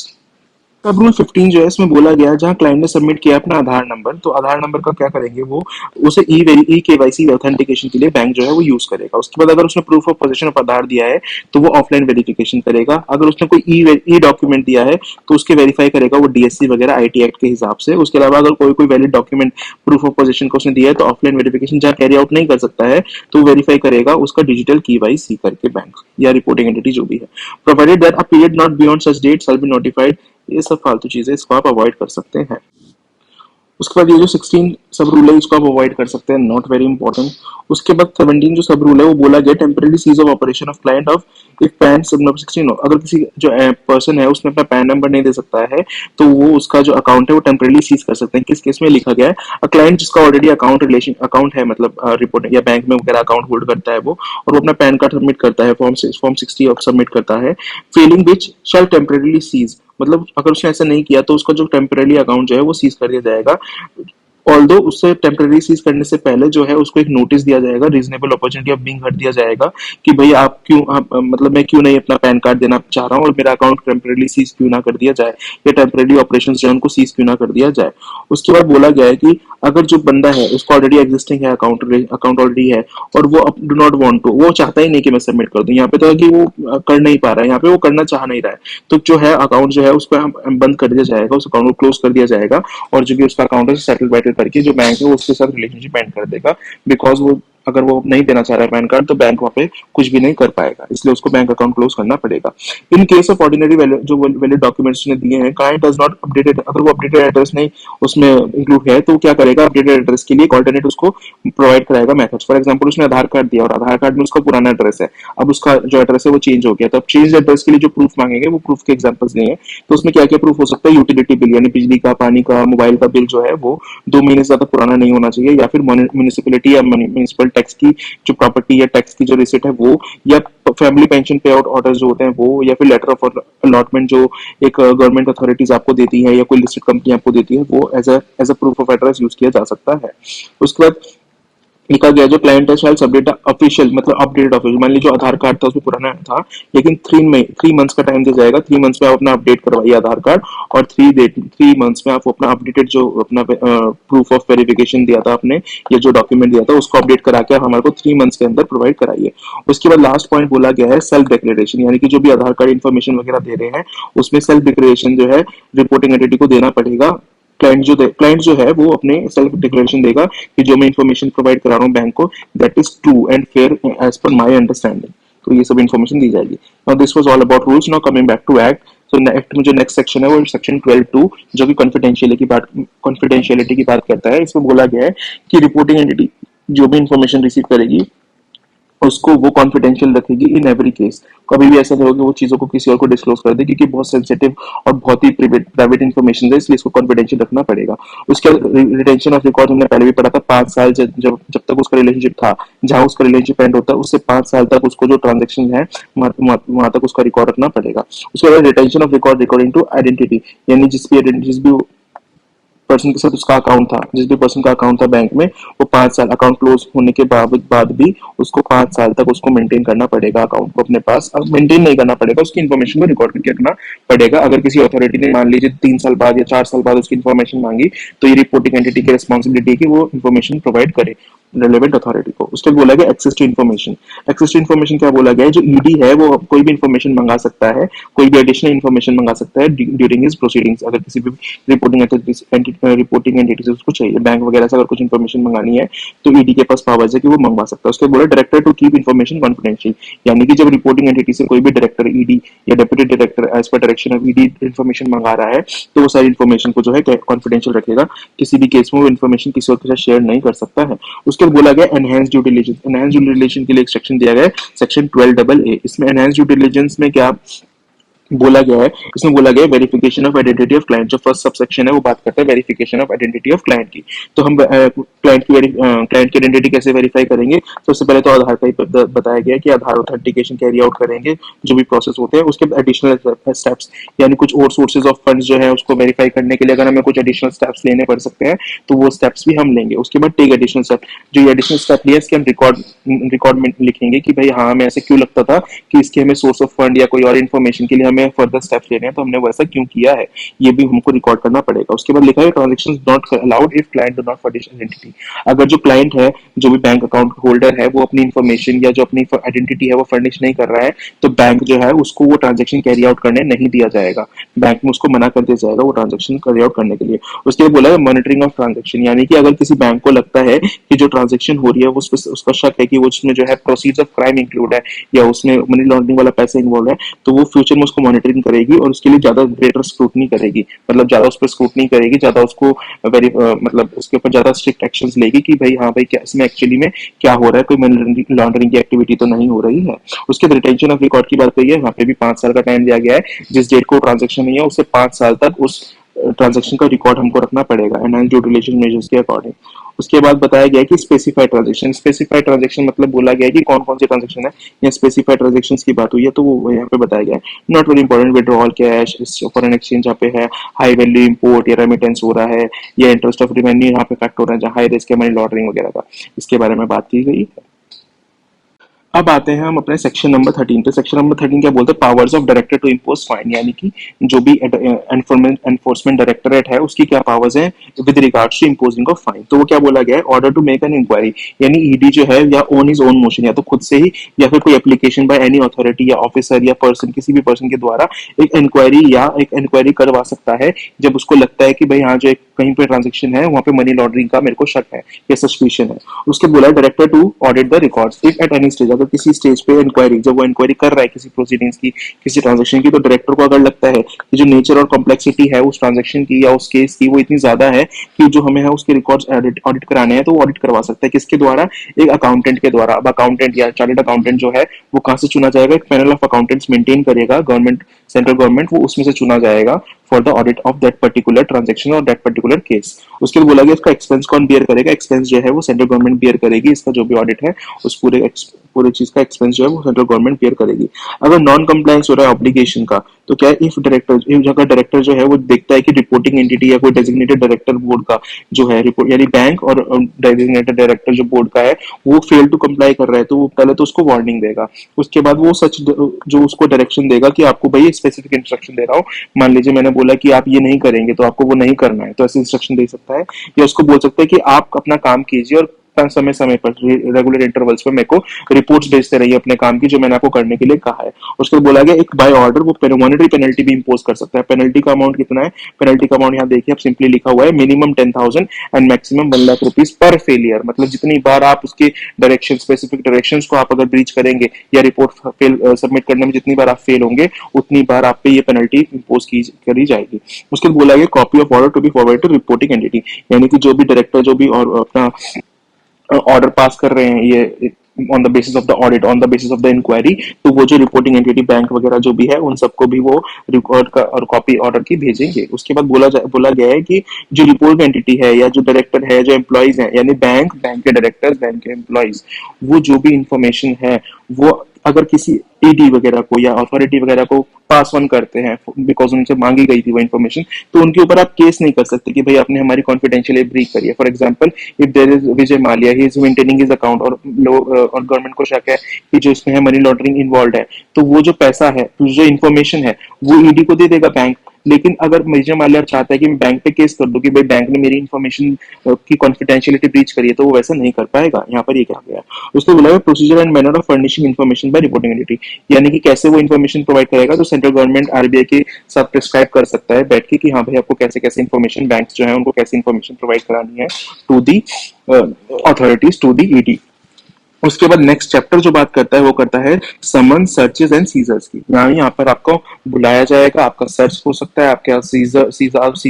अब रूल 15 जो है इसमें बोला गया जहां क्लाइंट ने सबमिट किया अपना आधार नंबर, तो आधार नंबर का क्या करेंगे वो उसे ई केवाईसी ऑथेंटिकेशन के लिए बैंक जो है वो यूज करेगा। उसके बाद अगर उसने प्रूफ ऑफ पोजीशन ऑफ आधार दिया है तो वो ऑफलाइन वेरिफिकेशन करेगा। अगर उसने कोई ई डॉक्यूमेंट दिया है तो उसके वेरीफाई करेगा वो डीएससी वगैरह आईटी एक्ट के हिसाब से। उसके अलावा अगर कोई valid document proof of possession का उसने दिया है तो ऑफलाइन वेरिफिकेशन जहां कैरी आउट नहीं कर सकता है तो वेरीफाई करेगा उसका डिजिटल केवाईसी करके बैंक या रिपोर्टिंग एंटिटी जो भी है। Provided that a period not beyond such date shall be notified, ये सब फालतू चीजें इसको आप अवॉइड कर सकते हैं। उसके बाद ये जो सब रूल है इसको आप अवॉइड कर सकते हैं, नॉट वेरी इंपॉर्टेंट। उसके बाद 17 जो सब रूल है वो बोला गया temporary cease of operation of client of if PAN सब नंबर 16 हो। अगर किसी जो पर्सन है उसने अपना पैन नंबर नहीं दे सकता है तो वो उसका जो अकाउंट है वो टेम्परेली सीज कर सकते हैं। किस केस में लिखा गया है, अ क्लाइंट जिसका ऑलरेडी अकाउंट है, मतलब रिपोर्ट या बैंक में वगैरह अकाउंट होल्ड करता है वो, और वो अपना पैन कार्ड सबमिट करता है, फॉर्म 60 सबमिट करता है, failing which shall temporarily cease, मतलब अगर उसने ऐसा नहीं किया तो उसका जो टेम्परेली अकाउंट जो है वो सीज कर दिया जाएगा। ऑल्दो उससे टेम्परेरी सीज करने से पहले जो है उसको एक नोटिस दिया जाएगा, reasonable opportunity of being heard दिया जाएगा कि भाई आप क्यों मतलब मैं क्यों नहीं अपना पैन कार्ड देना चाह रहा हूँ और मेरा अकाउंट टेम्परेरी सीज क्यों ना कर दिया जाए, या टेम्परेरी ऑपरेशन जो है उनको सीज क्यों ना कर दिया जाए। उसके बाद बोला गया है कि अगर जो बंदा है उसको ऑलरेडी एग्जिस्टिंग है अकाउंट ऑलरेडी है और वो डू नॉट वांट टू, वो चाहता ही नहीं कि मैं सबमिट कर दूं, यहाँ पे तो है कि वो कर नहीं पा रहा है, यहाँ पे वो करना चाह नहीं रहा है, तो जो है अकाउंट जो है उसको हम बंद कर दिया जाएगा, उस अकाउंट को क्लोज कर दिया जाएगा, और जो भी उसका अकाउंट है सेटल बैटल करके जो बैंक है वो उसके साथ रिलेशनशिप एंड कर देगा। बिकॉज वो अगर वो नहीं देना चाह रहा है पैन कार्ड तो बैंक वहां पे कुछ भी नहीं कर पाएगा, इसलिए उसको बैंक अकाउंट क्लोज करना पड़ेगा। इन केस ऑफ ऑर्डिनरी जो वैलिड डॉक्यूमेंट्स ने दिए हैं, क्लाइंट डज नॉट अपडेटेड, अगर वो अपडेटेड एड्रेस नहीं उसमें इंक्लूड है तो क्या करेगा, अपडेटेड एड्रेस के लिए ऑल्टरनेट उसको प्रोवाइड कराएगा मेथड्स। फॉर एग्जांपल उसने आधार कार्ड दिया और आधार कार्ड में उसका पुराना एड्रेस है, अब उसका जो एड्रेस है वो चेंज हो गया, तो अब चेंज एड्रेस के लिए जो प्रूफ मांगेंगे वो प्रूफ के एग्जांपल्स दिए हैं। तो उसमें क्या क्या प्रूफ हो सकता है, यूटिलिटी बिल यानी बिजली का, पानी का, मोबाइल का बिल जो है वो 2 महीने से ज्यादा पुराना नहीं होना चाहिए, या फिर म्यूनिसिपैलिटी या म्यूनिसिपल टैक्स की जो प्रॉपर्टी या टैक्स की जो रिसिट है वो, या फैमिली पेंशन पे आउट ऑर्डर जो होते हैं वो, या फिर लेटर ऑफ अलॉटमेंट जो एक गवर्नमेंट अथॉरिटीज आपको देती है या कोई लिस्टेड कंपनी आपको देती है, वो as a proof of address use किया जा सकता है। उसके बाद लिखा गया जो क्लाइंट है शैल सबमिट ऑफिशियल, मतलब अपडेटेड ऑफिशियल, मान लीजिए जो आधार कार्ड था उसमें पुराना था, लेकिन 3 मंथ्स का टाइम दिया जाएगा, 3 मंथ्स में आप अपना अपडेट करवाइए आधार कार्ड, और 3 मंथ्स में आप अपना अपडेटेड जो अपना प्रूफ ऑफ वेरिफिकेशन दिया था आपने, या जो डॉक्यूमेंट दिया था उसको अपडेट करा के आप हमारे को 3 मंथ्स के अंदर प्रोवाइड कराइए। उसके बाद लास्ट पॉइंट बोला गया है सेल्फ डिक्लेरेशन, यानी कि जो भी आधार कार्ड इन्फॉर्मेशन वगैरह दे रहे हैं उसमें सेल्फ डिक्लेरेशन जो है रिपोर्टिंग एंटिटी को देना पड़ेगा। क्लाइंट जो है वो अपने सेल्फ डिक्लेरेशन देगा कि जो मैं इन्फॉर्मेशन प्रोवाइड करा रहा हूँ बैंक को that is true and fair as per my understanding, तो ये सब इन्फॉर्मेशन दी जाएगी। Now this was all about rules, now coming back to act. तो एक्ट में जो नेक्स्ट सेक्शन है वो सेक्शन 12(2) जो कि कॉन्फिडेंशियलिटी की बात करता है। इसमें बोला गया है कि रिपोर्टिंग एंटिटी जो भी इन्फॉर्मेशन रिसीव करेगी उसको वो कॉन्फिडेंशियल रखेगी इन एवरी केस। कभी भी ऐसा नहीं होगा कि वो चीजों को किसी और को डिस्क्लोज कर दे, क्योंकि बहुत सेंसिटिव और बहुत ही प्राइवेट इन्फॉर्मेशन है, इसलिए इसको कॉन्फिडेंशियल रखना पड़ेगा। उसके रिटेंशन ऑफ रिकॉर्ड हमने पहले भी पढ़ा था, 5 साल जब तक उसका रिलेशनशिप था, जहां उसका रिलेशनशिप एंड होता है उससे 5 साल तक उसको जो ट्रांजेक्शन है वहां तक उसका रिकॉर्ड रखना पड़ेगा। उसके बाद retention of record according to identity, यानी जिस भी पर्सन के साथ उसका अकाउंट था, जिस भी पर्सन का अकाउंट था बैंक में, वो 5 साल अकाउंट क्लोज होने के बाद भी उसको 5 साल तक उसको मेंटेन करना पड़ेगा, अकाउंट को अपने पास मेंटेन नहीं करना पड़ेगा, उसकी इन्फॉर्मेशन को रिकॉर्ड करके रखना पड़ेगा। अगर किसी अथॉरिटी ने मान लीजिए 3 साल बाद या 4 साल बाद उसकी इन्फॉर्मेशन मांगी तो ये रिपोर्टिंग एंटिटी की रिस्पॉन्सिबिलिटी है कि वो इन्फॉर्मेशन प्रोवाइड करे रेलेवेंट अथॉरिटी को। उसके बोला गया access to information. Access to information क्या बोला गया है, जो ईडी है वो कोई भी इन्फॉर्मेशन मंगा सकता है, कोई भी एडिशनल इन्फॉर्मेशन मंगा सकता है ड्यूरिंग हिज प्रोसीडिंग्स, अगर किसी भी रिपोर्टिंग एंटिटी से उसको चाहिए, बैंक वगैरह से अगर कुछ इन्फॉर्मेशन मंगानी है तो ईडी के पास पावर्स है कि वो मंगवा सकता है। उसके बोला director to keep information confidential, यानी कि जब रिपोर्टिंग एंटिटी से कोई भी डायरेक्टर ईडी या deputy director as per direction of ED information मंगा रहा है तो वो सारी इन्फॉर्मेशन को जो है कॉन्फिडेंशियल रखेगा, किसी भी केस में वो इन्फॉर्मेशन किसी और के साथ शेयर नहीं कर सकता है। उसके बाद बोला गया enhance due diligence. Enhance due diligence के लिए एक सेक्शन दिया गया है सेक्शन 12AA। इसमें एनहांस ड्यू डिलिजेंस में क्या बोला गया है, इसमें बोला गया है verification of identity of client. जो फर्स्ट सबसेक्शन है वो बात करता है verification of identity of client की। तो हम क्लाइंट की आइडेंटिटी कैसे वेरीफाई करेंगे, सबसे पहले तो आधार का ही बताया गया है कि आधार ऑथेंटिकेशन कैरी आउट करेंगे, जो भी प्रोसेस होते हैं। उसके बाद एडिशनल स्टेप्स, यानी कुछ और सोर्सेज ऑफ फंड्स जो है उसको वेरीफाई करने के लिए अगर हमें कुछ एडिशनल स्टेप्स लेने पड़ सकते हैं तो वो स्टेप्स भी हम लेंगे। उसके बाद टेक एडिशनल स्टेप, जो ये एडिशनल स्टेप लिया इसके हम रिकॉर्ड में लिखेंगे कि भाई हाँ हमें ऐसे क्यों लगता था कि इसके हमें सोर्स ऑफ फंड या कोई और इन्फॉर्मेशन के लिए हमें फर्दर स्टेप्स लेने हैं, तो हमने वैसा क्यों किया है, ये भी हमको रिकॉर्ड करना पड़ेगा। उसके बाद लिखा है transactions not allowed if client do not furnish identity. अगर जो क्लाइंट है, जो भी बैंक अकाउंट होल्डर है, वो अपनी इन्फॉर्मेशन या जो अपनी आइडेंटिटी है वो फर्निश नहीं कर रहा है तो बैंक जो है उसको वो ट्रांजेक्शन कैरी आउट करने नहीं दिया जाएगा, बैंक में उसको मना कर दिया जाएगा वो ट्रांजेक्शन कैरी आउट करने के लिए। उसके बाद बोला है मॉनिटरिंग ऑफ ट्रांजेक्शन, यानी कि अगर किसी बैंक को लगता है कि जो ट्रांजेक्शन हो रही है उसका शक है कि वो उसमें जो है प्रोसीड्स ऑफ क्राइम इंक्लूड है या उसमें मनी लॉन्ड्रिंग वाला पैसा इन्वॉल्व है, तो वो फ्यूचर में उसको मॉनिटरिंग करेगी और उसके लिए ज्यादा ग्रेटर स्क्रूटनी करेगी, मतलब ज्यादा उस पर स्क्रूटनी करेगी, ज्यादा उसको मतलब उसके ऊपर ज्यादा स्ट्रिक्ट एक्शंस लेगी कि भाई हाँ भाई क्या इसमें एक्चुअली में क्या हो रहा है, कोई मनी लॉन्ड्रिंग की एक्टिविटी तो नहीं हो रही है। उसके बाद रिटेंशन ऑफ रिकॉर्ड की बात कही है, वहाँ पे भी 5 साल का टाइम दिया गया है। जिस डेट को ट्रांजेक्शन नहीं है उससे 5 साल तक उस ट्रांजेक्शन का रिकॉर्ड हमको रखना पड़ेगा एंड ड्यू डिलिजेंस मेजर्स के अकॉर्डिंग। उसके बाद बताया गया है कि स्पेसिफाइड ट्रांजेक्शन, स्पेसिफाइड ट्रांजेक्शन मतलब बोला गया है कि कौन कौन से ट्रांजेक्शन है, या स्पेसिफाइड ट्रांजेक्शन की बात हुई है तो वो यहाँ पे बताया गया है। Not very important, withdrawal cash, foreign exchange यहाँ पे है, हाई वैल्यू इंपोर्ट या रेमिटेंस हो रहा है, या इंटरेस्ट ऑफ रिवेन्यू यहाँ पे फैक्ट हो रहा है जहाँ हाई रिस्क है मनी लॉन्ड्रिंग वगैरह का, इसके बारे में बात की गई है। अब आते हैं हम अपने सेक्शन नंबर 13 पे। सेक्शन नंबर 13 क्या बोलते हैं, powers of director to impose fine, यानी कि जो भी एनफोर्समेंट डायरेक्टोरेट है उसकी क्या पावर्स हैं with regards to imposing of fine. तो वो क्या बोला गया है, order to make an inquiry, यानी ईडी जो है या ऑन हिज ओन मोशन, या तो खुद से ही या फिर कोई एप्लीकेशन बाय एनी अथॉरिटी या ऑफिसर या पर्सन, किसी भी पर्सन के द्वारा एक इंक्वायरी करवा सकता है जब उसको लगता है कि भाई हाँ जो एक कहीं पे ट्रांजेक्शन है वहां पे मनी लॉन्ड्रिंग का मेरे को शक है या सस्पिशन है। उसके बोला director to audit the records if at any stage, अगर किसी स्टेज पे इंक्वायरी, जब वो इंक्वायरी कर रहा है किसी प्रोसीडिंग्स की, किसी ट्रांजेक्शन की, तो डायरेक्टर को अगर लगता है कि जो नेचर और कॉम्प्लेक्सिटी है उस ट्रांजेक्शन की या उस केस की वो इतनी ज्यादा है कि जो हमें है उसके रिकॉर्ड्स ऑडिट कराने हैं, तो वो ऑडिट करवा सकता है। किसके द्वारा, एक अकाउंटेंट के द्वारा। अब अकाउंटेंट या चार्टर्ड अकाउंटेंट जो है वो कहाँ से चुना जाएगा, एक पैनल ऑफ अकाउंटेंट्स मेंटेन करेगा गवर्नमेंट, सेंट्रल गवर्नमेंट, वो उसमें से चुना जाएगा for the audit of that particular transaction और दैट पर्टिकुलर केस। उसके लिए बोला गया इसका एक्सपेंस कौन बियर करेगा, एक्सपेंस जो है वो सेंट्रल गवर्नमेंट बियर करेगी, इसका जो भी ऑडिट है उस पूरे चीज का एक्सपेंस जो है वो सेंट्रल गवर्नमेंट बियर करेगी। अगर नॉन कंप्लायंस हो रहा है ऑब्लिगेशन का, तो क्या इफ डायरेक्टर जो है वो देखता है कि रिपोर्टिंग एंटिटी या कोई डेजिग्नेटेड डायरेक्टर बोर्ड का जो है रिपोर्ट, यानी बैंक और डेजिग्नेटेड डायरेक्टर जो बोर्ड का है वो फेल टू कंप्लाई कर रहा है, तो वो पहले तो उसको वार्निंग देगा। उसके बाद वो सच जो उसको डायरेक्शन देगा कि आपको भाई स्पेसिफिक इंस्ट्रक्शन दे रहा हूँ, मान लीजिए मैंने बोला कि आप ये नहीं करेंगे तो आपको वो नहीं करना है, तो ऐसे इंस्ट्रक्शन दे सकता है। या उसको बोल सकता है कि आप अपना काम कीजिए और समय समय पर रेगुलर इंटरवल्स पे मेरे को रिपोर्ट्स भेजते रहिए अपने काम की जो मैंने आपको करने के लिए कहा है। उसके बाद बोला गया एक बाय ऑर्डर वो मॉनेटरी पेनल्टी भी इंपोज कर सकता है। पेनल्टी का अमाउंट कितना है, पेनल्टी का अमाउंट यहाँ देखिए, अब सिंपली लिखा हुआ है minimum 10,000 and maximum 1 lakh rupees per failure, मतलब जितनी बार आप उसके डायरेक्शन, स्पेसिफिक डायरेक्शन को आप अगर ब्रीच करेंगे या रिपोर्ट फेल सबमिट करने में जितनी बार आप फेल होंगे उतनी बार आप पे ये पेनल्टी इंपोज करी जाएगी। उसके बाद बोला गया copy of order to be forward to reporting entity, यानी कि जो भी डायरेक्टर जो भी और अपना ऑर्डर पास कर रहे हैं ये on the basis of the audit, on the basis of the inquiry, तो वो जो रिपोर्टिंग एंटिटी बैंक वगैरह जो भी है उन सबको भी वो रिकॉर्ड का और कॉपी ऑर्डर की भेजेंगे। उसके बाद बोला गया है कि जो रिपोर्ट एंटिटी है या जो डायरेक्टर है, जो एम्प्लॉइज हैं, यानी बैंक के डायरेक्टर्स, बैंक के एम्प्लॉइज, वो जो भी इंफॉर्मेशन है वो अगर किसी ईडी वगैरह को या अथॉरिटी वगैरह को पास ऑन करते हैं बिकॉज उनसे मांगी गई थी वो इन्फॉर्मेशन, तो उनके ऊपर आप केस नहीं कर सकते कि भाई आपने हमारी कॉन्फिडेंशियली ब्रीच करी है। For example if there is Vijay Mallya, he is maintaining his account और गवर्नमेंट को शक है कि जो इसमें है मनी लॉन्ड्रिंग इन्वॉल्व है, तो वो जो पैसा है, जो इन्फॉर्मेशन है वो ईडी को दे देगा बैंक। लेकिन अगर विजय माल्या चाहता है कि मैं बैंक पे केस कर दूं कि भाई बैंक ने मेरी इन्फॉर्मेशन की कॉन्फिडेंशियलिटी ब्रीच करी है, तो वो वैसा नहीं कर पाएगा। यहाँ पर ये क्या गया, उसको बोला procedure and manner of furnishing information bye reporting entity, यानी कि कैसे वो इन्फॉर्मेशन प्रोवाइड करेगा, तो सेंट्रल गवर्नमेंट आरबीआई के साथ प्रिस्क्राइब कर सकता है बैठ के कि हाँ भाई आपको कैसे कैसे इन्फॉर्मेशन, बैंक जो है उनको कैसे इन्फॉर्मेशन प्रोवाइड करानी है to the authorities, to the ED. उसके बाद नेक्स्ट चैप्टर जो बात करता है वो करता है समन, सर्चेस एंड सीजर्स की। यहाँ पर आपको बुलाया जाएगा, आपका सर्च हो सकता है, आपके सीज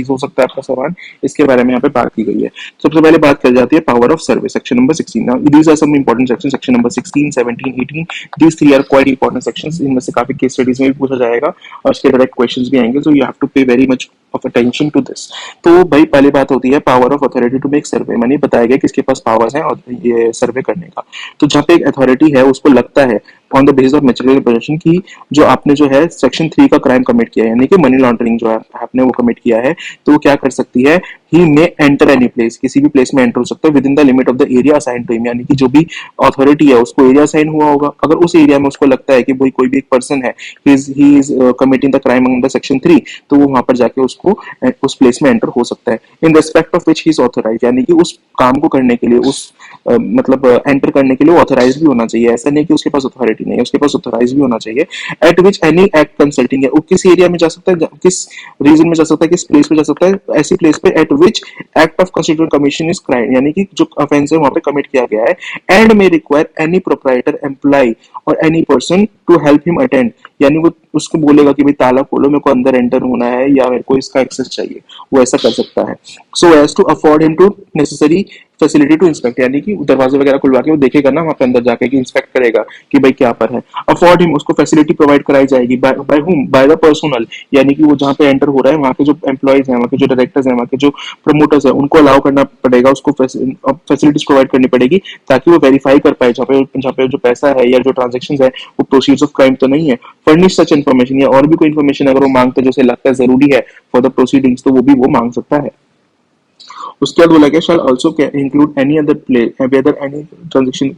हो सकता है आपका सामान, इसके बारे में यहाँ पे बात की गई है। सबसे पहले बात कर जाती है power of survey, section number 16। Now these are some important section, section number 16, 17, 18, these three are quite important sections. इनमें से काफी केस स्टडीज में भी पूछा जाएगा और इसके डायरेक्ट क्वेश्चंस भी आएंगे, so you have to pay very much of attention to this. तो भाई पहली बात होती है power of authority to make survey, मैंने बताया गया किसके पास पावर्स हैं और ये सर्वे करने का। तो जहाँ पे एक अथॉरिटी है उसको लगता है on the basis of material possession की जो आपने जो है सेक्शन 3 का क्राइम कमिट किया है, यानी कि मनी लॉन्ड्रिंग जो है आपने वो कमिट किया है, तो वो क्या कर सकती है, he may enter any place, किसी भी प्लेस में एंटर हो सकता है within the limit of the area assign to him, यानी कि जो भी अथॉरिटी है उसको एरिया असाइन हुआ होगा, अगर उस एरिया में उसको लगता है कि कोई भी एक पर्सन है he is committing the crime under section 3, तो वो वहां पर जाके उसको उस प्लेस में एंटर हो सकता है in respect of which he is authorise, यानी कि उस काम को करने के लिए, उस मतलब एंटर करने के लिए ऑथराइज भी होना चाहिए। ऐसा नहीं कि उसके पास अथॉरिटी नहीं है, उसके पास ऑथराइज भी होना चाहिए। Eight which any act consulting है, वो किस एरिया में जा सकता है, किस रीजन में जा सकता है, किस प्लेस पे जा सकता है, ऐसी प्लेस पे eight which act of constituent commission is crime, यानी कि जो ऑफेंस है वहां पे कमिट किया गया है। And may require any proprietor employ और any person to help him attend, यानी वो उसको बोलेगा कि भाई ताला खोलो, मेरे को अंदर एंटर होना है या मेरे को इसका एक्सेस चाहिए, वो ऐसा कर सकता है। So as to afford him to necessary facility to inspect, यानी कि दरवाजे वगैरह खुलवा के वो देखेगा ना वहां पे अंदर जाके कि इंस्पेक्ट करेगा कि भाई क्या पर है। अफोर्ड हिम, उसको फैसिलिटी प्रोवाइड कराई जाएगी by whom, by the personal, यानी कि वो जहाँ पे एंटर हो रहा है वहाँ के जो एम्प्लॉयज हैं, वहाँ के जो डायरेक्टर्स हैं, वहाँ के जो प्रमोटर्स हैं, उनको अलाउ करना पड़ेगा, उसको फैसिलिटीज प्रोवाइड करनी पड़ेगी ताकि वो वेरीफाई कर पाए जहाँ पे जो पैसा है या जो ट्रांजेक्शन है वो प्रोसीड्स ऑफ क्राइम तो नहीं है। फर्निश सच इन्फॉर्मेशन, या और भी कोई इन्फॉर्मेशन अगर वो मांगते हैं जैसे लगता है जरूरी है फॉर द प्रोसीडिंग्स, तो वो भी वो मांग सकता है। उसके बाद बोला गया shall also include any other play whether any transaction,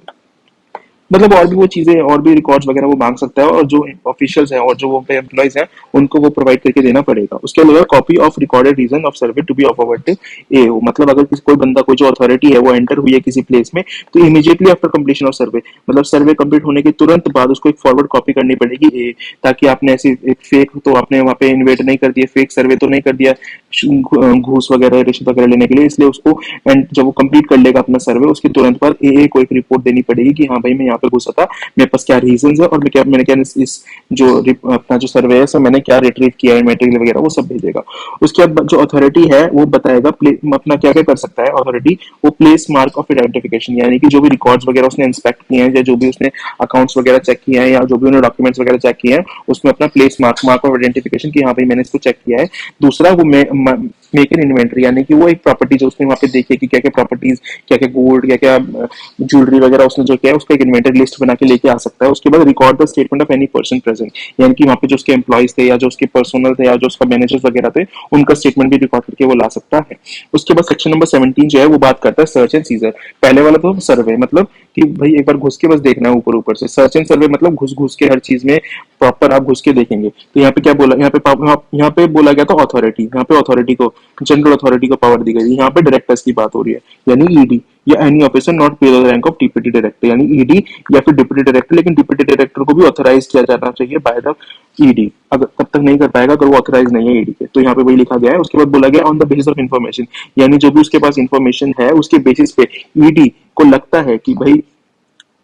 मतलब और भी वो चीजें और भी रिकॉर्ड्स वगैरह वो मांग सकता है, और जो ऑफिशियल्स हैं और जो वो पे एम्प्लॉयज हैं उनको वो प्रोवाइड करके देना पड़ेगा। उसके अलावा copy of recorded reason of survey to be offered to AO, मतलब अगर किसी कोई बंदा कोई जो अथॉरिटी है वो एंटर हुई है किसी प्लेस में, तो इमीडिएटली आफ्टर कंप्लीशन ऑफ सर्वे, मतलब सर्वे कंप्लीट होने के तुरंत बाद उसको एक फॉरवर्ड कॉपी करनी पड़ेगी ए, ताकि आपने ऐसी एक फेक तो आपने वहाँ पे इन्वेट नहीं कर दिया, फेक सर्वे तो नहीं कर दिया घूस वगैरह रिश्वत वगैरह लेने के लिए, इसलिए उसको एंड जब वो कंप्लीट कर लेगा अपना सर्वे उसके तुरंत बाद ए को एक रिपोर्ट देनी पड़ेगी कि हाँ भाई मैं यहाँ पे घुसा था, मेरे पास क्या रीजन है और मैंने क्या इस जो अपना जो सर्वे है मैंने क्या रिट्रीव किया है मटेरियल वगैरह वो सब भेजेगा। उसके बाद जो अथॉरिटी है वो बताएगा अपना क्या क्या कर सकता है अथॉरिटी, वो प्लेस मार्क ऑफ आइडेंटिफिकेशन, यानी कि जो भी रिकॉर्ड्स वगैरह उसने इंस्पेक्ट किए हैं या जो भी उसने अकाउंट्स वगैरह चेक किए हैं या जो भी उन्होंने डॉक्यूमेंट्स वगैरह चेक किए हैं उसमें अपना प्लेस मार्क ऑफ आइडेंटिफिकेशन कि हाँ भाई मैंने इसको चेक किया है। दूसरा वो मेक एन इन्वेंट्री, यानी कि वो एक प्रॉपर्टी जो उसने वहाँ पे देखी कि क्या क्या प्रॉपर्टीज, क्या क्या गोल्ड, क्या क्या ज्वेलरी वगैरह उसने जो किया है उसका एक इन्वेंटरी लिस्ट बना के लेके आ सकता है। उसके बाद record the statement of any person present, यानी कि वहाँ पे जो उसके एम्प्लॉयज थे या जो उसके पर्सनल थे या जो उसका मैनेजर्स वगैरह थे उनका स्टेटमेंट भी रिकॉर्ड करके वो ला सकता है। उसके बाद सेक्शन नंबर 17 जो है वो बात करता है सर्च एंड सीजर। पहले वाला तो सर्वे, मतलब कि भाई एक बार घुस के बस देखना है ऊपर ऊपर से, सर्च एंड सर्वे मतलब घुस घुस के हर चीज में प्रॉपर आप घुस के देखेंगे। तो यहाँ पे क्या बोला, यहाँ पे बोला गया था अथॉरिटी, यहाँ पे अथॉरिटी को जनरल अथॉरिटी को पावर दी गई, यहाँ पे डायरेक्टर्स की बात हो रही है, यानी ईडी या any officer not below the rank of deputy director, यानी ईडी या फिर डिप्टी डायरेक्टर, लेकिन डिप्टी डायरेक्टर को भी ऑथराइज किया जाना चाहिए बाय द ईडी, अगर तब तक नहीं कर पाएगा अगर वो ऑथराइज नहीं है ईडी के, तो यहाँ पे वही लिखा गया है। उसके बाद बोला गया on the basis of information, यानी जो भी उसके पास इन्फॉर्मेशन है उसके बेसिस पे ईडी को लगता है कि भाई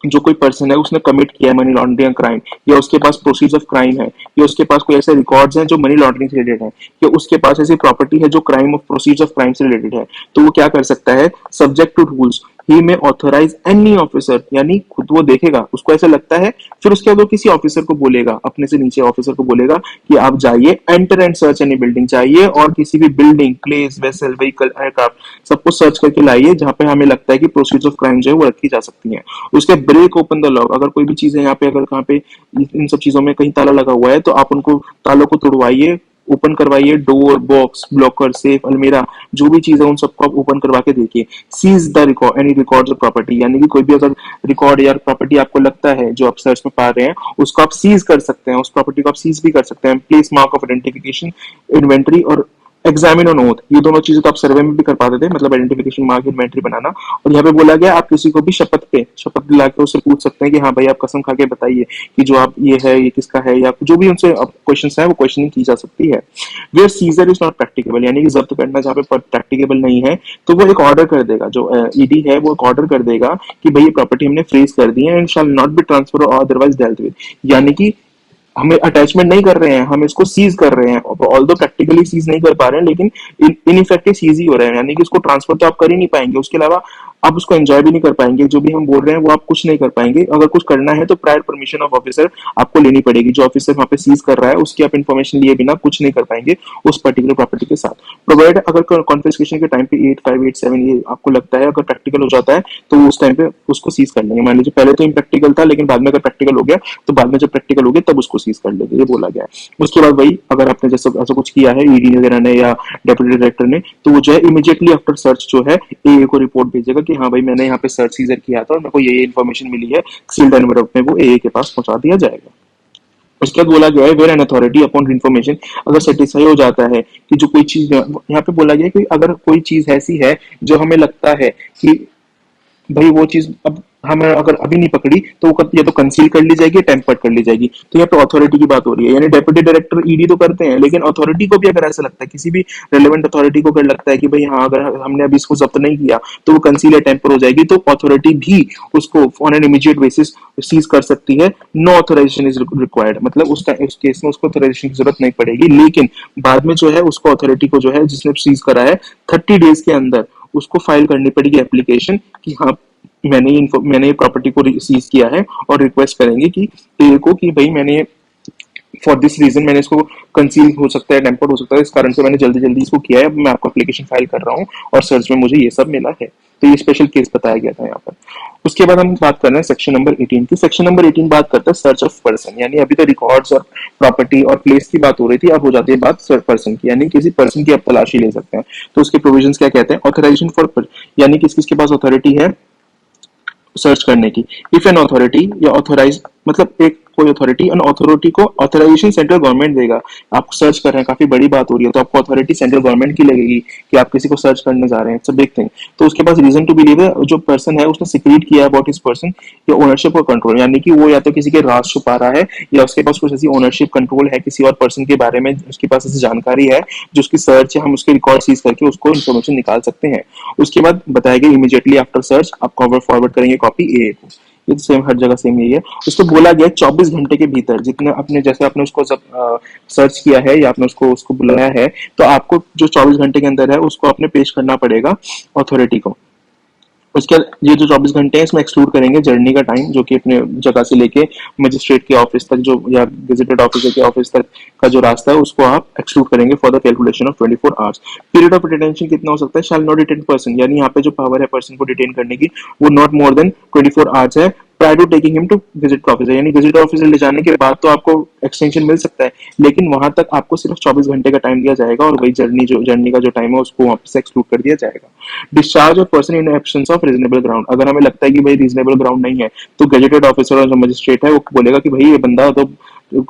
जो कोई पर्सन है उसने कमिट किया है मनी लॉन्ड्रिंग क्राइम, या उसके पास प्रोसीज ऑफ क्राइम है, या उसके पास कोई ऐसे रिकॉर्ड्स हैं जो मनी लॉन्ड्रिंग से रिलेटेड है, या उसके पास ऐसी प्रॉपर्टी है जो crime of process of crime से रिलेटेड है, तो वो क्या कर सकता है, सब्जेक्ट टू रूल्स ही में ऑथराइज एनी ऑफिसर, यानी खुद वो देखेगा उसको ऐसा लगता है, फिर उसके बाद वो किसी ऑफिसर को बोलेगा, अपने से नीचे ऑफिसर को बोलेगा कि आप जाइए enter and search any building, चाहिए और किसी भी building, place, vessel, vehicle, aircraft सबको सर्च करके लाइए जहां पे हमें लगता है कि प्रोसीड्स ऑफ क्राइम जो है वो रखी जा सकती है। उसके ब्रेक ओपन द लॉक, अगर कोई भी चीज है यहाँ पे, अगर कहाँ पे इन सब चीजों में कहीं ताला लगा हुआ है तो आप उनको तालों को तोड़वाइए, ओपन करवाइए, डोर, बॉक्स, ब्लॉकर, सेफ, अलमीरा, जो भी चीज है उन सबको आप ओपन करवा के देखिए। Seize the record any records of property, यानी कि कोई भी अगर रिकॉर्ड या प्रॉपर्टी आपको लगता है जो आप सर्च में पा रहे हैं उसको आप सीज कर सकते हैं, उस प्रॉपर्टी को आप सीज भी कर सकते हैं। Place mark of identification, inventory और एग्जामिन ऑन ओथ, ये दोनों चीजें तो आप सर्वे में भी कर पाते थे, मतलब आइडेंटिफिकेशन मार्क, इन्वेंटरी बनाना। और यहाँ पे बोला गया आप किसी को भी शपथ दिला के उससे पूछ सकते हैं कि हाँ भाई आप कसम खा के बताइए कि जो आप ये है ये किसका है, या जो भी उनसे क्वेश्चन है वो क्वेश्चनिंग की जा सकती है। Where seizure is not practicable, यानी कि जब्त करना जहाँ पे प्रैक्टिकेबल नहीं है तो वो एक ऑर्डर कर देगा, जो ईडी है वो एक ऑर्डर कर देगा कि भाई ये प्रॉपर्टी हमने फ्रीज कर दी है and shall not B transfer और अदरवाइज डेल्ट विद, यानी कि हमें अटैचमेंट नहीं कर रहे हैं, हम इसको सीज कर रहे हैं, ऑल्दो प्रैक्टिकली सीज नहीं कर पा रहे हैं लेकिन इन इफेक्टिव सीज ही हो रहे हैं, यानी कि उसको ट्रांसफर तो आप कर ही नहीं पाएंगे, उसके अलावा आप उसको एंजॉय भी नहीं कर पाएंगे, जो भी हम बोल रहे हैं वो आप कुछ नहीं कर पाएंगे। अगर कुछ करना है तो प्रायर परमिशन ऑफ ऑफिसर आपको लेनी पड़ेगी, जो ऑफिसर वहां पे सीज कर रहा है उसकी आप इन्फॉर्मेशन लिए बिना कुछ नहीं कर पाएंगे उस पर्टिकुलर प्रॉपर्टी के साथ। प्रोवाइड अगर कॉन्फिस्केशन के टाइम पे 8587 ये आपको लगता है अगर प्रैक्टिकल हो जाता है तो उस टाइम पे उसको सीज कर लेंगे। मान लीजिए पहले तो इम्प्रैक्टिकल था लेकिन बाद में अगर प्रैक्टिकल हो गया तो बाद में जब प्रैक्टिकल हो गया तब उसको सीज कर लेंगे, ये बोला गया है। उसके बाद वही अगर आपने जैसा ऐसा कुछ किया है ईडी वगैरह ने या डेप्यूटी डायरेक्टर ने, तो वो जो है इमीडिएटली आफ्टर सर्च जो है ए को रिपोर्ट भेजेगा कि हाँ भाई मैंने यहाँ पे सर्च सीजर किया था और मेरे को ये इन्फॉर्मेशन मिली है, सील्ड एनवेलप में वो ए के पास पहुंचा दिया जाएगा। उसके बाद बोला गया है where an authority upon information, अगर सेटिस्फाई हो जाता है कि जो कोई चीज यहाँ पे बोला गया है कि अगर कोई चीज ऐसी है जो हमें लगता है कि भाई वो चीज अब हमें अगर अभी नहीं पकड़ी तो वो या तो कंसील कर ली जाएगी, टेम्पर्ड कर ली जाएगी। तो यहाँ पे अथॉरिटी की बात हो रही है, यानी डेप्यूटी डायरेक्टर ईडी तो करते हैं, लेकिन अथॉरिटी को भी अगर ऐसा लगता है, किसी भी रेलेवेंट अथॉरिटी को अगर लगता है कि भाई हाँ अगर हमने अभी इसको जब्त नहीं किया तो वो कंसील या टेम्पर हो जाएगी, तो अथॉरिटी भी उसको on an immediate basis seize कर सकती है। नो ऑथराइजेशन इज रिक्वायर्ड, मतलब उस केस में उसको ऑथराइजेशन की जरूरत नहीं पड़ेगी, लेकिन बाद में जो है उसको अथॉरिटी को जो है जिसने सीज करा है 30 डेज के अंदर उसको फाइल करनी पड़ेगी एप्लीकेशन कि हाँ मैंने ये प्रॉपर्टी को सीज किया है, और रिक्वेस्ट करेंगे कि ए को कि भाई मैंने फॉर दिस रीजन मैंने इसको कंसील हो सकता है, टेम्पर्ड हो सकता है, इस कारण से मैंने जल्दी जल्दी इसको किया है, मैं आपको एप्लीकेशन फाइल कर रहा हूँ और सर्च में मुझे ये सब मिला है। तो ये स्पेशल केस बताया गया था यहाँ पर। उसके बाद हम बात कर रहे हैं सेक्शन नंबर 18 की। सेक्शन नंबर 18 बात करता है सर्च ऑफ पर्सन, यानी अभी तो रिकॉर्ड्स और प्रॉपर्टी और प्लेस की बात हो रही थी, अब हो जाती है बात पर्सन की, यानी किसी पर्सन की आप तलाशी ले सकते हैं। तो उसके प्रोविजंस क्या कहते हैं? ऑथराइजेशन फॉर, यानी किस किसके पास अथॉरिटी है सर्च करने की। इफ एन अथॉरिटी या ऑथोराइज, मतलब एक कोई अथॉरिटी, एन अथॉरिटी को ऑथराइजेशन सेंट्रल गवर्नमेंट देगा। आप सर्च कर रहे हैं, काफी बड़ी बात हो रही है, तो आपको अथॉरिटी सेंट्रल गवर्नमेंट की लगेगी कि आप किसी को सर्च करने जा रहे हैं, इट्स अ बिग थिंग। तो उसके पास रीजन टू बिलीव है, जो पर्सन है उसने सिक्रीट किया है अबाउट हिज पर्सन या ओनरशिप और कंट्रोल, यानी कि वो या तो किसी के राज छुपा रहा है या उसके पास कुछ ऐसी ओनरशिप कंट्रोल है किसी और पर्सन के बारे में, उसके पास ऐसी जानकारी है जो उसकी सर्च है, हम उसके रिकॉर्ड सीज करके उसको इन्फॉर्मेशन निकाल सकते हैं। उसके बाद बताया गया इमीडिएटली आफ्टर सर्च आप फॉरवर्ड करेंगे कॉपी ए को। ये तो सेम हर जगह सेम यही है। उसको बोला गया 24 घंटे के भीतर, जितने अपने जैसे आपने उसको सब सर्च किया है या आपने उसको उसको बुलाया है, तो आपको जो 24 घंटे के अंदर है उसको आपने पेश करना पड़ेगा अथॉरिटी को। उसके ये जो 24 घंटे हैं इसमें एक्सक्लूड करेंगे जर्नी का टाइम, जो कि अपने जगह से लेके मजिस्ट्रेट के ऑफिस तक जो या गेजेटेड ऑफिसर के ऑफिस तक का जो रास्ता है उसको आप एक्सक्लूड करेंगे for the calculation of 24 hours. Period of detention कितना हो सकता है? शैल नॉट डिटेन पर्सन, यानी यहाँ पे जो पावर है पर्सन को डिटेन करने की वो नॉट मोर देन 24 आवर्स है prior to taking him to gazette officer, यानी गेजेट ऑफिसर ले जाने के बाद तो आपको एक्सटेंशन मिल सकता है, लेकिन वहां तक आपको सिर्फ 24 घंटे का टाइम दिया जाएगा, और वही जर्नी का जो टाइम है उसको वापस एक्सक्लूड कर दिया जाएगा। Discharge of person in absence of reasonable ground, अगर हमें लगता है कि भाई रीजनेबल ग्राउंड नहीं है तो गेजेटेड ऑफिसर और जो मजिस्ट्रेट है वो बोलेगा कि भाई ये बंदा तो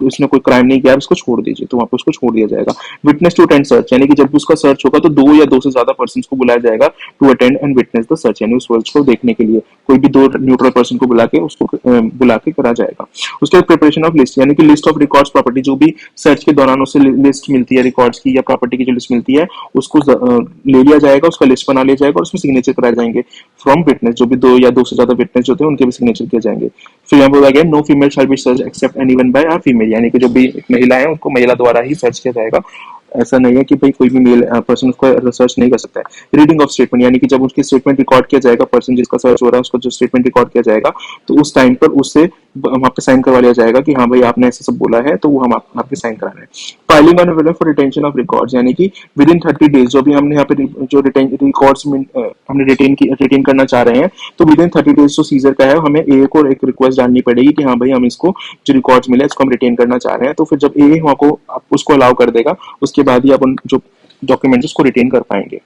उसने कोई क्राइम नहीं किया, इसको छोड़ दीजिए, तो वहां पर उसको छोड़ दिया जाएगा। विटनेस टू अटेंड सर्च, यानी कि जब उसका सर्च होगा तो 2 या 2 से ज्यादा पर्सन को बुलाया जाएगा to attend and witness the search, यानी उस सर्च को देखने के लिए कोई भी 2 न्यूट्रल पर्सन को बुला के करा जाएगा। उसके बाद प्रिपरेशन ऑफ लिस्ट, यानी कि लिस्ट ऑफ रिकॉर्ड्स प्रॉपर्टी, जो भी सर्च के दौरान उससे लिस्ट मिलती है रिकॉर्ड्स की या प्रॉपर्टी की जो लिस्ट मिलती है उसको ले लिया जाएगा, उसका लिस्ट बना लिया जाएगा और उसमें सिग्नेचर कराए जाएंगे फ्रॉम विटनेस, जो भी 2 या 2 से ज्यादा विटनेस होते हैं उनके भी सिग्नेचर किए जाएंगे। फिर यहाँ बोला गया no female shall be search except anyone by are female, यानी कि जो भी एक महिला है उनको महिला द्वारा ही सर्च किया जाएगा, ऐसा नहीं है कि भाई कोई भी मेल पर्सन उसको रिसर्च नहीं कर सकता है। रीडिंग ऑफ स्टेटमेंट, यानी कि जब उसकी स्टेटमेंट रिकॉर्ड किया जाएगा, पर्सन जिसका सर्च हो रहा है उसको जो स्टेटमेंट रिकॉर्ड किया जाएगा तो उस टाइम पर उससे वहां पे साइन करवा लिया जाएगा कि हाँ भाई आपने ऐसा सब बोला है, तो वो हम आपके साइन करा रहे हैं। Filing on available for retention of records, यानी कि विद इन 30 डेज जो भी हमने यहाँ पे जो रिकॉर्ड्स हमने रिटेन करना चाह रहे हैं, तो विद इन 30 डेज जो सीजर का है हमें ए को एक रिक्वेस्ट डालनी पड़ेगी कि हाँ भाई हम इसको जो रिकॉर्ड्स मिले इसको हम रिटेन करना चाह रहे हैं। तो फिर जब ए वहां को उसको अलाउ कर देगा उसके बाद ही आप उन जो डॉक्यूमेंट्स उसको रिटेन कर पाएंगे।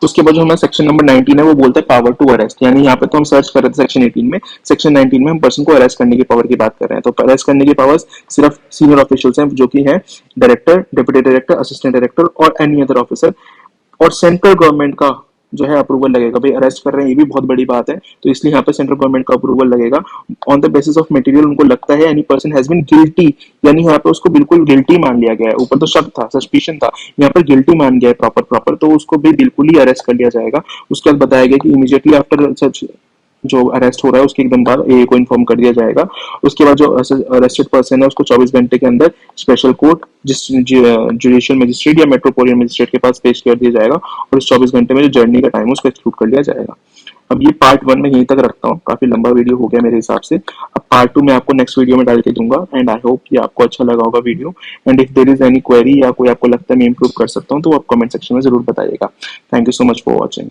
उसके बाद जो हमारा सेक्शन नंबर 19 है वो बोलता है पावर टू अरेस्ट, यानी यहाँ पे तो हम सर्च कर रहे थे सेक्शन 18 में, सेक्शन 19 में हम पर्सन को अरेस्ट करने की पावर की बात कर रहे हैं। तो अरेस्ट करने की पावर्स सिर्फ सीनियर ऑफिशियल्स हैं, जो कि है director, deputy director, assistant director और एनी अदर ऑफिसर, और सेंट्रल गवर्नमेंट का जो है अप्रूवल लगेगा। भाई अरेस्ट कर रहे हैं ये भी बहुत बड़ी बात है, तो इसलिए यहाँ पे सेंट्रल गवर्नमेंट का अप्रूवल लगेगा। On the basis of material उनको लगता है any person has been guilty, यानी यहाँ पे उसको बिल्कुल गिल्टी मान लिया गया है, ऊपर तो शक था, सस्पिशन था, यहाँ पर गिल्टी मान गया है प्रॉपर, तो उसको भी बिल्कुल ही अरेस्ट कर लिया जाएगा। उसके बाद बताया गया कि इमीडिएटली आफ्टर सच जो अरेस्ट हो रहा है उसके एकदम बाद ए को इन्फॉर्म कर दिया जाएगा। उसके बाद जो अरेस्टेड पर्सन है उसको 24 घंटे के अंदर स्पेशल कोर्ट, जिस जुडिशियल मजिस्ट्रेट या मेट्रोपोलियन मजिस्ट्रेट के पास पेश कर दिया जाएगा, और इस 24 घंटे में जो जर्नी का टाइम है उसको एक्सक्लूड कर लिया जाएगा। अब ये पार्ट 1 में यहीं तक रखता हूँ, काफी लंबा वीडियो हो गया मेरे हिसाब से। अब पार्ट 2 मैं आपको नेक्स्ट वीडियो में डाल के दूंगा, एंड आई होप ये आपको अच्छा लगा होगा video. And if there is any query या कोई आपको लगता है मैं इंप्रूव कर सकता हूँ तो आप कमेंट सेक्शन में जरूर बताइएगा। Thank you so much for watching.